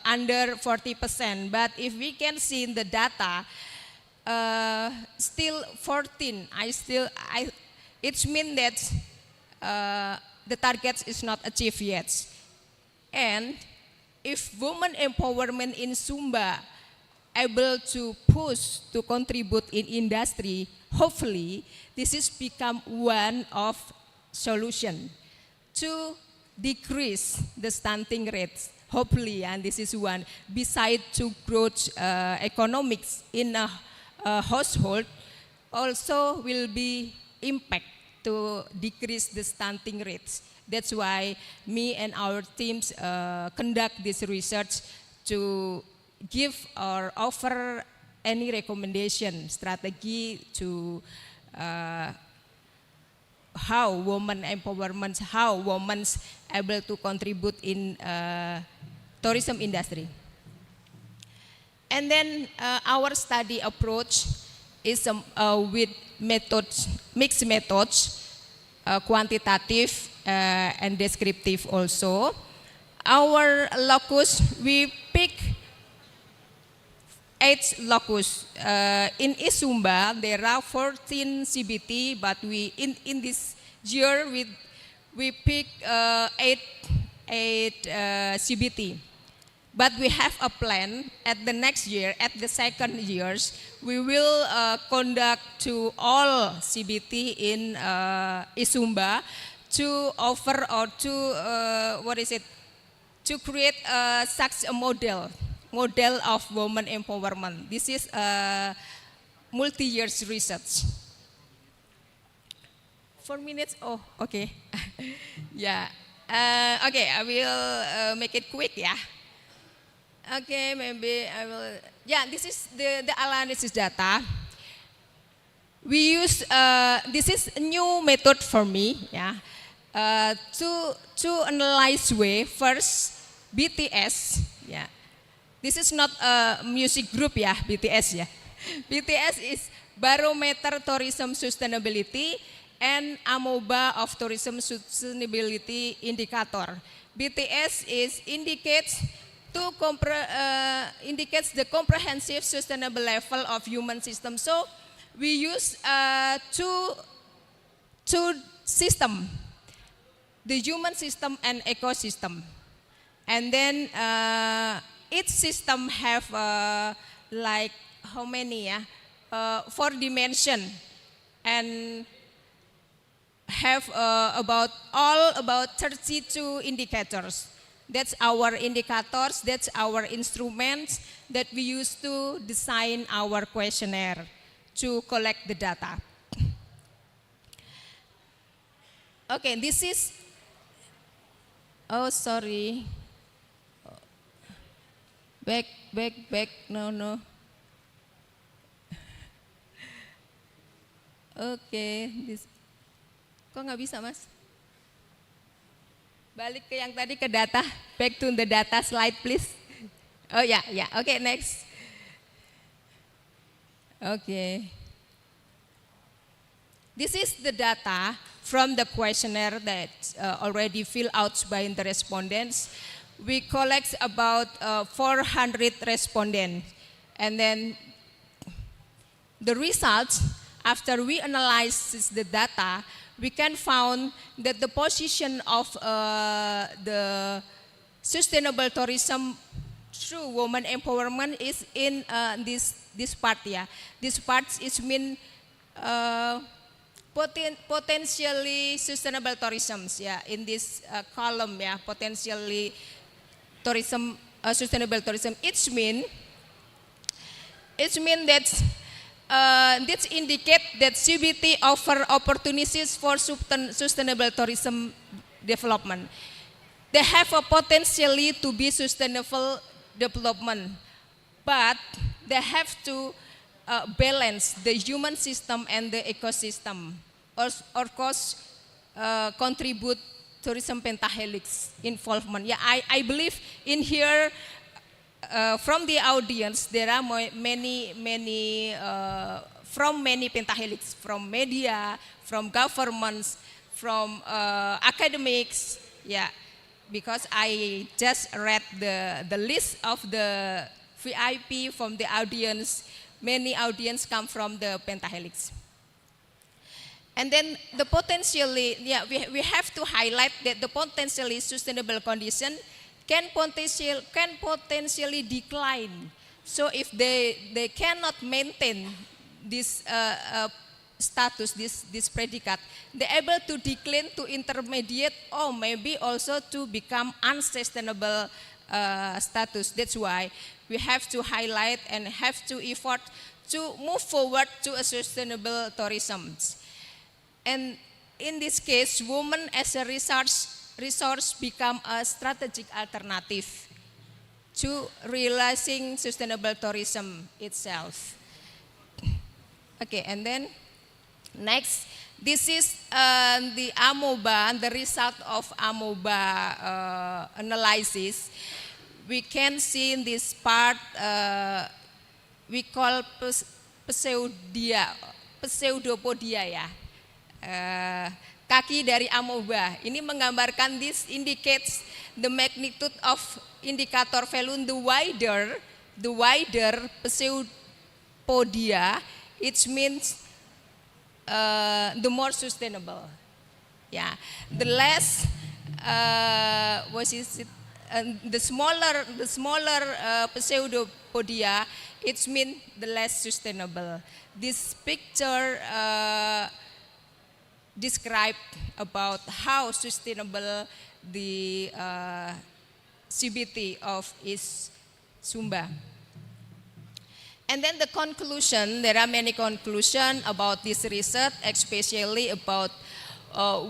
under 40%. But if we can see in the data, still 14. It means that the target is not achieved yet. And if women empowerment in Sumba able to push, to contribute in industry, hopefully this is become one of solution to decrease the stunting rates. Hopefully, and this is one. Besides to growth economics in a household, also will be impact to decrease the stunting rates. That's why me and our teams conduct this research to give or offer any recommendation strategy to how women empowerment, how women able to contribute in tourism industry. And then our study approach is with methods, mixed methods, quantitative and descriptive also. Our locus, we pick 8 locus. In Isumba, there are 14 CBT, but we in this year we pick 8 CBT. But we have a plan at the next year, at the second years, we will conduct to all CBT in Isumba to offer or to to create such a model of women empowerment. This is a multi-year research. 4 minutes? Oh, okay. Yeah. Okay, I will make it quick, yeah. Okay, maybe I will. Yeah, this is the analysis data. We use this is a new method for me, yeah. To analyze way first BTS, yeah. This is not a music group, yeah, BTS, yeah. BTS is Barometer Tourism Sustainability and AMOBA of Tourism Sustainability Indicator. BTS indicates the comprehensive sustainable level of human system. So we use two system, the human system and ecosystem, and then each system have like how many? 4 dimension, and have about 32 indicators. That's our indicators, that's our instruments that we use to design our questionnaire to collect the data. Okay, this is, oh sorry, back, no. Okay, this, kok nggak bisa mas? Balik ke yang tadi ke data, back to the data slide please. Oh ya, okay next. Okay. This is the data from the questionnaire that already filled out by the respondents. We collect about 400 respondents, and then the results, after we analyze the data, we can find that the position of the sustainable tourism through women empowerment is in this part. Yeah, this part is mean potentially sustainable tourism. Yeah, in this column. Yeah, potentially tourism, sustainable tourism. It mean that. This indicate that CBT offer opportunities for sustainable tourism development. They have a potentially to be sustainable development, but they have to balance the human system and the ecosystem. Of course, contribute tourism pentahelix involvement. Yeah, I believe in here. From the audience, there are many from many pentahelix, from media, from governments, from academics. Yeah, because I just read the list of the VIP from the audience. Many audience come from the pentahelix. And then the potentially, yeah, we have to highlight that the potentially sustainable condition can potentially decline. So if they cannot maintain this status, this predicate, they're able to decline to intermediate or maybe also to become unsustainable status. That's why we have to highlight and have to effort to move forward to a sustainable tourism. And in this case, women as a resource become a strategic alternative to realizing sustainable tourism itself. Okay, and then next, this is the AMOBA, the result of AMOBA analysis. We can see in this part, we call pseudopodia ya. Kaki dari amoeba ini menggambarkan this indicates the magnitude of indicator value. The wider pseudopodia, it means the more sustainable. Yeah, the less the smaller pseudopodia, it means the less sustainable. This picture describe about how sustainable the CBT of is Sumba. And then the conclusion, there are many conclusions about this research, especially about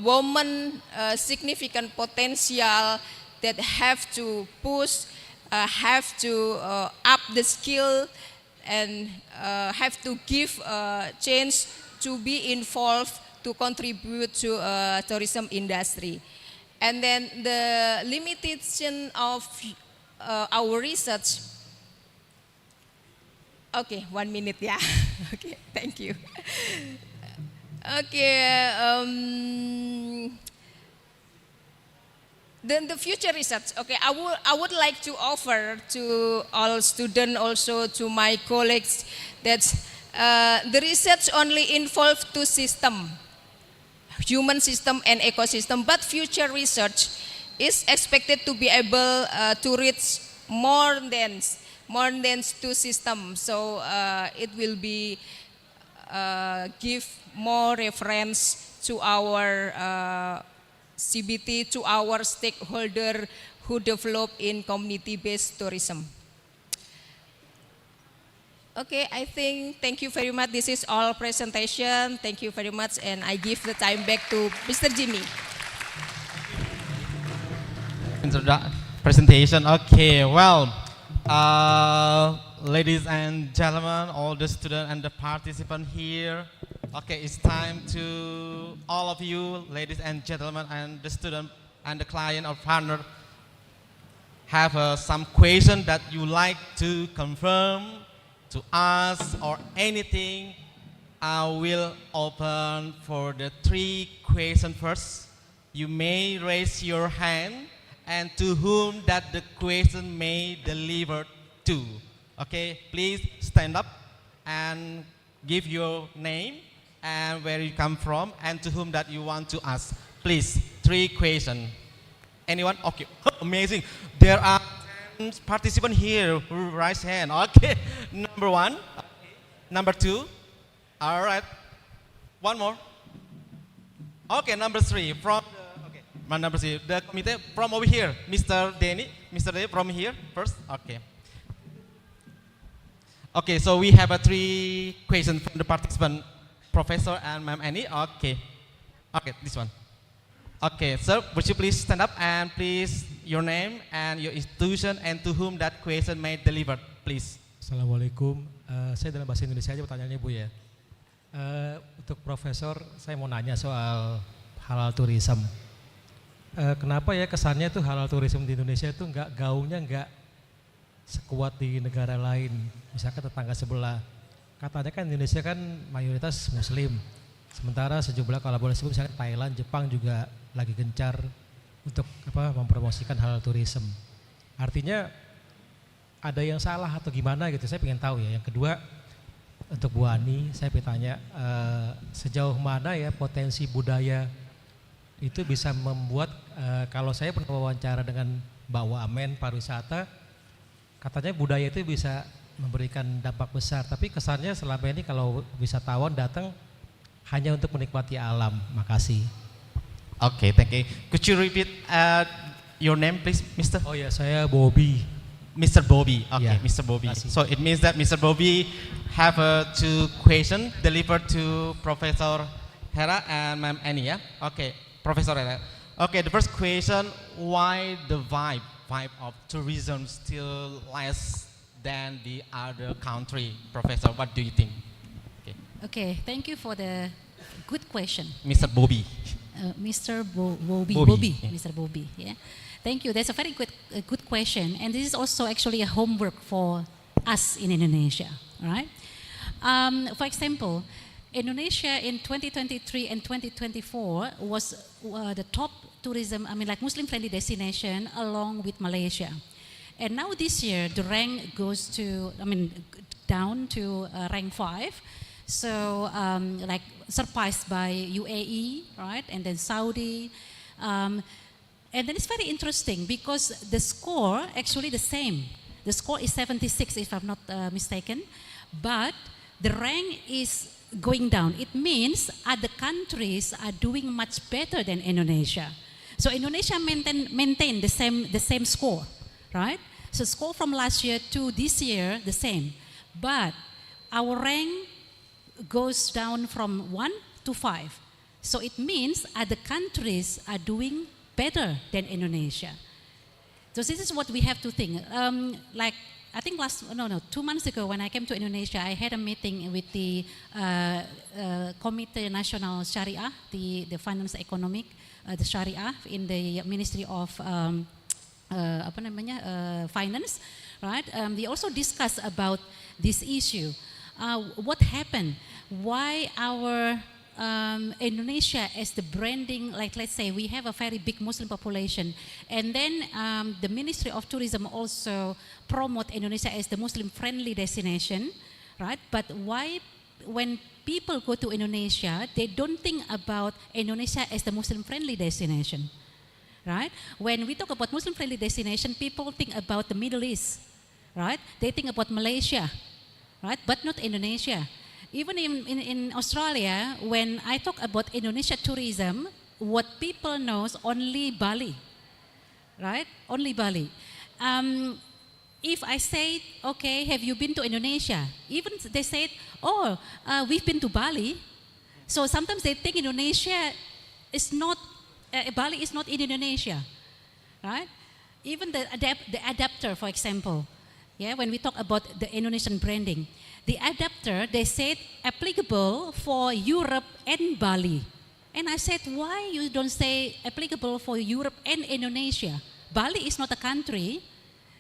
women significant potential that have to push, have to up the skill, and have to give change to be involved to contribute to tourism industry. And then the limitation of our research. Okay, 1 minute, yeah. Okay, thank you. Okay, then the future research. Okay, I would like to offer to all students, also to my colleagues, that the research only involves two systems, human system and ecosystem, but future research is expected to be able to reach more than two systems. So it will be give more reference to our CBT, to our stakeholder who develop in community-based tourism. Okay, I think thank you very much. This is all presentation. Thank you very much, and I give the time back to Mr. Jimmy. Presentation. Okay, well, ladies and gentlemen, all the students and the participants here. Okay, it's time to all of you, ladies and gentlemen, and the student and the client or partner have some question that you like to confirm, to ask, or anything. I will open for the 3 questions first. You may raise your hand, and to whom that the question may deliver to. Okay, please stand up and give your name and where you come from and to whom that you want to ask. Please, 3 questions. Anyone? Okay, amazing. There are 10 participants here who raise hand. Okay, number 1, number 2. All right, one more. Okay, number 3 from the, okay, number 3, the committee from over here. Mr. Denny from here first. Okay. Okay, so we have 3 questions from the participant, Professor and Ma'am Annie. Okay. Okay, this one. Okay, sir, would you please stand up and please your name and your institution and to whom that question may deliver, please. Assalamualaikum. Saya dalam bahasa Indonesia aja pertanyaannya Bu ya. Untuk Profesor, saya mau nanya soal halal tourism. Kenapa ya kesannya tuh halal tourism di Indonesia itu gaungnya nggak sekuat di negara lain, misalkan tetangga sebelah. Katanya kan Indonesia kan mayoritas Muslim, sementara sejumlah kalau boleh sebut misalnya Thailand, Jepang juga lagi gencar untuk mempromosikan halal tourism. Artinya ada yang salah atau gimana gitu? Saya pengen tahu ya. Yang kedua, untuk Bu Ani, saya pengen tanya sejauh mana ya potensi budaya itu bisa membuat kalau saya pernah wawancara dengan Mbak Wamen pariwisata. Katanya budaya itu bisa memberikan dampak besar, tapi kesannya selama ini kalau wisatawan datang hanya untuk menikmati alam. Makasih. Okay, thank you. Could you repeat your name, please, Mr.? Oh ya, saya Bobby. Mr. Bobby. Okay, Yeah. Mr. Bobby. Makasih. So it means that Mr. Bobby have 2 questions delivered to Professor Hera and Ma'am Annie. Yeah. Okay, Professor Hera. Okay, the first question: why the vibe of tourism still less than the other country? Professor, what do you think? Okay, thank you for the good question. Mr. Bobby. Mr. Bobby. Yeah. Mr. Bobby. Yeah, thank you. That's a very good question, and this is also actually a homework for us in Indonesia. Right? For example, Indonesia in 2023 and 2024 was the top tourism, Muslim-friendly destination along with Malaysia. And now this year, the rank goes to, down to rank 5. So, surpassed by UAE, right? And then Saudi. And then it's very interesting because the score actually the same. The score is 76, if I'm not mistaken. But the rank is going down. It means other countries are doing much better than Indonesia. So Indonesia maintain the same score, right? So score from last year to this year the same, but our rank goes down from 1 to 5. So it means other countries are doing better than Indonesia. So this is what we have to think. I think 2 months ago when I came to Indonesia, I had a meeting with the Comité Nasional Syariah, the finance economic, the Syariah in the Ministry of Finance, right? They also discussed about this issue. What happened? Why our Indonesia as the branding, let's say we have a very big Muslim population, and then the Ministry of Tourism also promote Indonesia as the Muslim-friendly destination, right? But why, when people go to Indonesia, they don't think about Indonesia as the Muslim-friendly destination, right? When we talk about Muslim-friendly destination, people think about the Middle East, right? They think about Malaysia, right? But not Indonesia. even in Australia, when I talk about Indonesia tourism, what people knows only Bali, right? Only Bali. If I say, okay, have you been to Indonesia? Even they said, oh, we've been to Bali. So sometimes they think Indonesia is not, Bali is not in Indonesia, right? Even the adapter, for example, yeah, when we talk about the Indonesian branding, the adapter, they said applicable for Europe and Bali. And I said, why you don't say applicable for Europe and Indonesia? Bali is not a country.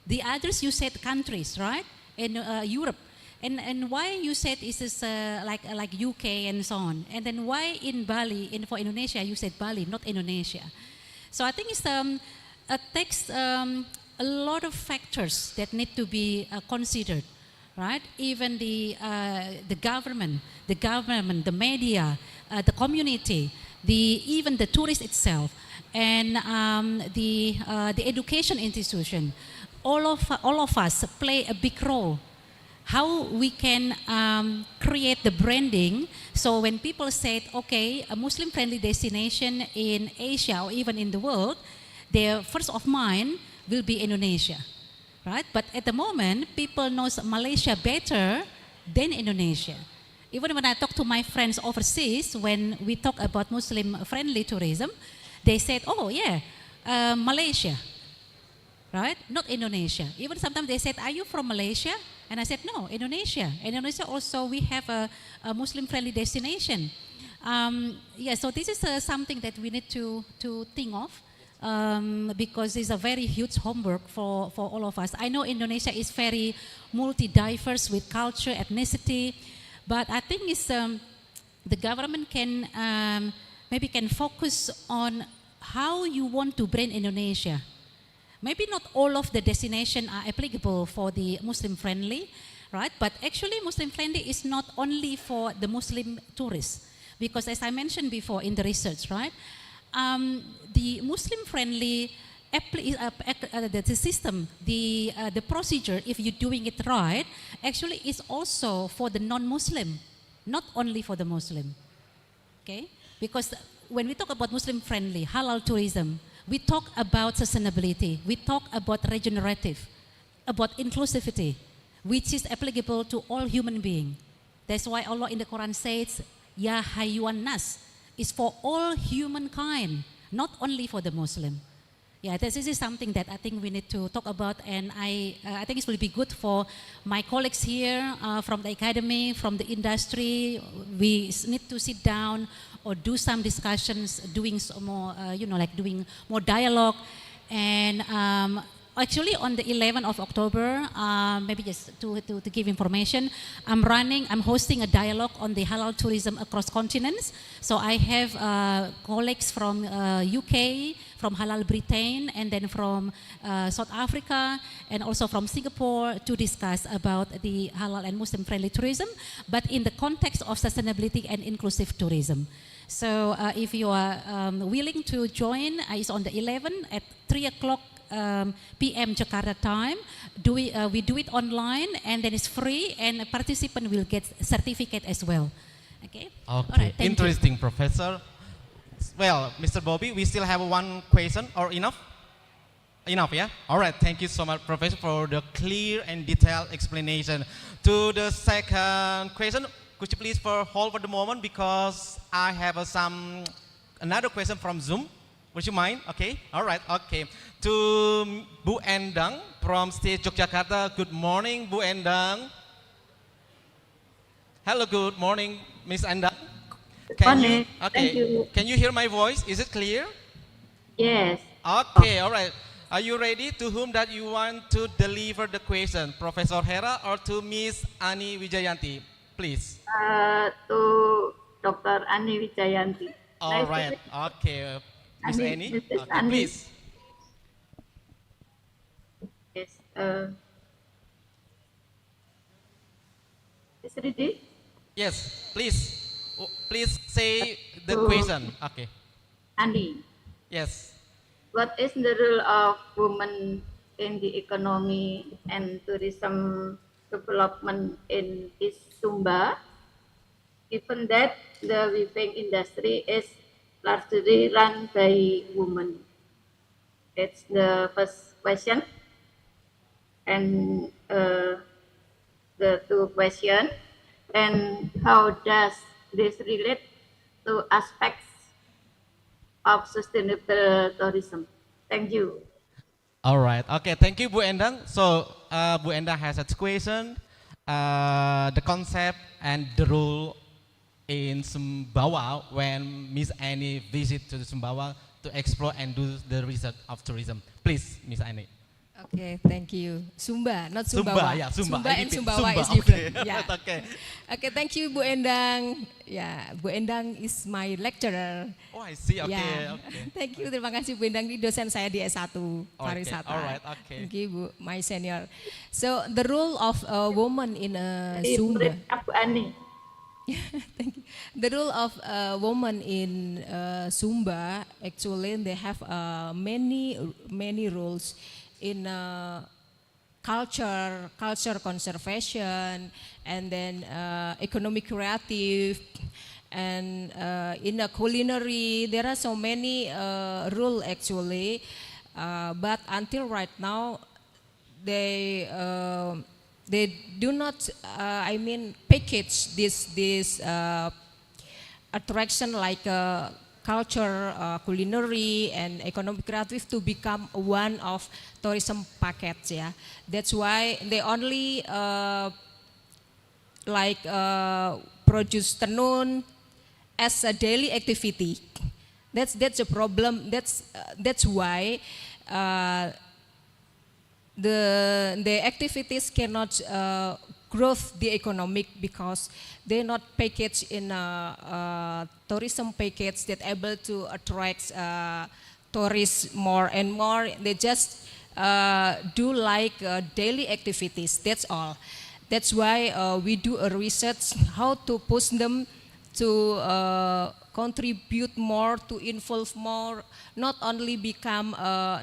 The others you said countries, right? In Europe. And why you said is like UK and so on? And then why in Bali, for Indonesia, you said Bali, not Indonesia? So I think it's takes a lot of factors that need to be considered, right? Even the government, the media, the community, even the tourist itself, and the education institution. All of us play a big role. How we can create the branding, so when people say, okay, a Muslim-friendly destination in Asia or even in the world, their first of mind will be Indonesia, right? But at the moment, people knows Malaysia better than Indonesia. Even when I talk to my friends overseas, when we talk about Muslim-friendly tourism, they said, oh yeah, Malaysia, right? Not Indonesia. Even sometimes they said, are you from Malaysia? And I said, no, Indonesia. Indonesia also, we have a Muslim-friendly destination. Yeah, so this is something that we need to think of. Because it's a very huge homework for all of us. I know Indonesia is very multi-diverse with culture, ethnicity, but I think it's, the government can maybe can focus on how you want to brand Indonesia. Maybe not all of the destinations are applicable for the Muslim-friendly, right? But actually Muslim-friendly is not only for the Muslim tourists, because as I mentioned before in the research, right? The Muslim-friendly the system, the procedure, if you're doing it right, actually is also for the non-Muslim, not only for the Muslim. Okay? Because when we talk about Muslim-friendly, halal tourism, we talk about sustainability, we talk about regenerative, about inclusivity, which is applicable to all human beings. That's why Allah in the Quran says, Ya Hayyuan Nas, is for all humankind, not only for the Muslim. Yeah, this is something that I think we need to talk about, and I think it will be good for my colleagues here from the academy, from the industry. We need to sit down or do some discussions, doing some more, like doing more dialogue. And actually on the 11th of October, maybe just to give information, I'm hosting a dialogue on the halal tourism across continents. So I have colleagues from UK, from Halal Britain, and then from South Africa, and also from Singapore to discuss about the halal and Muslim-friendly tourism, but in the context of sustainability and inclusive tourism. So if you are willing to join, it's on the 11th at 3 o'clock p.m. Jakarta time. We do it online, and then it's free, and a participant will get certificate as well. Okay. Okay. Right, Interesting, Professor. Well, Mr. Bobby, we still have one question, or enough? Enough, yeah? All right. Thank you so much, Professor, for the clear and detailed explanation. To the second question, could you please hold for the moment, because I have another question from Zoom. Would you mind? Okay. All right. Okay. To Bu Endang from State Yogyakarta. Good morning, Bu Endang. Hello. Good morning, Miss Endang. Morning. Thank you. Can you hear my voice? Is it clear? Yes. Okay. All right. Are you ready? To whom that you want to deliver the question, Professor Hera or to Miss Ani Wijayanti, please? To Dr. Ani Wijayanti. All right. Okay. Miss Annie, okay, please. Yes. Is it ready? Yes, please. Please say the question. Okay. Ani. Yes. What is the role of women in the economy and tourism development in East Sumba? given that the weaving industry is largely run by women? It's the first question. And the two questions. And how does this relate to aspects of sustainable tourism? Thank you. All right. Okay. Thank you, Bu Endang. So, Bu Endang has a question. The concept and the rule in Sumbawa when Miss Annie visit to Sumbawa to explore and do the research of tourism. Please, Miss Annie. Okay, thank you. Sumba, not Sumbawa. Yeah, Sumba. Sumba and Sumbawa Sumba, is different. okay. Yeah. Okay. Okay, thank you, Bu Endang. Ya, Bu Endang is my lecturer. Oh, I see. Okay, Ya. okay. Thank you, terima kasih Bu Endang, ini dosen saya di S1 pariwisata. Alright, okay. Thank you, Bu, my senior. So, the role of a woman in Sumba. Aku Ani. Thank you. The role of a woman in Sumba, actually they have many roles in culture conservation, and then economic creative, and in a culinary. There are so many roles actually, but until right now they do not package this attraction like culture, culinary, and economic creative to become one of tourism packets. Yeah, that's why they only produce tenun as a daily activity. That's a problem. That's why the activities cannot grow the economic, because they're not packaged in a tourism package that able to attract tourists more and more. They just do like daily activities. That's all. That's why we do a research how to push them to contribute more, to involve more, not only become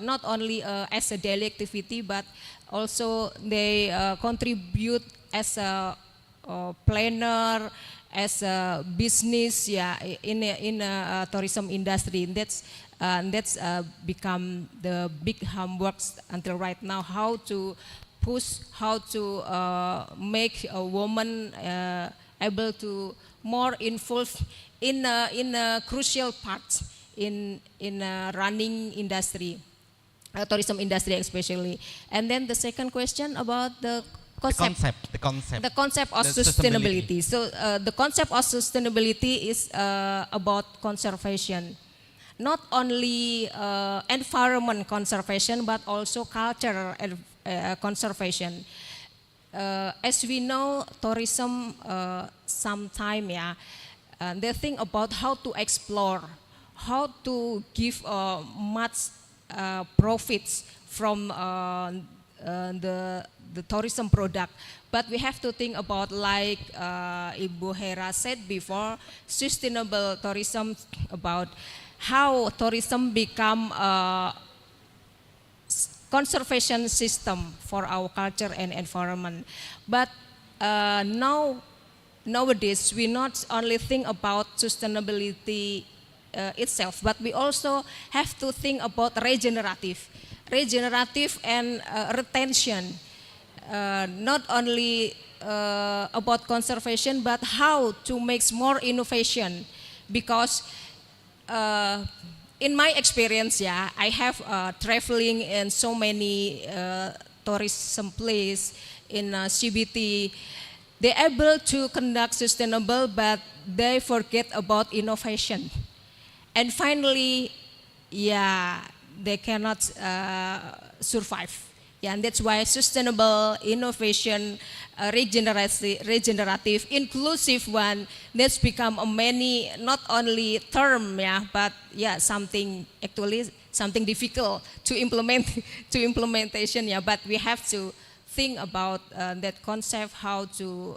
not only as a daily activity, but also they contribute as a planner, as a business, yeah, in a tourism industry. That's become the big homework until right now, how to push, how to make a woman able to more involved in a crucial part in running industry, tourism industry especially. And then the second question about the concept of sustainability. So the concept of sustainability is about conservation, not only environment conservation, but also cultural conservation. As we know, tourism sometime, yeah, they think about how to explore, how to give much profits from the tourism product. But we have to think about, like Ibu Hera said before, sustainable tourism, about how tourism become a conservation system for our culture and environment. But nowadays we not only think about sustainability itself, but we also have to think about regenerative and retention. Not only about conservation, but how to make more innovation. Because in my experience, yeah, I have traveling in so many tourism places in CBT. They're able to conduct sustainable, but they forget about innovation. And finally, yeah, they cannot survive. Yeah, and that's why sustainable, innovation, regenerative, inclusive one, that's become a many, not only term, yeah, but yeah, something difficult to implement, to implementation, yeah. But we have to think about that concept, how to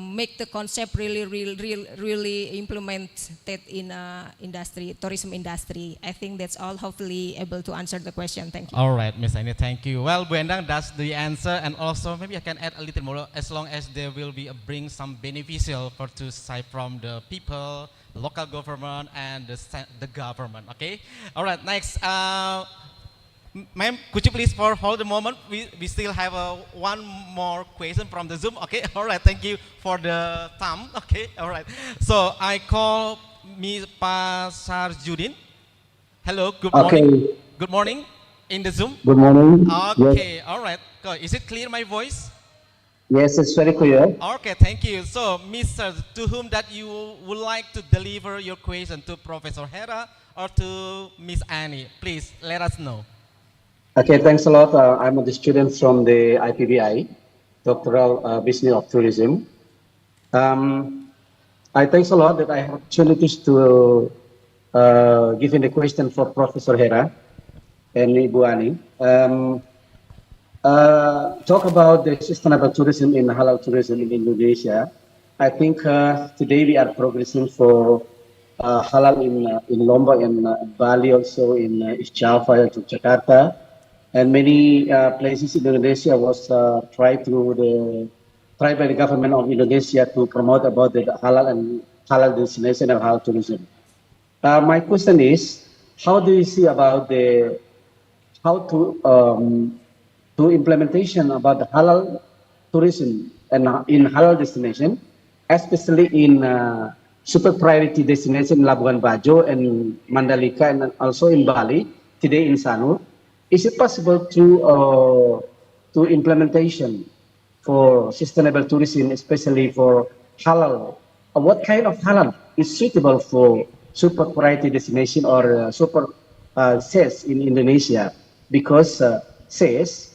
make the concept really implemented in industry, tourism industry. I think that's all. Hopefully able to answer the question. Thank you. All right, Miss Aini, thank you. Well, Bu Endang, that's the answer, and also maybe I can add a little more, as long as there will be bring some beneficial for to side from the people, local government, and the government. Okay. All right. Next. Ma'am, could you please hold a moment? We still have one more question from the Zoom. Okay, all right, thank you for the time. Okay, all right. So I call Ms. Pasarjudin. Hello, good morning. Good morning in the Zoom. Good morning. Okay, Yes. all right. Is it clear, my voice? Yes, it's very clear. Okay, thank you. So, Mr., to whom that you would like to deliver your question, to Professor Hera or to Miss Annie? Please let us know. Okay, thanks a lot. I'm a student from the IPBI, Doctoral Business of Tourism. I thanks a lot that I have opportunities to give in the question for Professor Hera and Ibu Ani. Talk about the sustainable tourism in halal tourism in Indonesia. I think today we are progressing for halal in Lombok and Bali, also in East Java and Jakarta. And many places in Indonesia was tried by the government of Indonesia to promote about the halal destination and halal tourism. My question is, how do you see about to implementation about the halal tourism and in halal destination, especially in super priority destination Labuan Bajo and Mandalika, and also in Bali today in Sanur? Is it possible to implementation for sustainable tourism, especially for halal? What kind of halal is suitable for super priority destination or super SES in Indonesia? Because SES,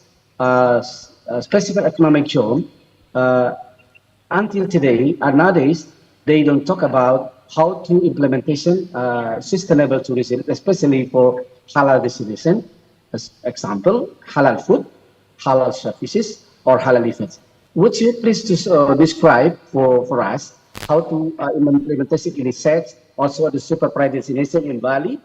specific economic zone, until today, nowadays, they don't talk about how to implementation sustainable tourism, especially for halal destination. As example, halal food, halal services, or halal events. Would you please describe for us how to implementation in SES, also the super pride destination in Bali,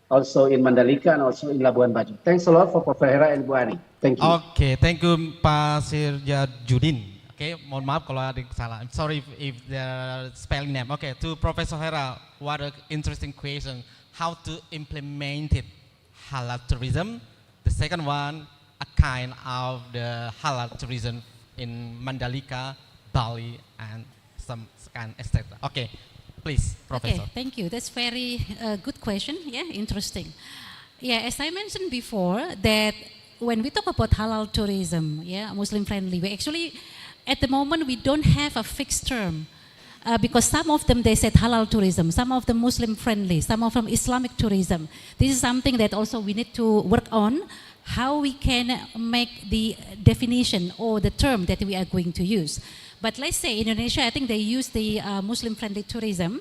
also in Mandalika, and also in Labuan Bajo? Thanks a lot for Professor Hera and Bu Ani. Thank you. Okay, thank you, Pak Sirjadjudin. Okay, mohon maaf kalau ada yang salah. I'm sorry if the spelling name. Okay, to Professor Hera, what an interesting question. How to implement it, halal tourism. The second one, a kind of the halal tourism in Mandalika, Bali, and some kind, etc. Okay, please, Professor. Okay, thank you. That's very good question. Yeah, interesting. Yeah, as I mentioned before, that when we talk about halal tourism, yeah, Muslim friendly, we actually, at the moment, we don't have a fixed term. Because some of them, they said halal tourism, some of them Muslim friendly, some of them Islamic tourism. This is something that also we need to work on, how we can make the definition or the term that we are going to use. But let's say in Indonesia, I think they use the Muslim friendly tourism.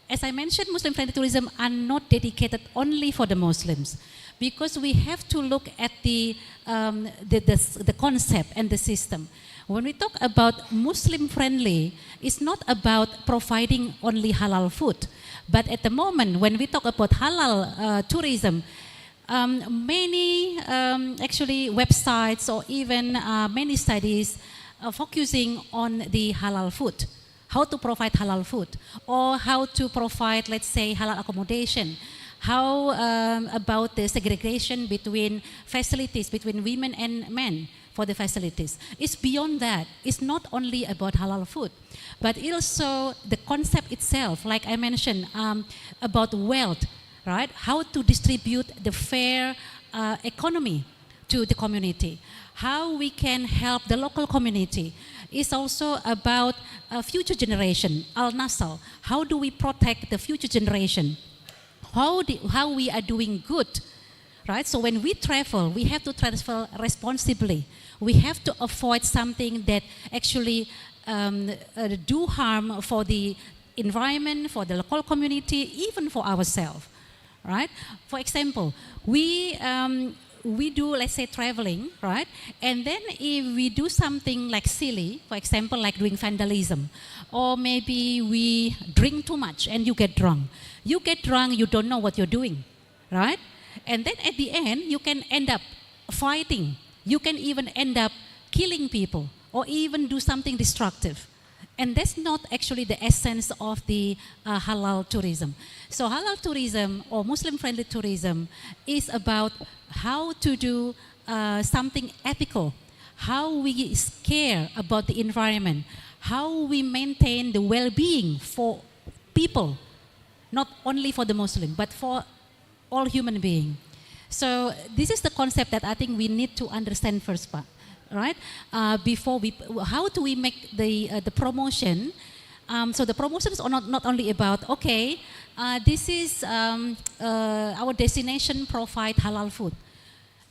As I mentioned, Muslim friendly tourism are not dedicated only for the Muslims, because we have to look at the concept and the system. When we talk about Muslim friendly, it's not about providing only halal food. But at the moment, when we talk about halal tourism, many actually websites or even many studies are focusing on the halal food. How to provide halal food, or how to provide, let's say, halal accommodation. How about the segregation between facilities, between women and men for the facilities. It's beyond that. It's not only about halal food, but also the concept itself, like I mentioned, about wealth, right? How to distribute the fair economy to the community. How we can help the local community. It's also about future generation, al-nasal. How do we protect the future generation? How we are doing good, right? So when we travel, we have to travel responsibly. We have to avoid something that actually do harm for the environment, for the local community, even for ourselves, right? For example, we we do, let's say, traveling, right? And then if we do something like silly, for example, like doing vandalism, or maybe we drink too much and you get drunk. You get drunk, you don't know what you're doing, right? And then at the end, you can end up fighting. You can even end up killing people or even do something destructive. And that's not actually the essence of the halal tourism. So halal tourism or Muslim-friendly tourism is about how to do something ethical, how we care about the environment, how we maintain the well-being for people, not only for the Muslim, but for all human beings. So this is the concept that I think we need to understand first, Pak. Right? Before we, how do we make the promotion? So the promotions are not only about, okay, this is our destination provide halal food.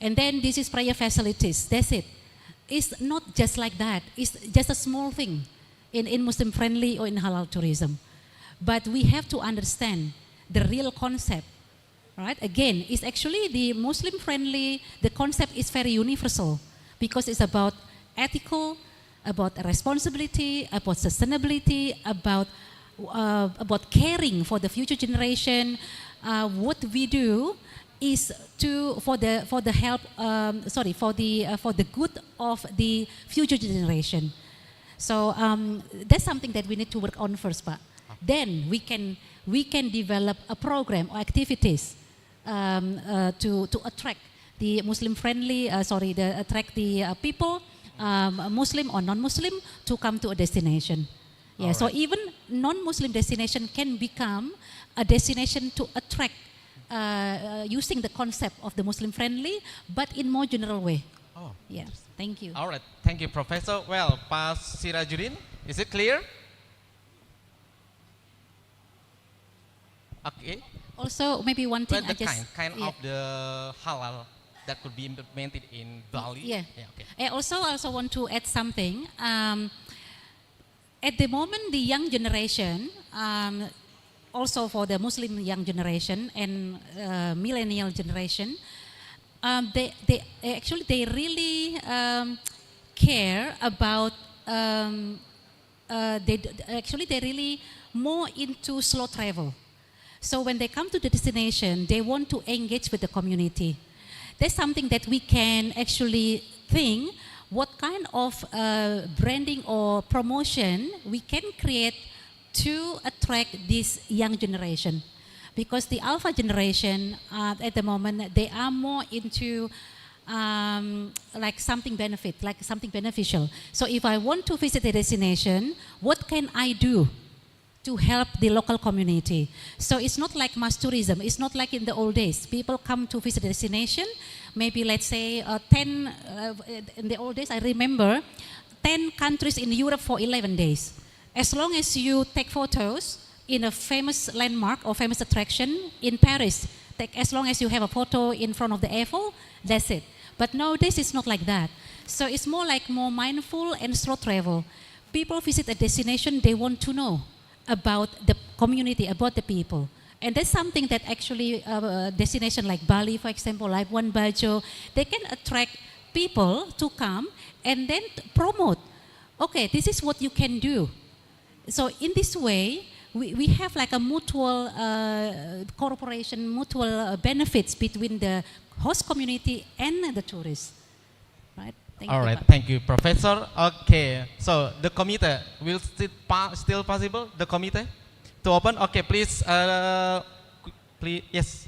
And then this is prayer facilities, that's it. It's not just like that. It's just a small thing in Muslim friendly or in halal tourism. But we have to understand the real concept, right? Again, it's actually the Muslim friendly, the concept is very universal because it's about ethical, about responsibility, about sustainability, about caring for the future generation. What we do is for the good of the future generation. So that's something that we need to work on first, Pak. Then we can develop a program or activities to attract the Muslim-friendly, attract the people, Muslim or non-Muslim, to come to a destination. Yeah, so even non-Muslim destination can become a destination to attract using the concept of the Muslim-friendly, but in more general way. Oh, yeah. Thank you. All right, thank you, Professor. Well, Pak Sirajuddin, is it clear? Okay. Also, maybe one thing But the kind of the halal that could be implemented in Bali. Yeah. Okay. I also want to add something. At the moment, the young generation, also for the Muslim young generation and millennial generation, they really care about. They really more into slow travel. So when they come to the destination, they want to engage with the community. That's something that we can actually think what kind of branding or promotion we can create to attract this young generation. Because the alpha generation at the moment, they are more into like something beneficial. So if I want to visit a destination, what can I do to help the local community? So it's not like mass tourism. It's not like in the old days. People come to visit a destination, maybe let's say 10, in the old days I remember, 10 countries in Europe for 11 days. As long as you take photos in a famous landmark or famous attraction in Paris, as long as you have a photo in front of the Eiffel, that's it. But nowadays it's not like that. So it's more like more mindful and slow travel. People visit a destination, they want to know about the community, about the people. And that's something that actually destination like Bali, for example, like Labuan Bajo, they can attract people to come and then promote. Okay, this is what you can do. So in this way, we have like a mutual cooperation, mutual benefits between the host community and the tourists. Right? All right, thank you, Professor. Okay, so the committee will still possible. The committee to open. Okay, please, please. Yes,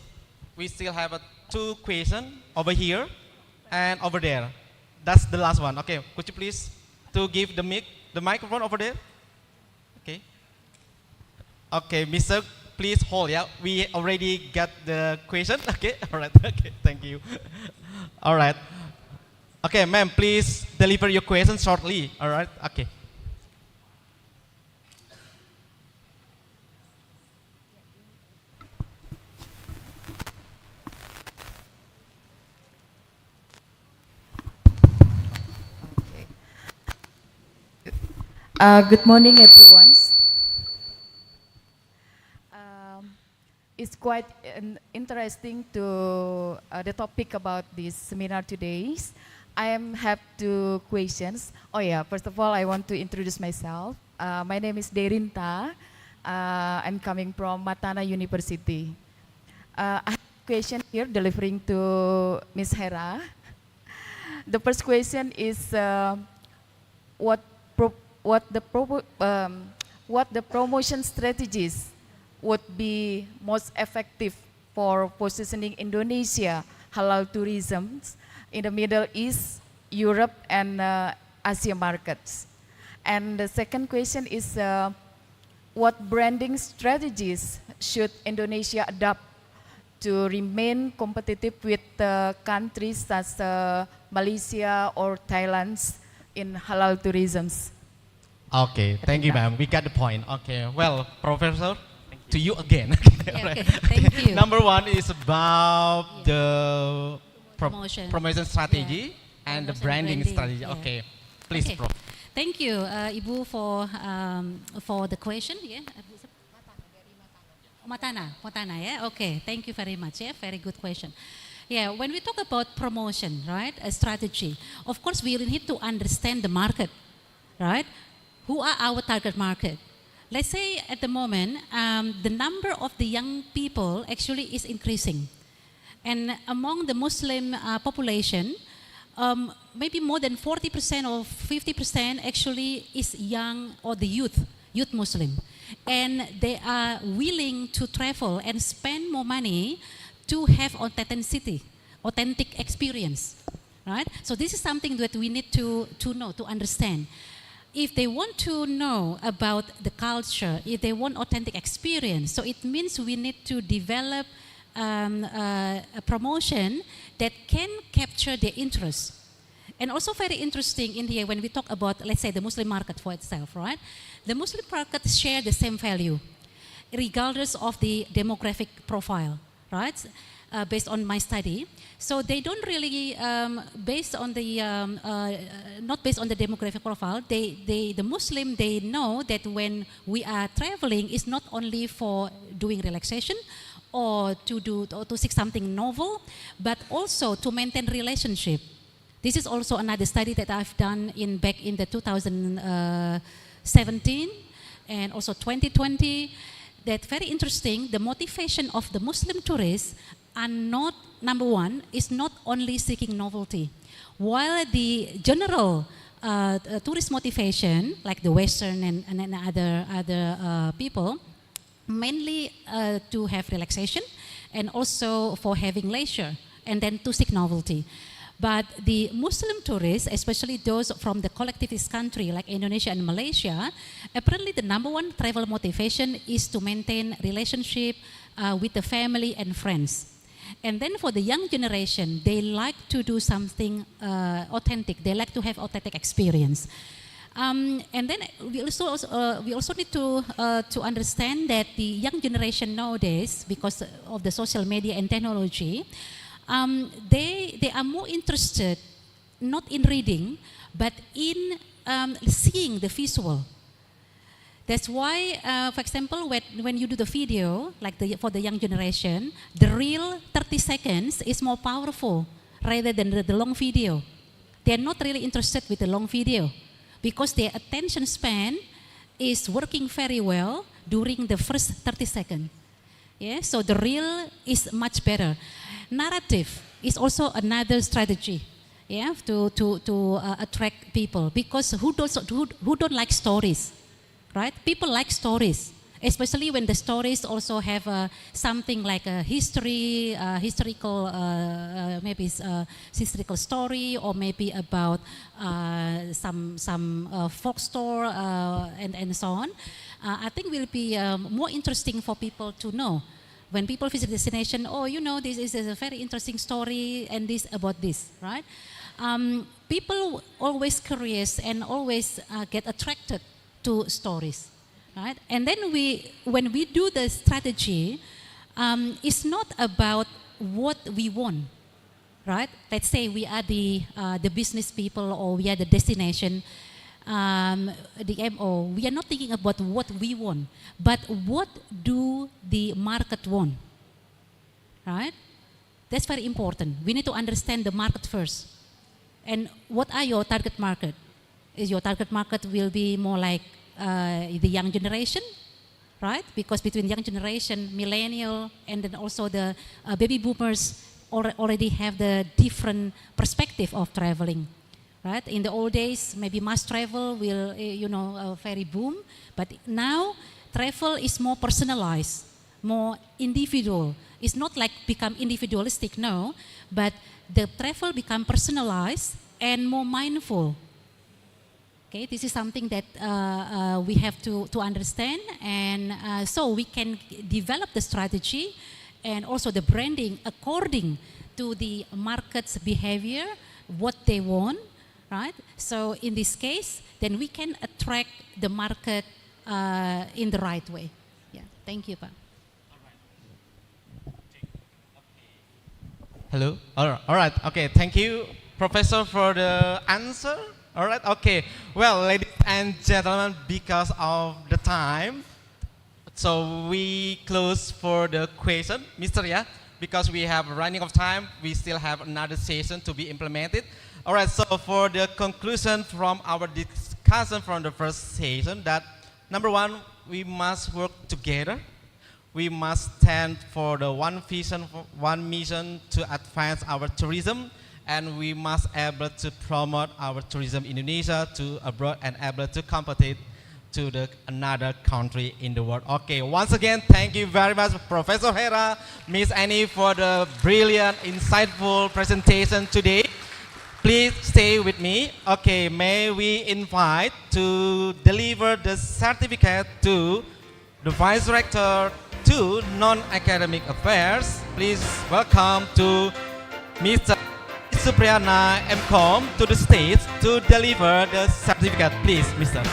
we still have 2 questions over here and over there. That's the last one. Okay, could you please to give the microphone over there? Okay. Okay, Mr. Please hold. Yeah, we already got the question. Okay. All right. Okay. Thank you. All right. Okay, ma'am, please deliver your question shortly. All right. Okay. Good morning, everyone. it's quite interesting to the topic about this seminar today. I have two questions. Oh yeah, first of all, I want to introduce myself. My name is Derinta. I'm coming from Matana University. I have a question here delivering to Ms. Hera. The first question is what the promotion strategies would be most effective for positioning Indonesia halal tourism in the Middle East, Europe, and Asia markets. And the second question is what branding strategies should Indonesia adopt to remain competitive with countries such as Malaysia or Thailand in halal tourism? Okay, thank you, ma'am. We got the point. Okay, well, Professor, to you again. Okay, thank you. Number one is about the promotion strategy and the branding strategy. Yeah. Okay, please, Okay. Prof. Thank you, Ibu, for the question. Yeah. Matana, yeah. Okay, thank you very much. Yeah, very good question. Yeah, when we talk about promotion, right, a strategy, of course we need to understand the market, right? Who are our target market? Let's say at the moment, the number of the young people actually is increasing. And among the Muslim population, maybe more than 40% or 50% actually is young or the youth Muslim. And they are willing to travel and spend more money to have authentic experience, right? So this is something that we need to know, to understand. If they want to know about the culture, if they want authentic experience, so it means we need to develop a promotion that can capture their interest. And also very interesting in here when we talk about, let's say, the Muslim market for itself, right? The Muslim market share the same value, regardless of the demographic profile, right? Based on my study. So they don't really, based on the, not based on the demographic profile, the Muslim, they know that when we are traveling, it's not only for doing relaxation or to seek something novel, but also to maintain relationship. This is also another study that I've done back in the 2017 and also 2020. That very interesting, the motivation of the Muslim tourists are not, number one, is not only seeking novelty. While the general tourist motivation, like the Western and other people, mainly to have relaxation and also for having leisure and then to seek novelty. But the Muslim tourists, especially those from the collectivist country like Indonesia and Malaysia, apparently the number one travel motivation is to maintain relationship with the family and friends. And then for the young generation, they like to do something authentic. They like to have authentic experience. And then we also need to understand that the young generation nowadays, because of the social media and technology, they are more interested not in reading, but in seeing the visual. That's why, for example, when you do the video, like for the young generation, the real 30 seconds is more powerful rather than the long video. They're not really interested with the long video because their attention span is working very well during the first 30 seconds. Yeah, so the reel is much better. Narrative is also another strategy, yeah, to attract people, because who don't like stories, right? People like stories, especially when the stories also have something like a historical, maybe historical story, or maybe about some folk story and so on. I think will be more interesting for people to know. When people visit the destination, oh, you know, this is a very interesting story and this about this, right? People always curious and always get attracted to stories, right? And then when we do the strategy, it's not about what we want, right? Let's say we are the business people or we are the destination. the MO, we are not thinking about what we want, but what do the market want, right? That's very important. We need to understand the market first. And what are your target market? Is your target market will be more like the young generation, right? Because between young generation, millennial, and then also the baby boomers already have the different perspective of traveling, right? In the old days, maybe mass travel will, very boom, but now travel is more personalized, more individual. It's not like become individualistic, no, but the travel become personalized and more mindful. Okay, this is something that we have to understand, and so we can develop the strategy and also the branding according to the market's behavior, what they want, right? So in this case, then we can attract the market in the right way. Yeah, thank you, Pak. Hello. All right. Okay. Thank you, Professor, for the answer. All right. Okay. Well, ladies and gentlemen, because of the time, so we close for the question, Mr. Yeah, because we have running of time. We still have another session to be implemented. All right. So for the conclusion from our discussion from the first session, that number one, we must work together. We must stand for the one vision, one mission to advance our tourism, and we must able to promote our tourism in Indonesia to abroad and able to compete to the another country in the world. Okay, once again, thank you very much, Professor Hera, Miss Annie, for the brilliant, insightful presentation today. Please stay with me. Okay, may we invite to deliver the certificate to the Vice Rector to Non-Academic Affairs. Please welcome to Mr. Supriyana MCom to the stage to deliver the certificate. Please, Mr.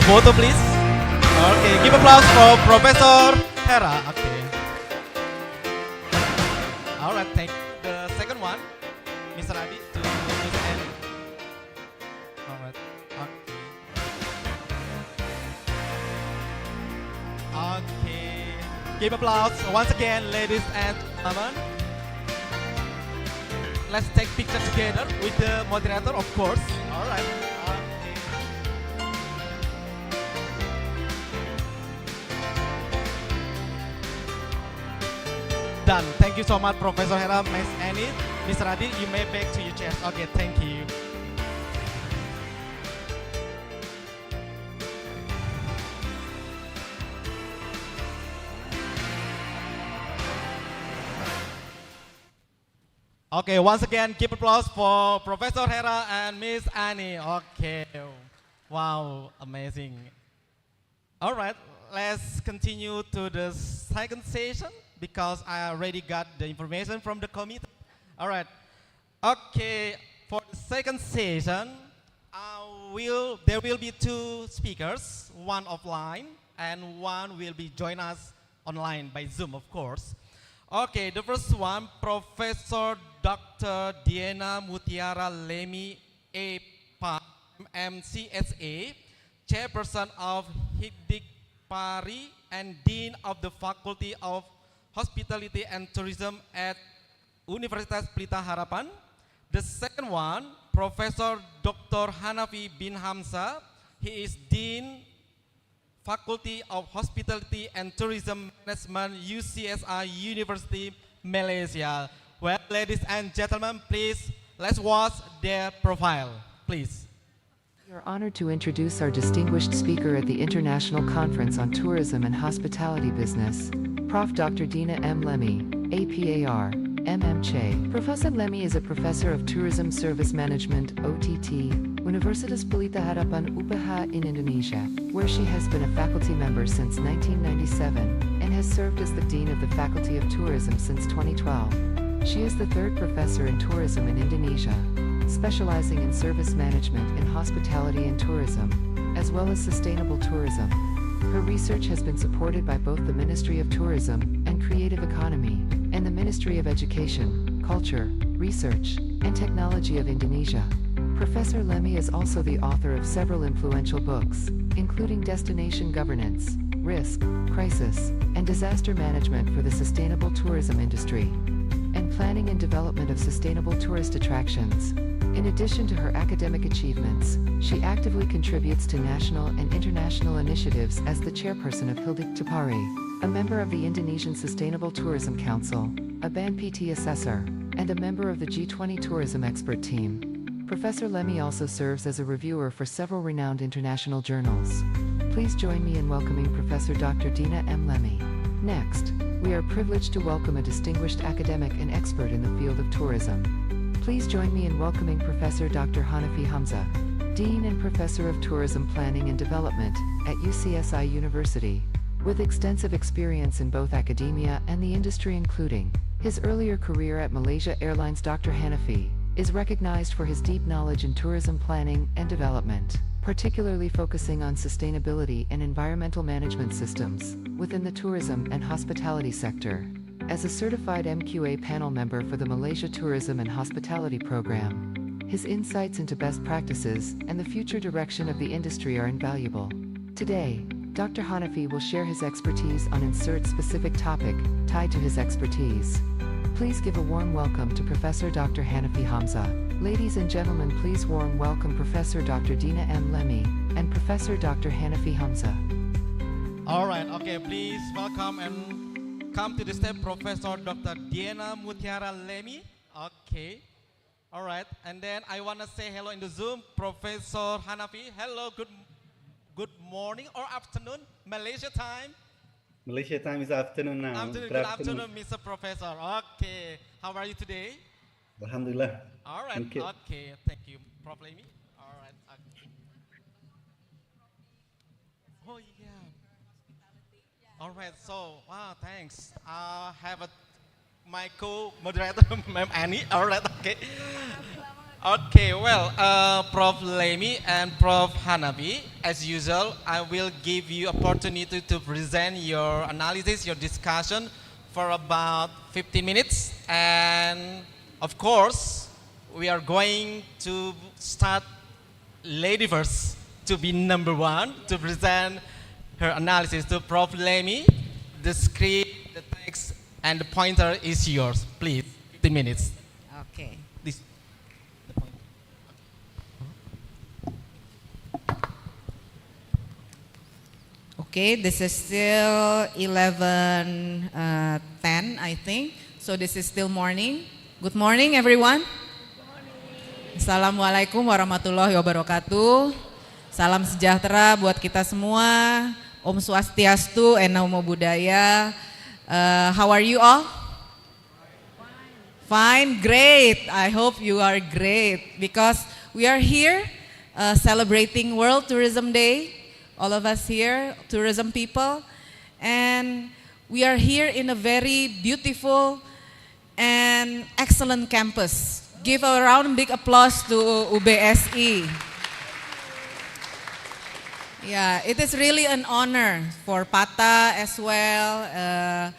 Photo, please. Okay, give applause for Professor Hera. Okay. All right, thank you. The second one, Mr. Adi to Miss Annie. All right. Okay. Okay. Give applause once again, ladies and gentlemen. Let's take picture together with the moderator, of course. All right. Done. Thank you so much, Professor Hera, Miss Annie. Mr. Adi, you may back to your chairs. Okay, thank you. Okay, once again, give applause for Professor Hera and Miss Annie. Okay, wow, amazing. All right, let's continue to the second session, because I already got the information from the committee. All right. Okay, for the second session, there will be two speakers, one offline and one will be join us online by Zoom, of course. Okay, the first one, Professor Dr. Diana Mutiara Lemi, A.Pa, MCSA, Chairperson of HIDIC Pari and Dean of the Faculty of Hospitality and Tourism at Universitas Pelita Harapan. The second one, Professor Dr. Hanafi bin Hamza. He is Dean, Faculty of Hospitality and Tourism Management, UCSI University, Malaysia. Well, ladies and gentlemen, please, let's watch their profile, please. We are honored to introduce our distinguished speaker at the International Conference on Tourism and Hospitality Business, Prof. Dr. Dina M. Lemmy, APAR, MMChe. Professor Lemmy is a professor of Tourism Service Management, OTT, Universitas Pelita Harapan UPH in Indonesia, where she has been a faculty member since 1997 and has served as the Dean of the Faculty of Tourism since 2012. She is the third professor in tourism in Indonesia, specializing in service management in hospitality and tourism, as well as sustainable tourism. Her research has been supported by both the Ministry of Tourism and Creative Economy and the Ministry of Education, Culture, Research, and Technology of Indonesia. Professor Lemmy is also the author of several influential books, including Destination Governance, Risk, Crisis, and Disaster Management for the Sustainable Tourism Industry, and Planning and Development of Sustainable Tourist Attractions. In addition to her academic achievements, she actively contributes to national and international initiatives as the chairperson of Hildik Tupari, a member of the Indonesian Sustainable Tourism Council, a BANPT assessor, and a member of the G20 Tourism Expert Team. Professor Lemmy also serves as a reviewer for several renowned international journals. Please join me in welcoming Professor Dr. Dina M. Lemmy. Next, we are privileged to welcome a distinguished academic and expert in the field of tourism. Please join me in welcoming Professor Dr. Hanafi Hamza, Dean and Professor of Tourism Planning and Development at UCSI University, with extensive experience in both academia and the industry, including his earlier career at Malaysia Airlines. Dr. Hanafi is recognized for his deep knowledge in tourism planning and development, particularly focusing on sustainability and environmental management systems within the tourism and hospitality sector. As a certified MQA panel member for the Malaysia Tourism and Hospitality Program, his insights into best practices and the future direction of the industry are invaluable. Today, Dr. Hanafi will share his expertise on insert-specific topic tied to his expertise. Please give a warm welcome to Professor Dr. Hanafi Hamza. Ladies and gentlemen, please warm welcome Professor Dr. Dina M. Lemmy and Professor Dr. Hanafi Hamza. All right, okay, please welcome and come to the stage Professor Dr. Diana Mutiara Lemmy. Okay, all right, and then I want to say hello in the Zoom, Professor Hanafi. Hello, good morning or afternoon, Malaysia time. Malaysia time is afternoon now. Good afternoon, Mr. Professor. Okay, how are you today? Alhamdulillah. All right, Thank you. okay, thank you, Prof. Lemmy. All right. Okay. Oh, yeah. All right, so, wow, thanks. I have my co-moderator, Ma'am Annie. All right, okay. Okay, well, Prof. Lemmy and Prof. Hanafi, as usual, I will give you opportunity to present your analysis, your discussion for about 15 minutes. And of course, we are going to start lady first to be number one to present her analysis to Prof. Lemmy. The script, the text, and the pointer is yours. Please, 15 minutes. Okay. This. Okay, this is still 11:10, I think. So this is still morning. Good morning, everyone. Assalamualaikum warahmatullahi wabarakatuh. Salam sejahtera buat kita semua. Om Swastiastu, Namo Buddhaya. How are you all? Fine, great. I hope you are great because we are here celebrating World Tourism Day. All of us here, tourism people, and we are here in a very beautiful and excellent campus. Give a round big applause to UBSI. Yeah, it is really an honor for PATA as well and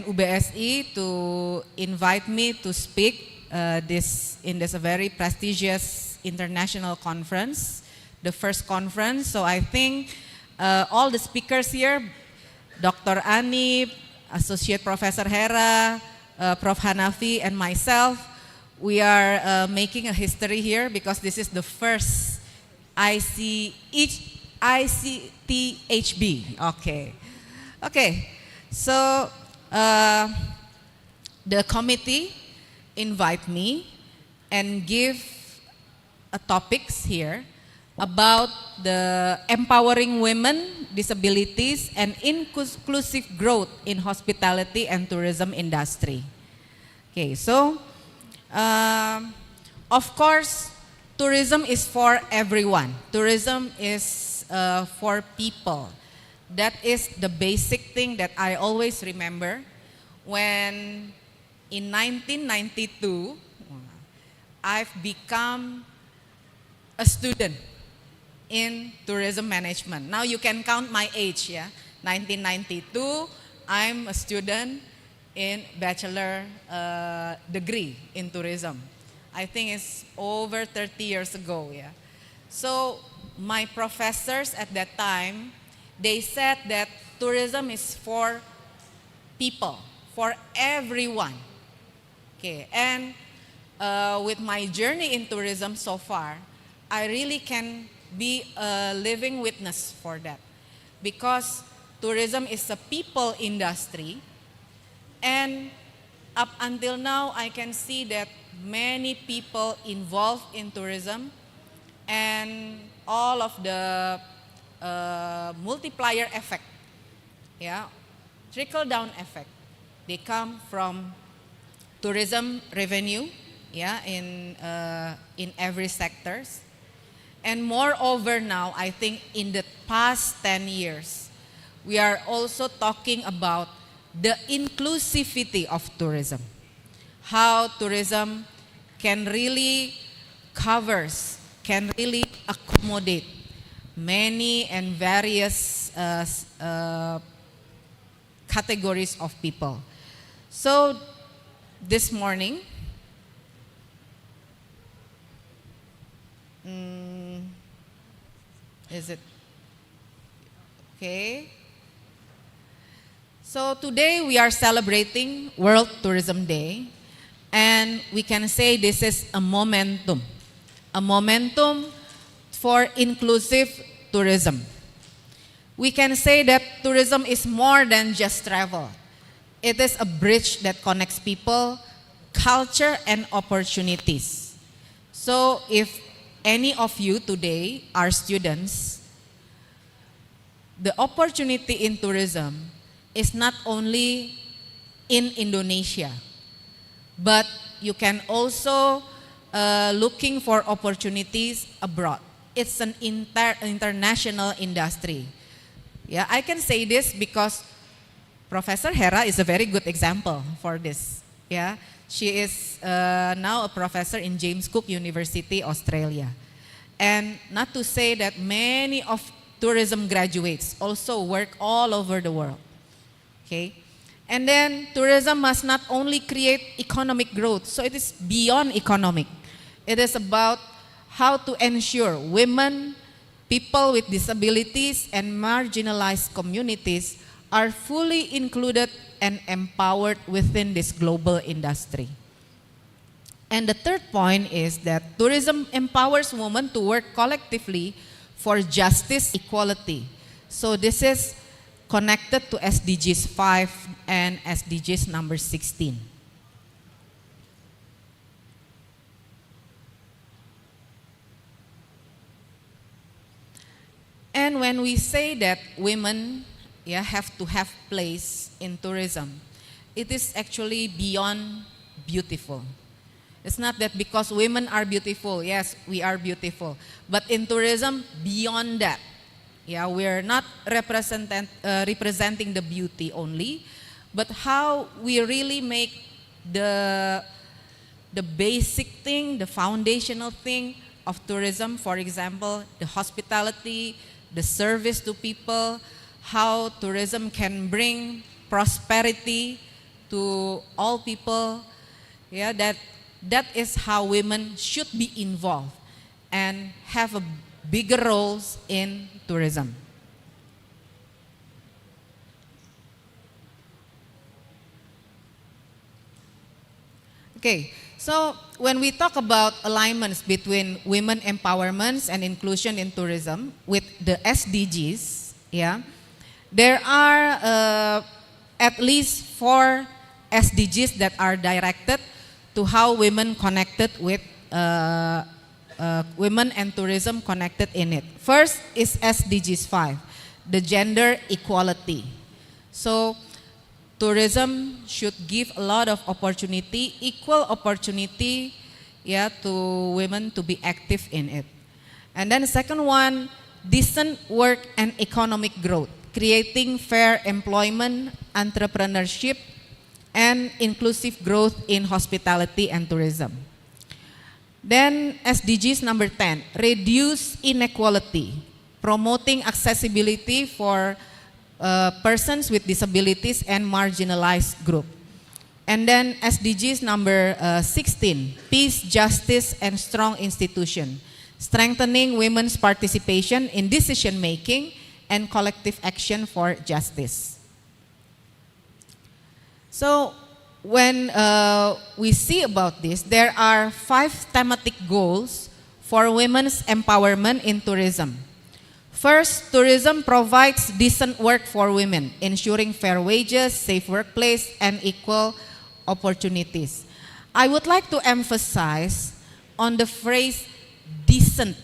UBSI to invite me to speak in this very prestigious international conference. The first conference, so I think all the speakers here, Dr. Ani, Associate Professor Hera, Prof. Hanafi, and myself, we are making a history here because this is the first ICTHB. Okay. So the committee invite me and give topics here about the empowering women, disabilities, and inclusive growth in hospitality and tourism industry. Okay, so of course, tourism is for everyone. Tourism is for people. That is the basic thing that I always remember when in 1992, I've become a student in tourism management. Now you can count my age, yeah. 1992, I'm a student in bachelor degree in tourism. I think it's over 30 years ago, yeah. So my professors at that time, they said that tourism is for people, for everyone. Okay, and with my journey in tourism so far, I really can be a living witness for that. Because tourism is a people industry, and up until now, I can see that many people involved in tourism and all of the multiplier effect, yeah, trickle-down effect. They come from tourism revenue, yeah, in every sectors. And moreover now, I think in the past 10 years, we are also talking about the inclusivity of tourism. How tourism can really covers, can really accommodate many and various categories of people. So this morning, is it okay? So today we are celebrating World Tourism Day, and we can say this is a momentum for inclusive tourism. We can say that tourism is more than just travel. It is a bridge that connects people, culture, and opportunities. So if any of you today are students, the opportunity in tourism is not only in Indonesia, but you can also looking for opportunities abroad. It's an international industry. Yeah, I can say this because Professor Hera is a very good example for this. Yeah, she is now a professor in James Cook University, Australia. And not to say that many of tourism graduates also work all over the world. Okay, and then tourism must not only create economic growth, so it is beyond economic. It is about how to ensure women, people with disabilities, and marginalized communities are fully included and empowered within this global industry. And the third point is that tourism empowers women to work collectively for justice, equality. So this is connected to SDGs 5 and SDGs number 16. And when we say that women have to have place in tourism, it is actually beyond beautiful. It's not that because women are beautiful, yes, we are beautiful. But in tourism, beyond that, we're not representing the beauty only, but how we really make the basic thing, the foundational thing of tourism, for example, the hospitality, the service to people, how tourism can bring prosperity to all people. That is how women should be involved and have a bigger roles in tourism. Okay, so when we talk about alignments between women empowerment and inclusion in tourism with the SDGs, there are at least 4 SDGs that are directed to how women connected with women and tourism connected in it. First is SDGs 5, the gender equality. So tourism should give a lot of opportunity, equal opportunity, yeah, to women to be active in it. And then the second one, decent work and economic growth, creating fair employment, entrepreneurship, and inclusive growth in hospitality and tourism. Then SDGs number 10, reduce inequality, promoting accessibility for persons with disabilities and marginalized group. And then SDGs number 16, peace, justice, and strong institution, strengthening women's participation in decision making and collective action for justice. So when we see about this, there are 5 thematic goals for women's empowerment in tourism. First, tourism provides decent work for women, ensuring fair wages, safe workplace, and equal opportunities. I would like to emphasize on the phrase decent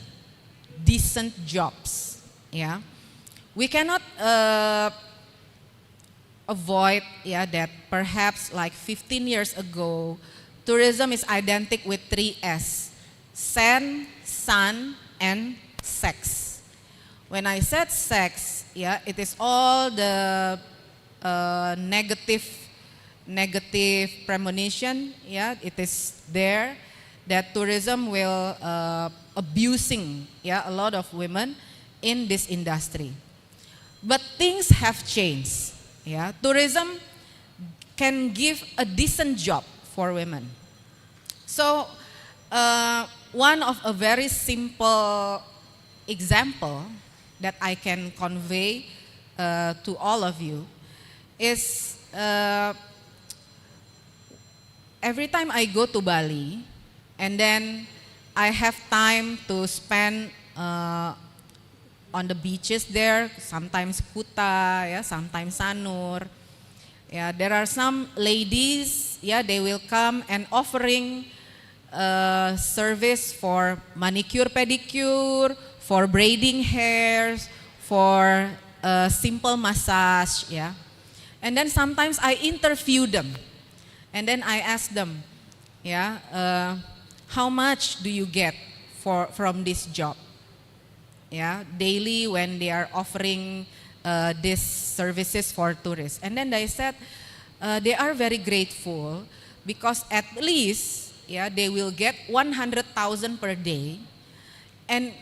jobs. Yeah, we cannot avoid that perhaps like 15 years ago, tourism is identical with 3 S: sand, sun, and sex. When I said sex, it is all the negative premonition. It is there that tourism will abusing a lot of women in this industry. But things have changed. Tourism can give a decent job for women. So one of a very simple example that I can convey to all of you is every time I go to Bali and then I have time to spend on the beaches there, sometimes Kuta, sometimes Sanur. There are some ladies, they will come and offering service for manicure, pedicure, for braiding hairs, for simple massage, And then sometimes I interview them, and then I ask them, how much do you get from this job? Daily when they are offering these services for tourists. And then they said they are very grateful because at least they will get 100,000 per day, and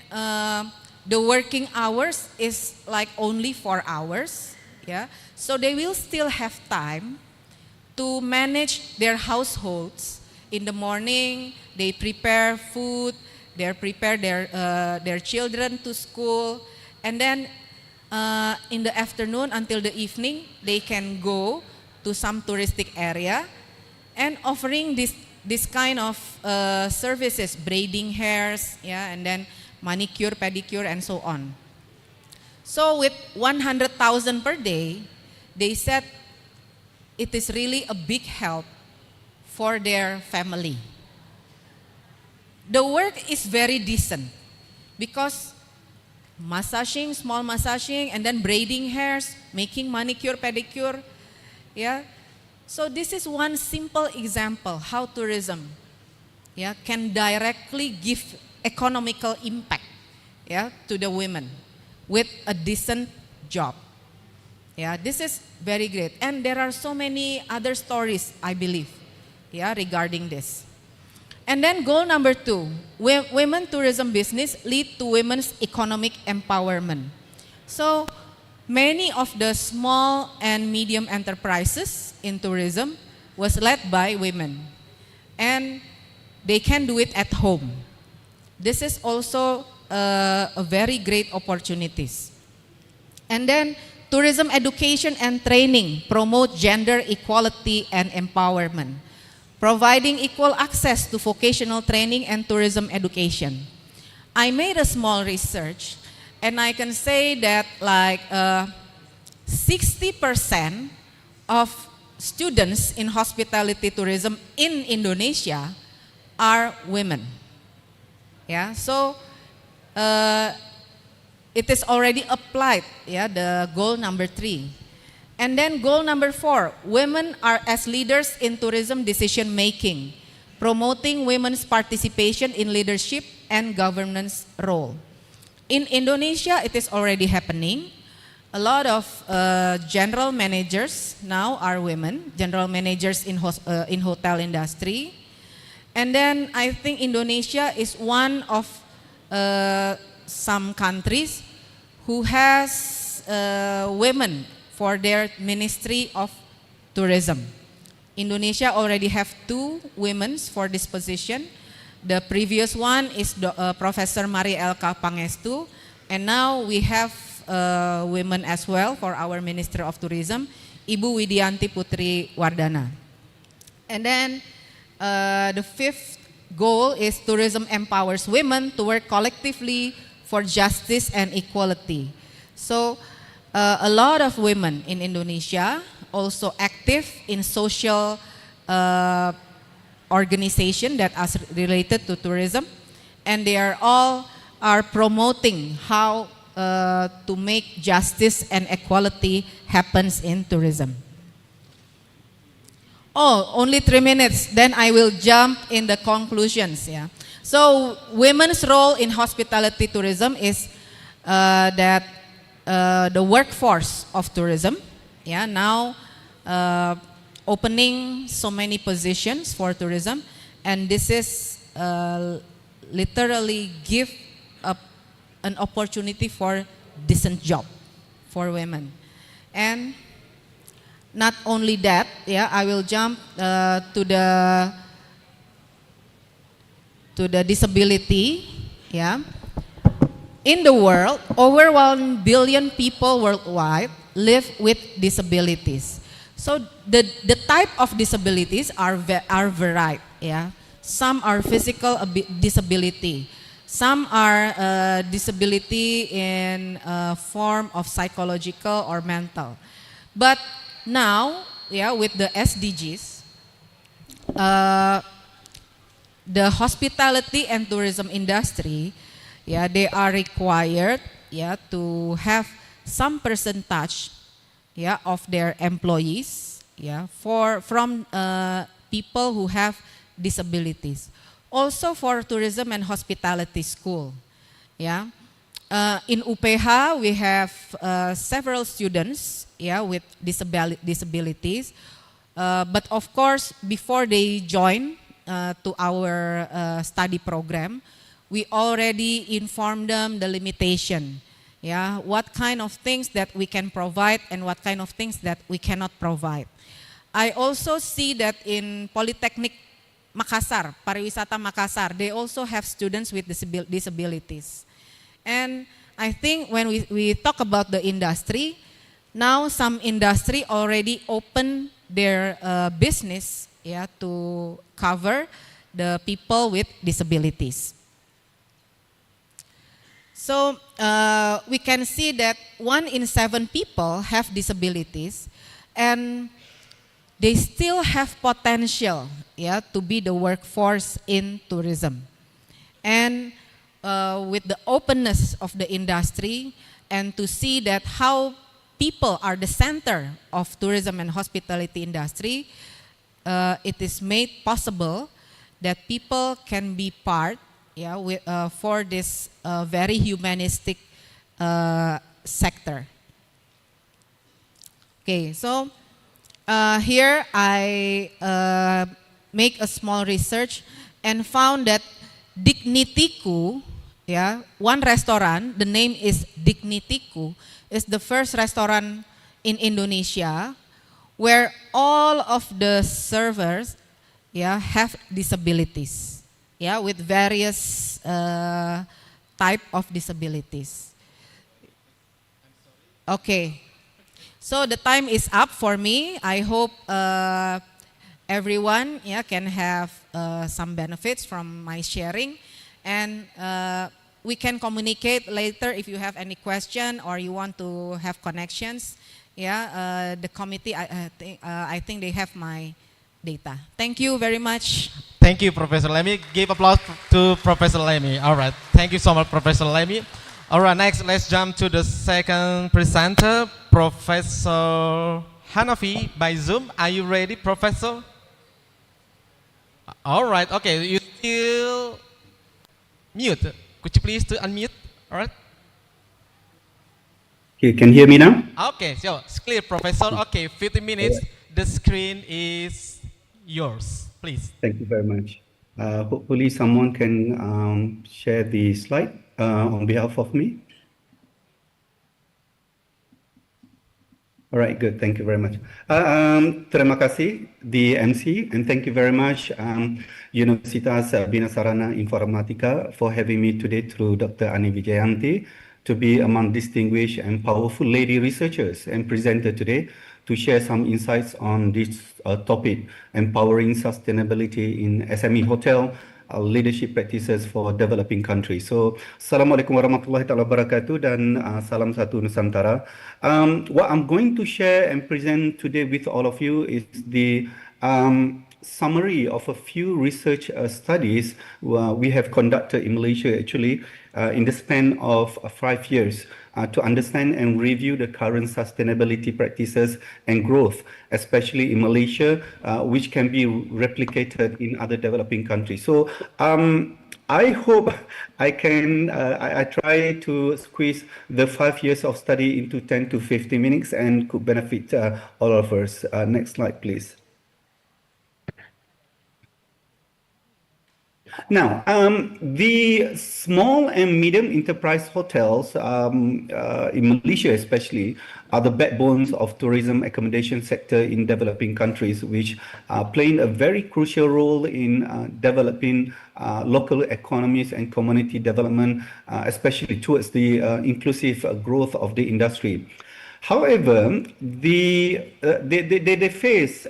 the working hours is like only 4 hours. So they will still have time to manage their households. In the morning, they prepare food, they prepare their children to school, and then in the afternoon until the evening, they can go to some touristic area and offering this kind of services, braiding hairs, and then manicure, pedicure, and so on. So with 100,000 per day, they said it is really a big help for their family. The work is very decent because massaging, small massaging, and then braiding hairs, making manicure, pedicure. So this is one simple example how tourism can directly give economical impact to the women with a decent job. This is very great. And there are so many other stories, I believe, regarding this. And then goal number 2, women tourism business lead to women's economic empowerment. So many of the small and medium enterprises in tourism was led by women. And they can do it at home. This is also a very great opportunities. And then tourism education and training promote gender equality and empowerment, providing equal access to vocational training and tourism education. I made a small research, and I can say that like 60% of students in hospitality tourism in Indonesia are women. Yeah, so it is already applied, yeah, the goal number 3. And then goal number 4, women are as leaders in tourism decision making, promoting women's participation in leadership and governance role. In Indonesia, it is already happening. A lot of general managers now are women, general managers in hotel industry. And then I think Indonesia is one of some countries who has women for their Ministry of Tourism. Indonesia already have 2 women for this position. The previous one is Professor Maria Elka Pangestu, and now we have women as well for our Minister of Tourism, Ibu Widianti Putri Wardana. And then the 5th goal is tourism empowers women to work collectively for justice and equality. So a lot of women in Indonesia also active in social organization that are related to tourism, and they are all promoting how to make justice and equality happens in tourism. Oh, only 3 minutes, then I will jump in the conclusions. Yeah. So women's role in hospitality tourism is that the workforce of tourism, yeah, now opening so many positions for tourism, and this is literally give an opportunity for decent job for women. And not only that, yeah, I will jump to the disability. Yeah, in the world, over 1 billion people worldwide live with disabilities. So the type of disabilities are varied. Yeah, some are physical disability, some are disability in form of psychological or mental. But now, yeah, with the SDGs, the hospitality and tourism industry, yeah, they are required, yeah, to have some percentage, yeah, of their employees, yeah, from people who have disabilities. Also for tourism and hospitality school, yeah. In UPH we have several students, yeah, with disabilities, but of course before they join to our study program, we already inform them the limitation. Yeah, what kind of things that we can provide and what kind of things that we cannot provide. I also see that in Polytechnic Makassar, Pariwisata Makassar, they also have students with disabilities. And I think when we talk about the industry, now some industry already open their business, yeah, to cover the people with disabilities. So we can see that 1 in 7 people have disabilities, and they still have potential, yeah, to be the workforce in tourism. And with the openness of the industry, and to see that how people are the center of tourism and hospitality industry, it is made possible that people can be part, yeah, for this very humanistic sector. Okay, so here I make a small research and found that Dignitiku, yeah, one restaurant, the name is Dignitiku, is the first restaurant in Indonesia where all of the servers, yeah, have disabilities, yeah, with various type of disabilities. Okay, so the time is up for me. I hope everyone, yeah, can have some benefits from my sharing, and we can communicate later if you have any question or you want to have connections. Yeah, the committee, I think they have my data. Thank you very much. Thank you, Professor Lemmy. Give applause to Professor Lemmy. All right. Thank you so much, Professor Lemmy. All right, next, let's jump to the second presenter, Professor Hanafi by Zoom. Are you ready, Professor? All right, okay, you still mute. Could you please to unmute? All right. Okay, can you hear me now? Okay, so it's clear, Professor. Okay, 50 minutes. The screen is yours, please. Thank you very much. Hopefully someone can share the slide on behalf of me. All right, good. Thank you very much. Terima kasih, the MC, and thank you very much, Universitas Bina Sarana Informatika, for having me today through Dr. Ani Vijayanti to be among distinguished and powerful lady researchers and presenter today to share some insights on this topic, empowering sustainability in SME hotel leadership practices for developing countries. So, Assalamualaikum warahmatullahi wabarakatuh dan salam satu Nusantara. What I'm going to share and present today with all of you is the summary of a few research studies we have conducted in Malaysia actually in the span of 5 years to understand and review the current sustainability practices and growth, especially in Malaysia, which can be replicated in other developing countries. So I hope I can, I try to squeeze the 5 years of study into 10 to 15 minutes and could benefit all of us. Next slide, please. Now, the small and medium enterprise hotels in Malaysia especially are the backbones of tourism accommodation sector in developing countries, which are playing a very crucial role in developing local economies and community development, especially towards the inclusive growth of the industry. However, they face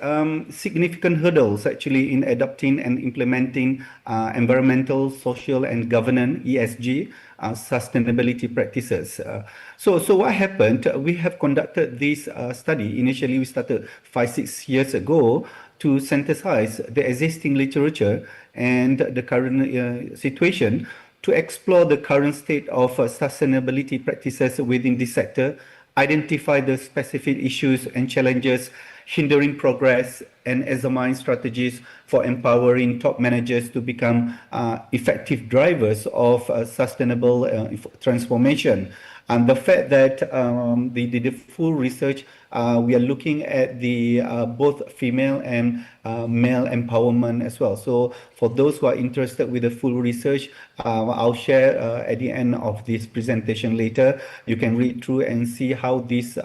significant hurdles actually in adopting and implementing environmental, social, and governance (ESG) sustainability practices. So what happened? We have conducted this study. Initially, we started 5-6 years ago to synthesize the existing literature and the current situation to explore the current state of sustainability practices within this sector, identify the specific issues and challenges hindering progress, and examine strategies for empowering top managers to become effective drivers of sustainable transformation. And the fact that the full research, we are looking at the both female and male empowerment as well. So for those who are interested with the full research, I'll share at the end of this presentation later. You can read through and see how this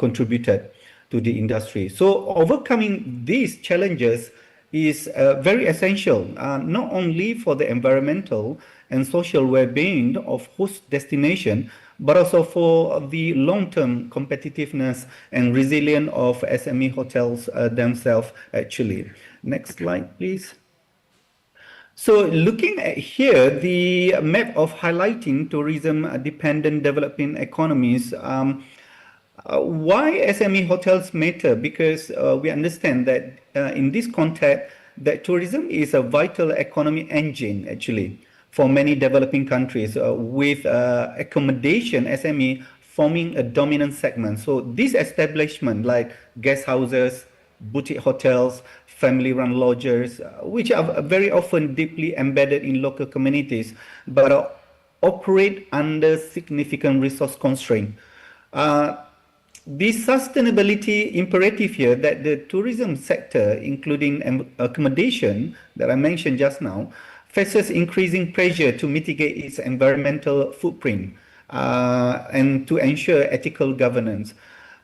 contributed to the industry. So overcoming these challenges is very essential, not only for the environmental and social well-being of host destination, but also for the long-term competitiveness and resilience of SME hotels themselves actually. Next slide, please. So looking at here, the map of highlighting tourism-dependent developing economies, why SME hotels matter? Because we understand that in this context, that tourism is a vital economic engine actually for many developing countries with accommodation SME forming a dominant segment. So this establishment like guest houses, boutique hotels, family-run lodges, which are very often deeply embedded in local communities, but operate under significant resource constraint. The sustainability imperative here that the tourism sector, including accommodation that I mentioned just now, faces increasing pressure to mitigate its environmental footprint and to ensure ethical governance.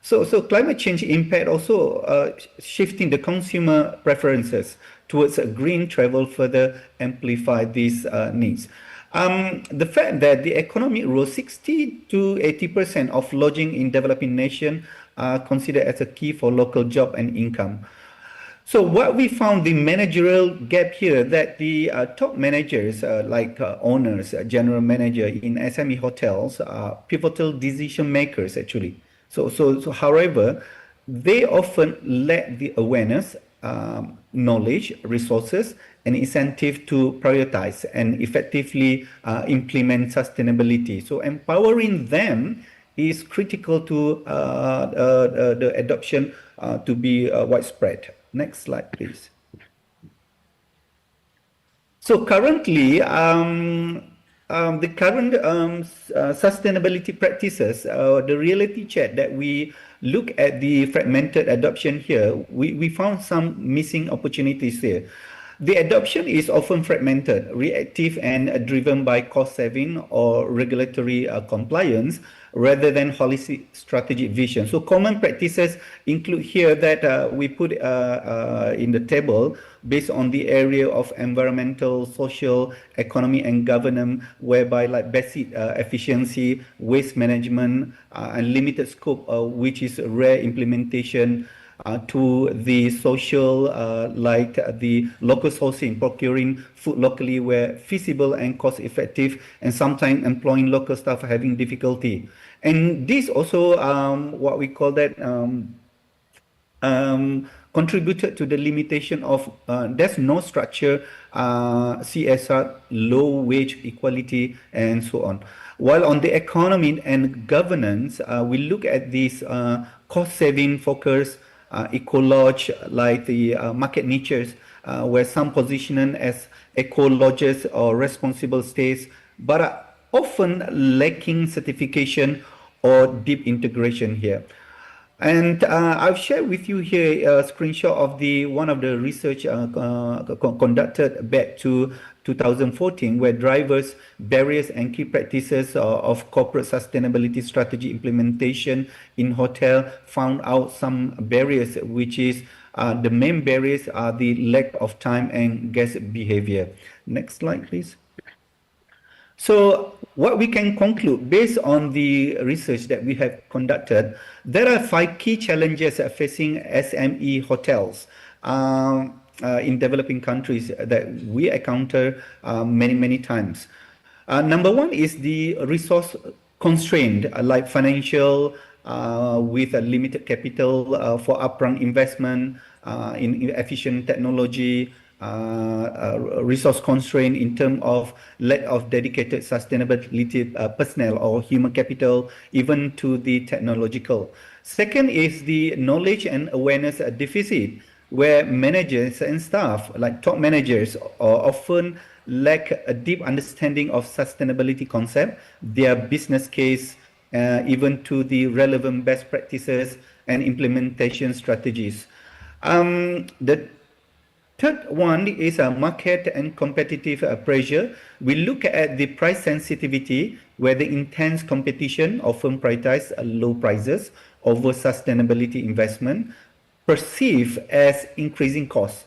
So climate change impact also shifting the consumer preferences towards a green travel further amplify these needs. The fact that the economic role 60 to 80% of lodging in developing nation are considered as a key for local job and income. So what we found the managerial gap here that the top managers like owners, general manager in SME hotels are pivotal decision makers actually. So however, they often lack the awareness knowledge, resources, and incentive to prioritize and effectively implement sustainability. So empowering them is critical to the adoption to be widespread. Next slide, please. So currently, the current sustainability practices, the reality check that we look at the fragmented adoption here, we found some missing opportunities here. The adoption is often fragmented, reactive, and driven by cost saving or regulatory compliance rather than holistic strategic vision. So common practices include here that we put in the table based on the area of environmental, social, economy, and governance, whereby like basic efficiency, waste management, and limited scope, which is rare implementation, to the social, like the local sourcing, procuring food locally where feasible and cost effective, and sometimes employing local staff having difficulty. And this also, what we call that, contributed to the limitation of there's no structure, CSR, low wage equality, and so on. While on the economy and governance, we look at this cost-saving focus, eco-lodge, like the market niches, where some positioned as eco-lodges or responsible stays, but are often lacking certification or deep integration here. And I've shared with you here a screenshot of one of the research conducted back to 2014, where drivers, barriers, and key practices of corporate sustainability strategy implementation in hotel found out some barriers, which is the main barriers are the lack of time and guest behavior. Next slide, please. So what we can conclude based on the research that we have conducted, there are 5 key challenges facing SME hotels in developing countries that we encounter many times. Number 1 is the resource constraint, like financial, with a limited capital for upfront investment in efficient technology, resource constraint in terms of lack of dedicated sustainability personnel or human capital, even to the technological. Second is the knowledge and awareness deficit, where managers and staff, like top managers, often lack a deep understanding of sustainability concept, their business case, even to the relevant best practices and implementation strategies. The third one is a market and competitive pressure. We look at the price sensitivity, where the intense competition often prioritize low prices over sustainability investment, perceived as increasing costs.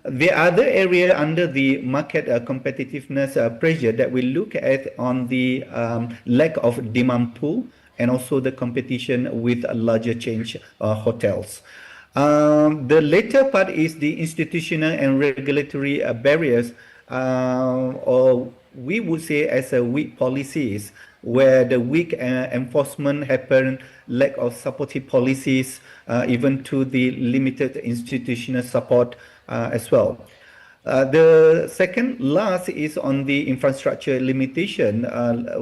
The other area under the market competitiveness pressure that we look at on the lack of demand pool, and also the competition with larger chain hotels. The later part is the institutional and regulatory barriers, or we would say as a weak policies, where the weak enforcement happen, lack of supportive policies, even to the limited institutional support as well. The second last is on the infrastructure limitation,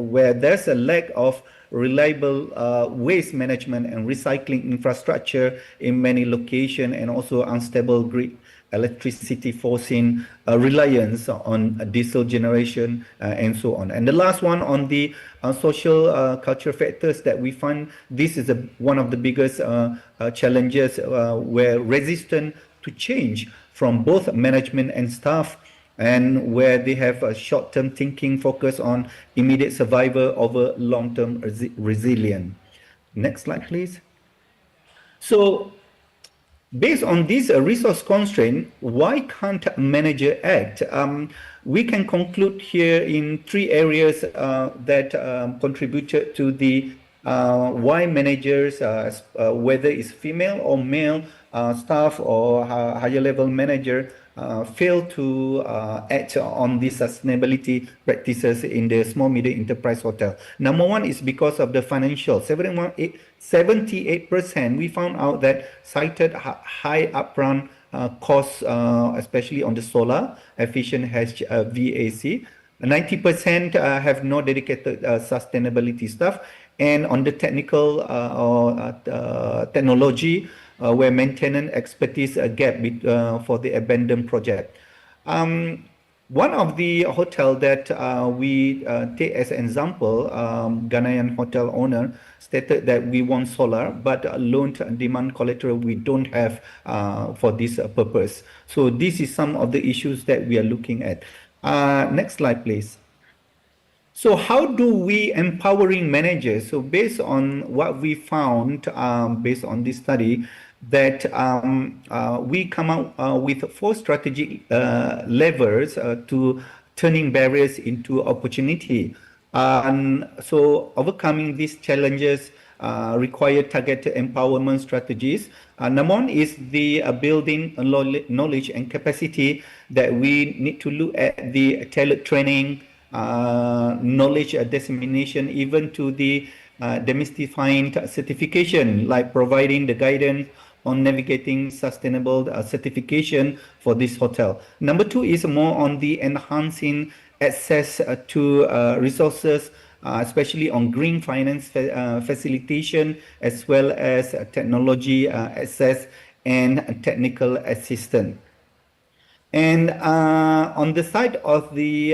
where there's a lack of reliable waste management and recycling infrastructure in many locations, and also unstable grid electricity, forcing reliance on diesel generation, and so on. And the last one on the social culture factors that we find, this is one of the biggest challenges, where resistance to change from both management and staff, and where they have a short-term thinking focus on immediate survival over long-term resilience. Next slide, please. So, based on this resource constraint, why can't a manager act? We can conclude here in 3 areas that contributed to the why managers, whether it's female or male staff or higher level manager, fail to act on the sustainability practices in the small medium enterprise hotel. Number 1 is because of the financial. 78% we found out that cited high upfront costs, especially on the solar efficient VAC. 90% have no dedicated sustainability staff, and on the technical or technology, where maintenance expertise gap for the abandoned project. One of the hotel that we take as an example, Ghanaian hotel owner stated that we want solar, but loan demand collateral we don't have for this purpose. So this is some of the issues that we are looking at. Next slide, please. So how do we empowering managers? So based on what we found, based on this study, that we come out with 4 strategic levers to turning barriers into opportunity. And so overcoming these challenges require targeted empowerment strategies. Number one is the building knowledge and capacity, that we need to look at the tailored training, knowledge dissemination, even to the demystifying certification, like providing the guidance on navigating sustainable certification for this hotel. Number 2 is more on the enhancing access to resources, especially on green finance facilitation, as well as technology access and technical assistance. And on the side of the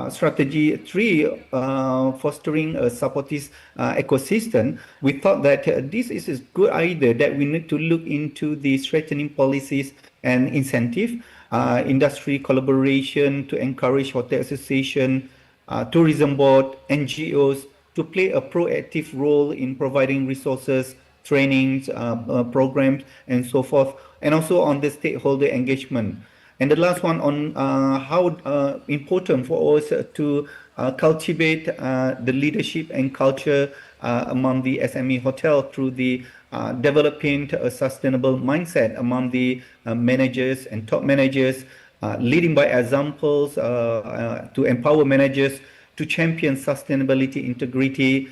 strategy 3, fostering a supportive ecosystem, we thought that this is a good idea, that we need to look into the strengthening policies and incentive, industry collaboration to encourage hotel association, tourism board, NGOs to play a proactive role in providing resources, trainings, programs, and so forth, and also on the stakeholder engagement. And the last one on how important for us to cultivate the leadership and culture among the SME hotel through the developing a sustainable mindset among the managers and top managers, leading by examples to empower managers to champion sustainability, integrity,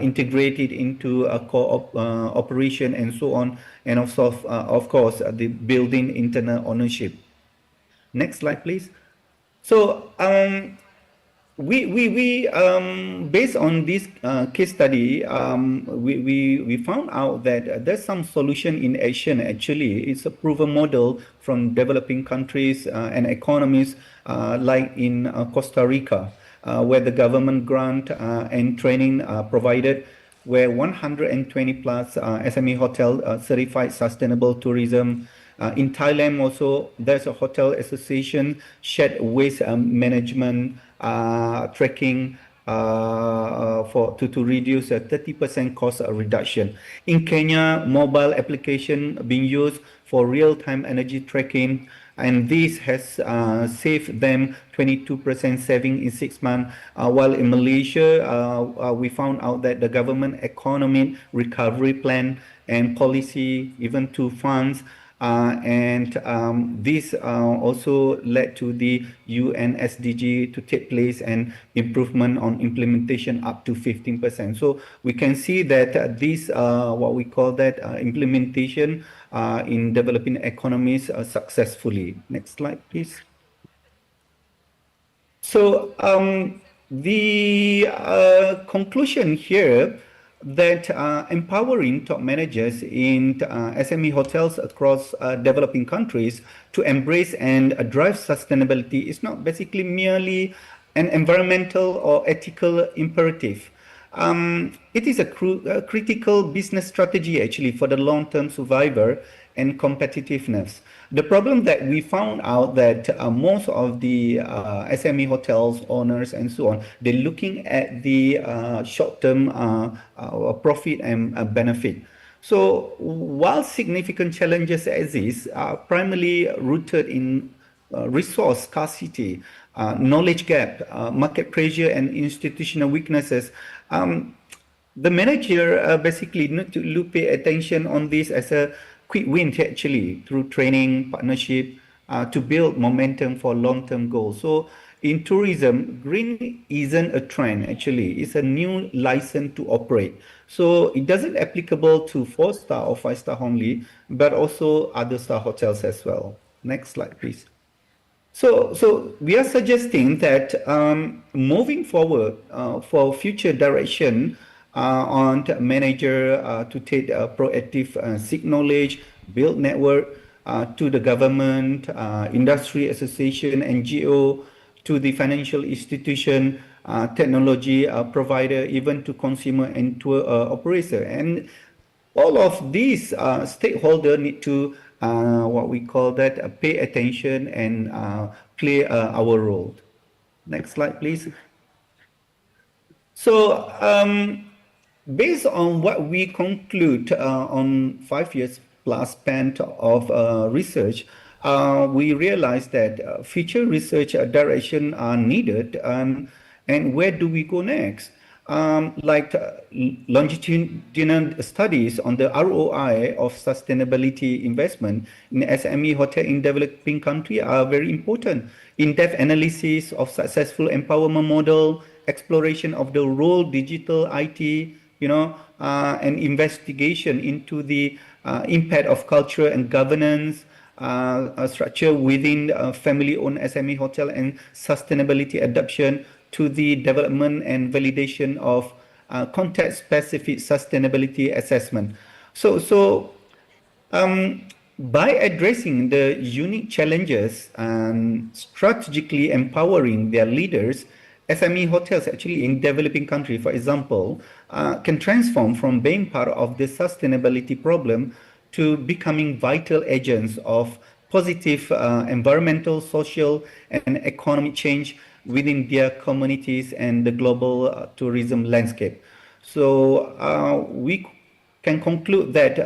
integrated into a core operation, and so on, and also, of course, the building internal ownership. Next slide, please. So we based on this case study, we found out that there's some solution in action. Actually, it's a proven model from developing countries and economies, like in Costa Rica, where the government grant and training provided, where 120 plus SME hotel certified sustainable tourism. In Thailand also, there's a hotel association, shared waste management, tracking to reduce a 30% cost reduction. In Kenya, mobile application being used for real-time energy tracking, and this has saved them 22% saving in 6 months. While in Malaysia, we found out that the government economic recovery plan and policy, even to funds, and this also led to the UN SDG to take place and improvement on implementation up to 15%. So we can see that this, what we call that implementation in developing economies successfully. Next slide, please. So the conclusion here, that empowering top managers in SME hotels across developing countries to embrace and drive sustainability is not basically merely an environmental or ethical imperative. It is a critical business strategy actually for the long-term survival and competitiveness. The problem that we found out that most of the SME hotels owners and so on, they're looking at the short-term profit and benefit. So while significant challenges exist, are primarily rooted in resource scarcity, knowledge gap, market pressure, and institutional weaknesses. The manager basically need to pay attention on this as a quick win actually, through training, partnership, to build momentum for long-term goals. So in tourism, green isn't a trend actually, it's a new license to operate. So it doesn't applicable to 4-star or 5-star only, but also other star hotels as well. Next slide, please. So we are suggesting that moving forward for future direction on the manager to take proactive seek knowledge, build network to the government, industry association, NGO, to the financial institution, technology provider, even to consumer and tour operator. And all of these stakeholders need to what we call that pay attention and play our role. Next slide, please. So based on what we conclude on 5 years plus span of research, we realized that future research direction are needed, and where do we go next? Like longitudinal studies on the ROI of sustainability investment in SME hotel in developing country are very important. In-depth analysis of successful empowerment model, exploration of the role digital IT, and investigation into the impact of culture and governance structure within family-owned SME hotel, and sustainability adoption to the development and validation of context-specific sustainability assessment. So by addressing the unique challenges and strategically empowering their leaders, SME hotels actually in developing countries, for example, can transform from being part of the sustainability problem to becoming vital agents of positive environmental, social, and economic change within their communities and the global tourism landscape. So we can conclude that,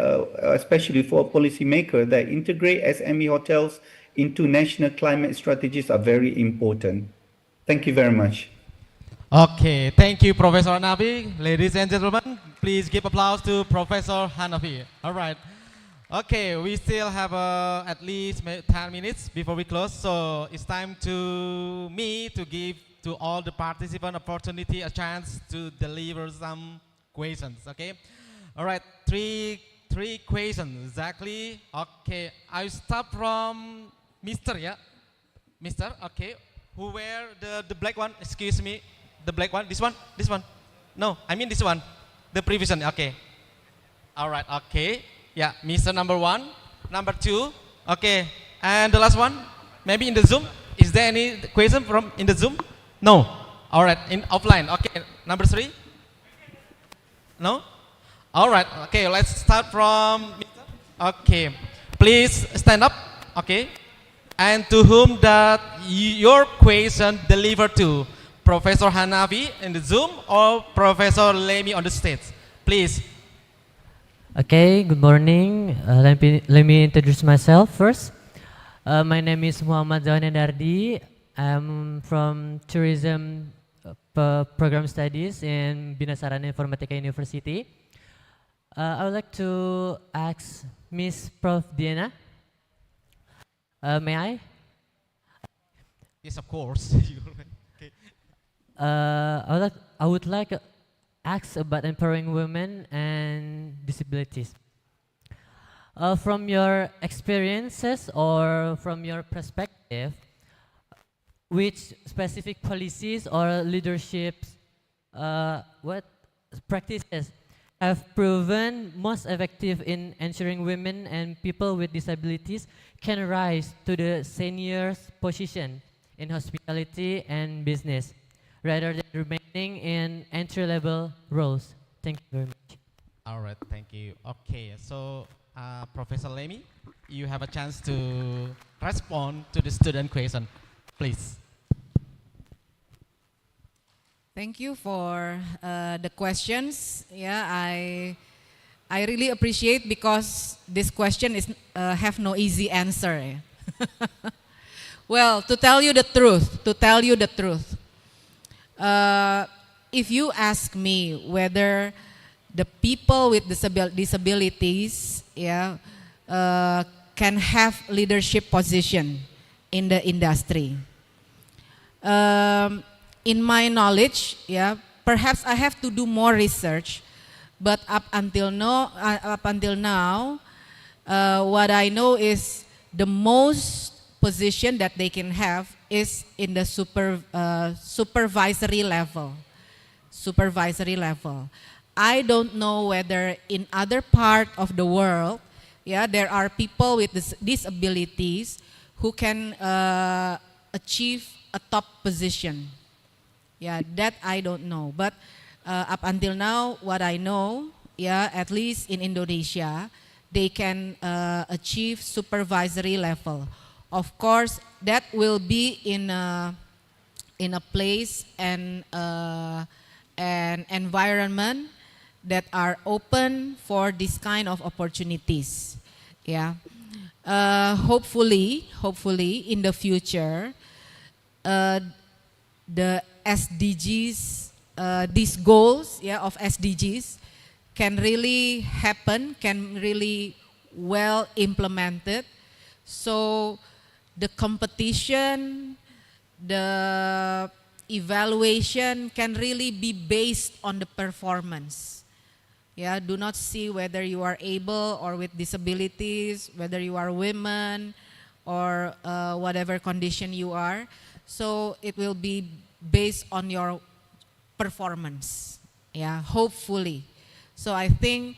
especially for policymakers, that integrate SME hotels into national climate strategies are very important. Thank you very much. Okay, thank you, Professor Hanafi. Ladies and gentlemen, please give applause to Professor Hanafi. All right. Okay, we still have at least 10 minutes before we close, so it's time to me to give to all the participants opportunity, a chance to deliver some questions. Okay. All right, three questions exactly. Okay, I start from Mr. Yeah, Mr. Okay, who wear the black one? Excuse me, the black one. This one. No, I mean this one. The previous one. Okay. All right. Okay. Yeah, Mr. number 1, number 2. Okay, and the last one. Maybe in the Zoom. Is there any question from in the Zoom? No. All right. In offline. Okay. Number 3. No. All right, okay, let's start from Mr. Okay, please stand up, okay, and to whom that your question delivered to, Professor Hanafi in the Zoom or Professor Lemi on the stage, please. Okay, good morning, let me introduce myself first. My name is Muhammad Zainadardi. I'm from Tourism Program Studies in Bina Sarana Informatika University. I would like to ask Miss Prof. Diana, may I? Yes, of course. Okay. I would like to ask about empowering women and disabilities. From your experiences or from your perspective, which specific policies or leaderships, what practices have proven most effective in ensuring women and people with disabilities can rise to the seniors position in hospitality and business, rather than remaining in entry-level roles? Thank you very much. All right, thank you. Okay, so Professor Lemi, you have a chance to respond to the student question, please. Thank you for the questions. Yeah, I really appreciate, because this question is have no easy answer. Well, to tell you the truth, if you ask me whether the people with disabilities, yeah, can have leadership position in the industry, In my knowledge, yeah, perhaps I have to do more research, but up until now, what I know is the most position that they can have is in the supervisory level. Supervisory level. I don't know whether in other part of the world, yeah, there are people with disabilities who can achieve a top position. Yeah, that I don't know. But up until now, what I know, yeah, at least in Indonesia, they can achieve supervisory level. Of course, that will be in a place and an environment that are open for this kind of opportunities. Yeah, hopefully in the future, the SDGs, these goals, yeah, of SDGs can really happen, can really well implemented. So the competition, the evaluation can really be based on the performance. Yeah, do not see whether you are able or with disabilities, whether you are women or whatever condition you are. So it will be based on your performance. Yeah, hopefully. So I think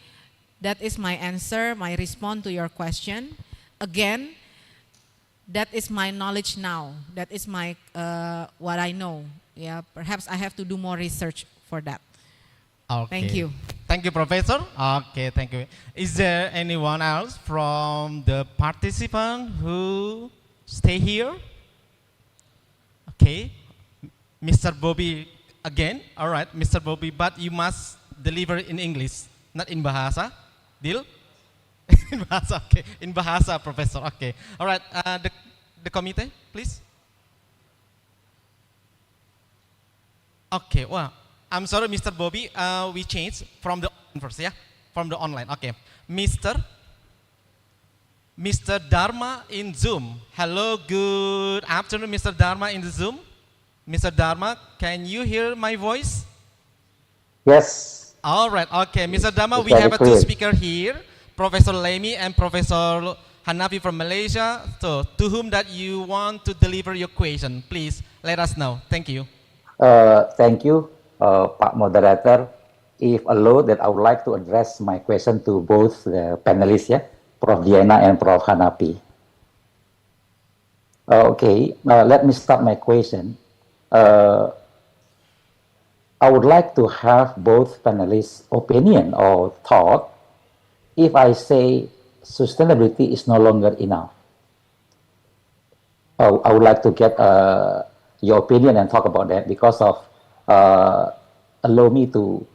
that is my answer, my response to your question. Again, that is my knowledge now. That is my what I know. Yeah, perhaps I have to do more research for that. Okay. Thank you. Thank you, Professor. Okay, thank you. Is there anyone else from the participant who stay here? Okay, Mr. Bobby again. All right, Mr. Bobby, but you must deliver in English, not in Bahasa. Deal? In Bahasa, okay. In Bahasa, Professor. Okay. All right. The committee, please. Okay. Well, I'm sorry, Mr. Bobby. We changed from the first, yeah, from the online. Okay. Mr. Dharma in Zoom. Hello. Good afternoon, Mr. Dharma in the Zoom. Mr. Dharma, can you hear my voice? Yes. All right. Okay, Mr. Dharma, It's we have very two clear. speakers here. Professor Lemi and Professor Hanafi from Malaysia. So, to whom that you want to deliver your question, please let us know. Thank you. Thank you, Pak Moderator. If allowed, that I would like to address my question to both the panelists, yeah, Prof. Diana and Prof. Hanafi. Okay, let me start my question. I would like to have both panelists' opinion or thought if I say sustainability is no longer enough. I would like to get your opinion and talk about that because of, allow me to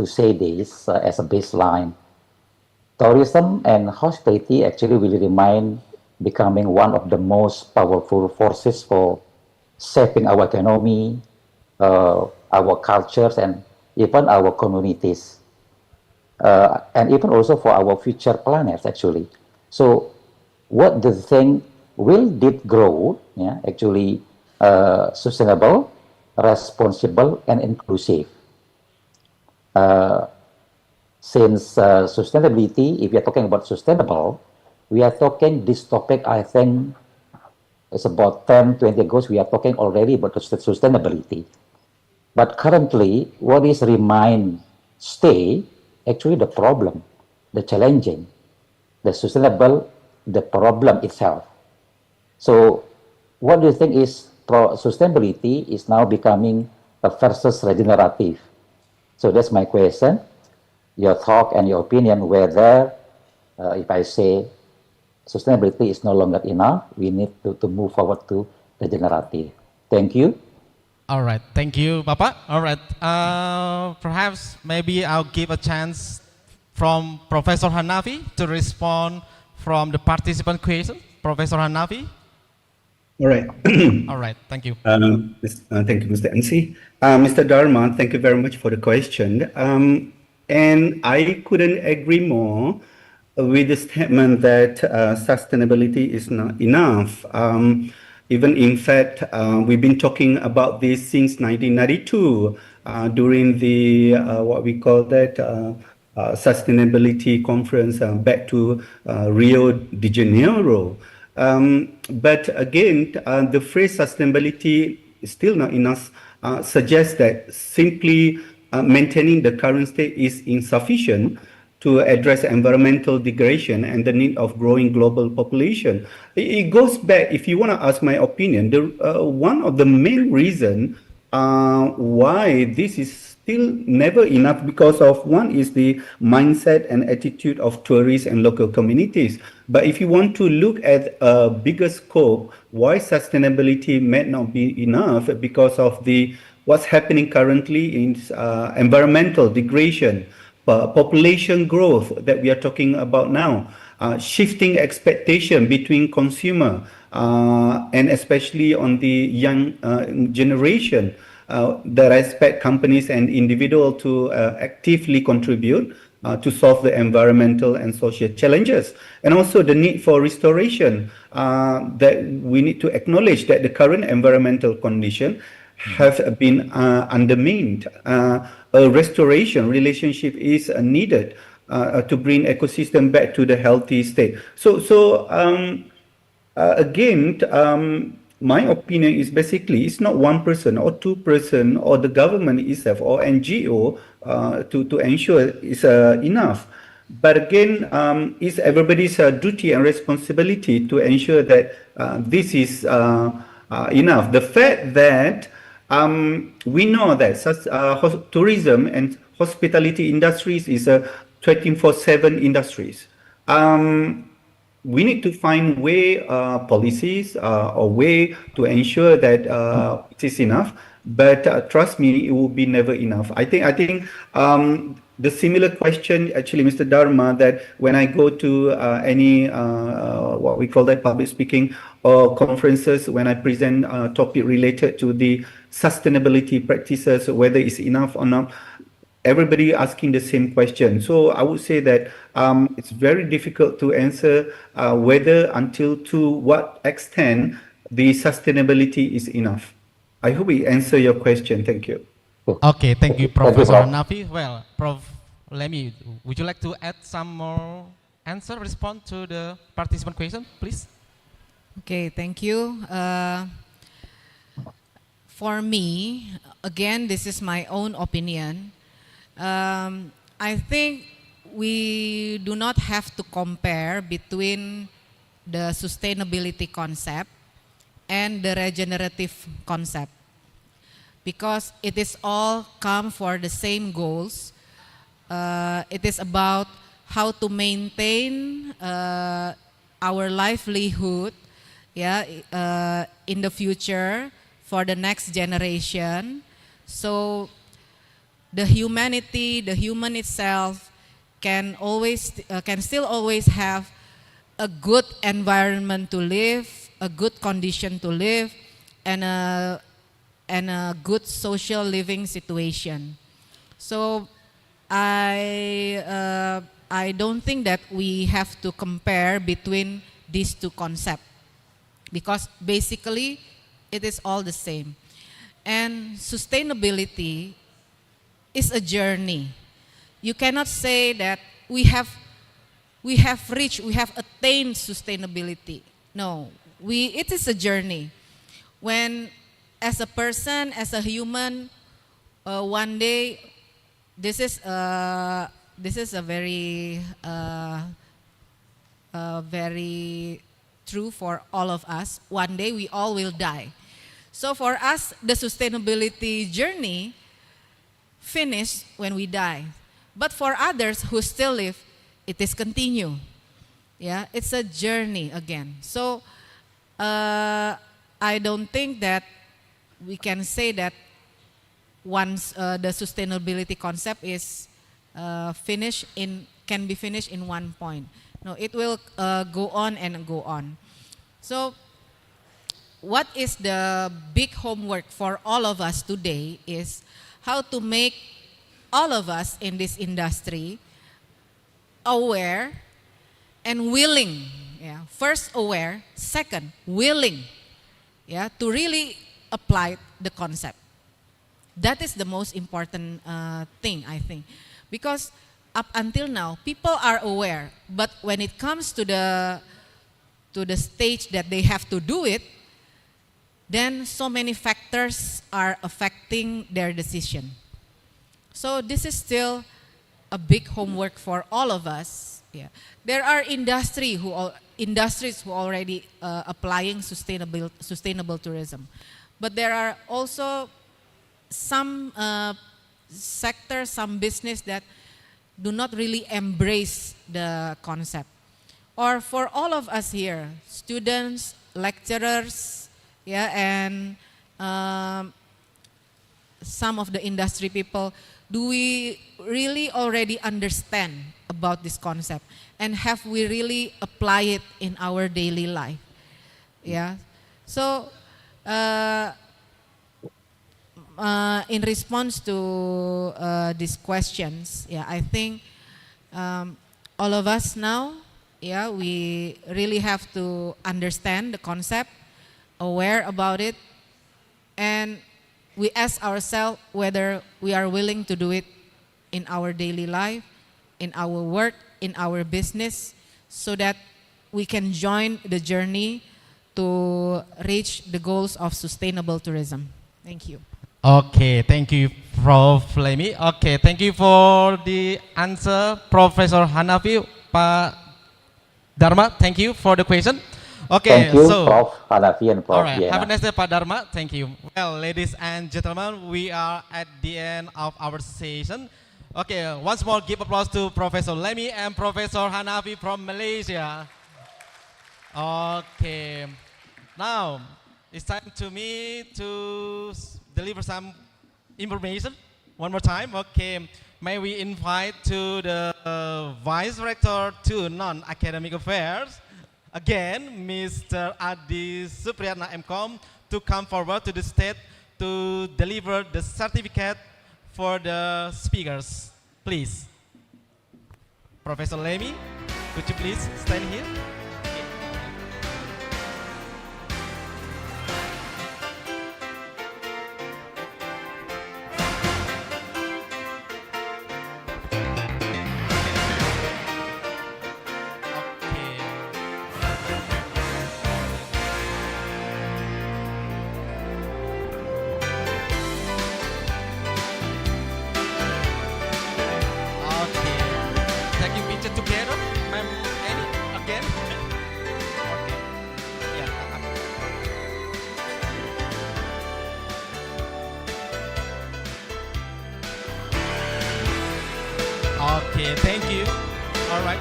say this as a baseline. Tourism and hospitality actually will remain becoming one of the most powerful forces for shaping our economy, our cultures, and even our communities. And even also for our future planets, actually. So what do you think will it grow, yeah, actually sustainable, responsible, and inclusive? Since sustainability, if we are talking about sustainable, we are talking this topic, I think, it's about 10, 20 ago, we are talking already about sustainability. But currently, what is stay, actually the problem, the challenging, the sustainable, the problem itself. So what do you think is sustainability is now becoming a versus regenerative? So that's my question, your thought and your opinion, whether if I say sustainability is no longer enough, we need to move forward to regenerative. Thank you. All right, thank you, Bapak. All right, perhaps maybe I'll give a chance from Professor Hanafi to respond from the participant question. Professor Hanafi. All right. All right, thank you. Thank you, Mr. NC. Mr. Dharma, thank you very much for the question. And I couldn't agree more with the statement that sustainability is not enough. Even in fact, we've been talking about this since 1992 during the what we call that sustainability conference back to Rio de Janeiro. But again, the phrase sustainability is still not enough, suggests that simply maintaining the current state is insufficient to address environmental degradation and the need of growing global population. It goes back, if you want to ask my opinion, one of the main reasons why this is still never enough, because of one is the mindset and attitude of tourists and local communities. But if you want to look at a bigger scope, why sustainability may not be enough, because of the what's happening currently in environmental degradation, population growth that we are talking about now, shifting expectation between consumer and especially on the young generation that I expect companies and individuals to actively contribute to solve the environmental and social challenges, and also the need for restoration, that we need to acknowledge that the current environmental condition have been undermined. A restoration relationship is needed to bring ecosystem back to the healthy state. So again, my opinion is basically it's not one person or two person or the government itself or NGO to ensure it's enough. But again, it's everybody's duty and responsibility to ensure that this is enough. The fact that we know that such tourism and hospitality industries is a 24/7 industries. We need to find policies or way to ensure that it is enough. But trust me, it will be never enough. I think the similar question, actually, Mr. Dharma, that when I go to any what we call that public speaking or conferences, when I present a topic related to the sustainability practices, whether it's enough or not, everybody asking the same question. So I would say that it's very difficult to answer whether until to what extent the sustainability is enough. I hope we answer your question. Thank you. Okay, thank you, Professor Nafi. Well, Prof, would you like to add some more response to the participant question, please? Okay, thank you. For me, again, this is my own opinion. I think we do not have to compare between the sustainability concept and the regenerative concept, because it is all come for the same goals. It is about how to maintain our livelihood, in the future for the next generation. So the human itself can still always have a good environment to live, a good condition to live, and a good social living situation. So I don't think that we have to compare between these two concepts, because basically it is all the same. And sustainability is a journey. You cannot say that we have attained sustainability. No, it is a journey. When as a person, as a human, one day, this is a very true for all of us. One day we all will die. So for us, the sustainability journey finished when we die. But for others who still live, it is continue. Yeah, it's a journey again. So I don't think that we can say that once the sustainability concept is can be finished in one point. No, it will go on and go on. So what is the big homework for all of us today is how to make all of us in this industry aware and willing. Yeah. First aware, second willing, yeah, to really apply the concept. That is the most important thing, I think, because up until now, people are aware, but when it comes to the stage that they have to do it, then so many factors are affecting their decision. So this is still a big homework for all of us. Yeah. There are industries who already applying sustainable tourism, but there are also some sectors, some business that do not really embrace the concept. Or for all of us here, students, lecturers, yeah, and some of the industry people, do we really already understand about this concept? And have we really applied it in our daily life? Yeah. So, in response to these questions, yeah, I think all of us now, yeah, we really have to understand the concept, aware about it, and we ask ourselves whether we are willing to do it in our daily life, in our work, in our business, so that we can join the journey to reach the goals of sustainable tourism. Thank you. Okay, thank you, Prof. Lemi. Okay, thank you for the answer, Professor Hanafi. Pak Dharma, thank you for the question. Okay, thank you, so Prof. Hanafi and Prof. All right, Diana. have a nice day, Pak Dharma. Thank you. Well, ladies and gentlemen, we are at the end of our session. Okay, once more, give applause to Professor Lemi and Professor Hanafi from Malaysia. Okay, now it's time to me to deliver some information one more time. Okay, may we invite to the Vice Rector to Non-Academic Affairs, again, Mr. Adi Supriyatna MCom, to come forward to the stage to deliver the certificate for the speakers. Please. Professor Lemi, could you please stand here? Together, Ma'am Annie, again. Okay. Yeah. Okay, thank you. All right.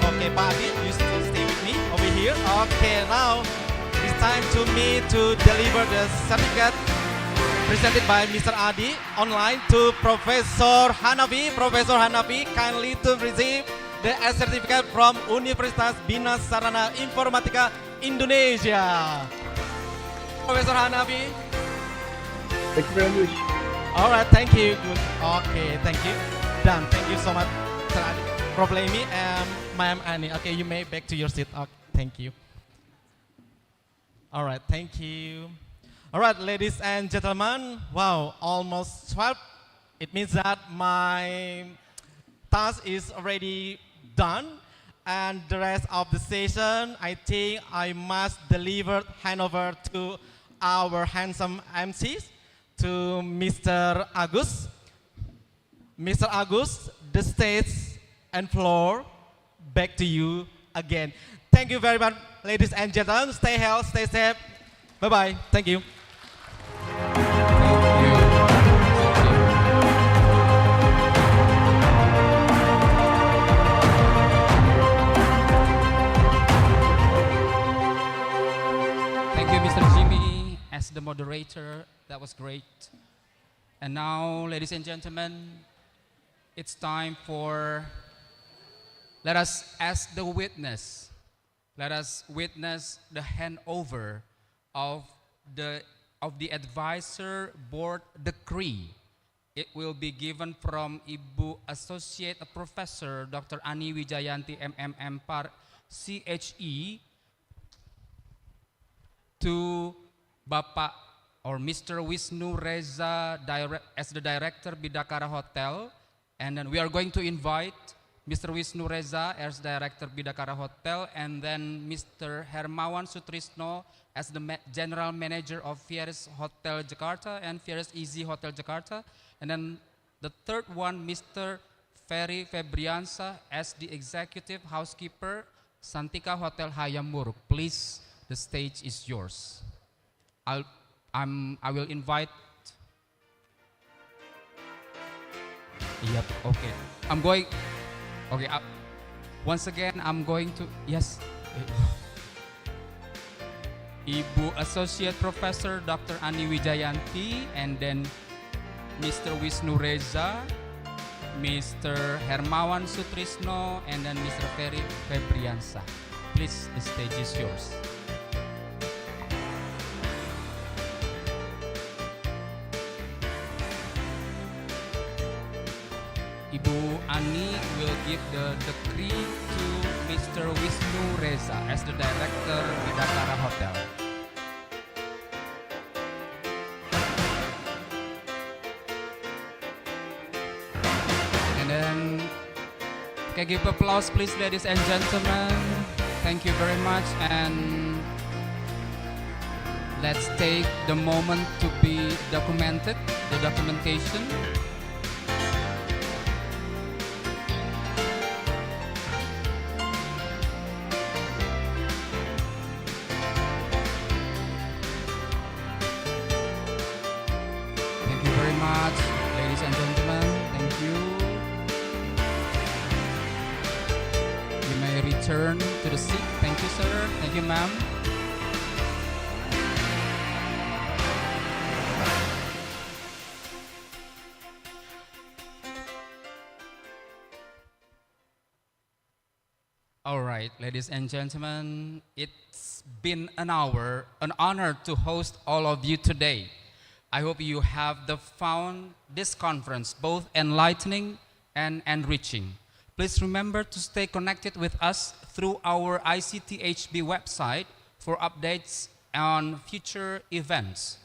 Okay, Pak Adi, you still stay with me over here. Okay, now it's time to me to deliver the certificate presented by Mr. Adi online to Professor Hanafi. Professor Hanafi, kindly to receive the certificate from Universitas Bina Sarana Informatika Indonesia. Professor Hanafi. Thank you very much. All right, thank you. Good. Okay, thank you. Done. Thank you so much, Mr. Adi. Prof. Lemi and Ma'am Annie. Okay, you may back to your seat. Okay, thank you. All right, thank you. All right, ladies and gentlemen, wow, almost 12. It means that my task is already done, and the rest of the session, I think I must hand over to our handsome MCs, to Mr. Agus. Mr. Agus, the stage and floor, back to you again. Thank you very much, ladies and gentlemen. Stay healthy, stay safe. Bye-bye. Thank you. Thank you, Mr. Jimmy, as the moderator. That was great. And now, ladies and gentlemen, it's time for, let us ask the witness. Let us witness the handover of the advisor board decree. It will be given from Ibu Associate Professor Dr. Ani Wijayanti MMM Par CHE to Bapak or Mr. Wisnu Reza as the director Bidakara Hotel, and then we are going to invite Mr. Wisnu Reza as director Bidakara Hotel, and then Mr. Hermawan Sutrisno as the general manager of Fieres Hotel Jakarta and Fieres Easy Hotel Jakarta, and then the third one, Mr. Ferry Febriansa as the executive housekeeper Santika Hotel Hayamuruk. Please, the stage is yours. I will invite. Yep. Okay. I'm going. Okay. Once again, I'm going to. Yes. Ibu Associate Professor Dr. Ani Wijayanti, and then Mr. Wisnu Reza, Mr. Hermawan Sutrisno, and then Mr. Ferry Febriansa. Please, the stage is yours. Ibu Ani will give the decree to Mr. Wisnu Reza as the director Bidakara Hotel. And then, can give applause please, ladies and gentlemen. Thank you very much, and let's take the moment to be documented, the documentation. Thank you very much, ladies and gentlemen. Thank you. You may return to the seat. Thank you, sir. Thank you, ma'am. All right, ladies and gentlemen, it's been an honor to host all of you today. I hope you have found this conference both enlightening and enriching. Please remember to stay connected with us through our ICTHB website for updates on future events.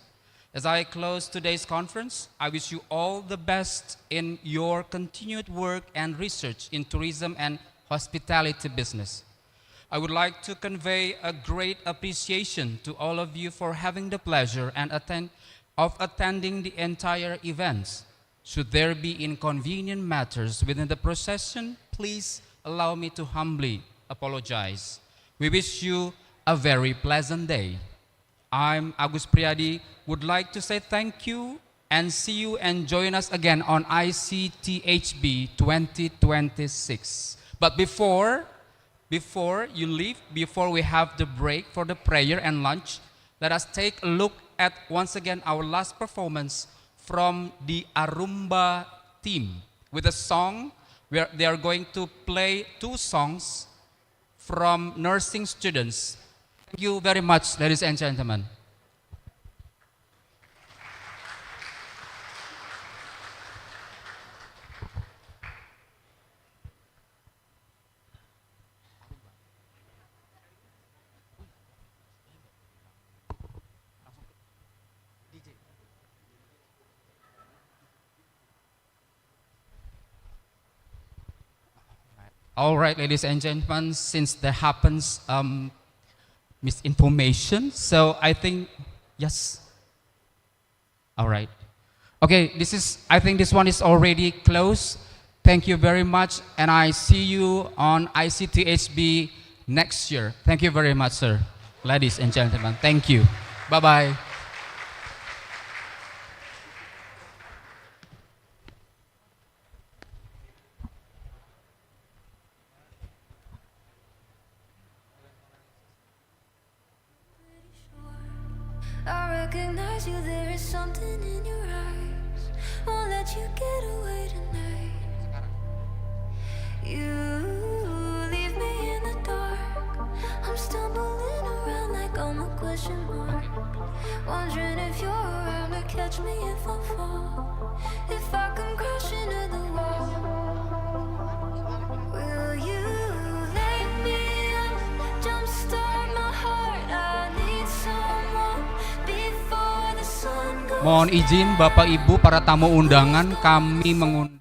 As I close today's conference, I wish you all the best in your continued work and research in tourism and hospitality business. I would like to convey a great appreciation to all of you for having the pleasure and attending the entire events. Should there be inconvenient matters within the procession, please allow me to humbly apologize. We wish you a very pleasant day. I'm Agus Priyadi, would like to say thank you and see you and join us again on ICTHB 2026. But before you leave, before we have the break for the prayer and lunch, let us take a look at once again our last performance from the Arumba team with a song where they are going to play 2 songs from nursing students. Thank you very much, ladies and gentlemen. All right, ladies and gentlemen, since there happens misinformation, so I think, yes. All right. Okay, I think this one is already closed. Thank you very much, and I see you on ICTHB next year. Thank you very much, sir. Ladies and gentlemen, thank you. Bye-bye. I recognize you, there is something in your eyes. Won't let you get away tonight. You leave me in the dark. I'm stumbling around like I'm a question mark. Wondering if you're around to catch me if I fall. If I come crashing to the wall. Will you let me up? Jumpstart my heart. I need some Mohon izin Bapak Ibu para tamu undangan, kami mengundang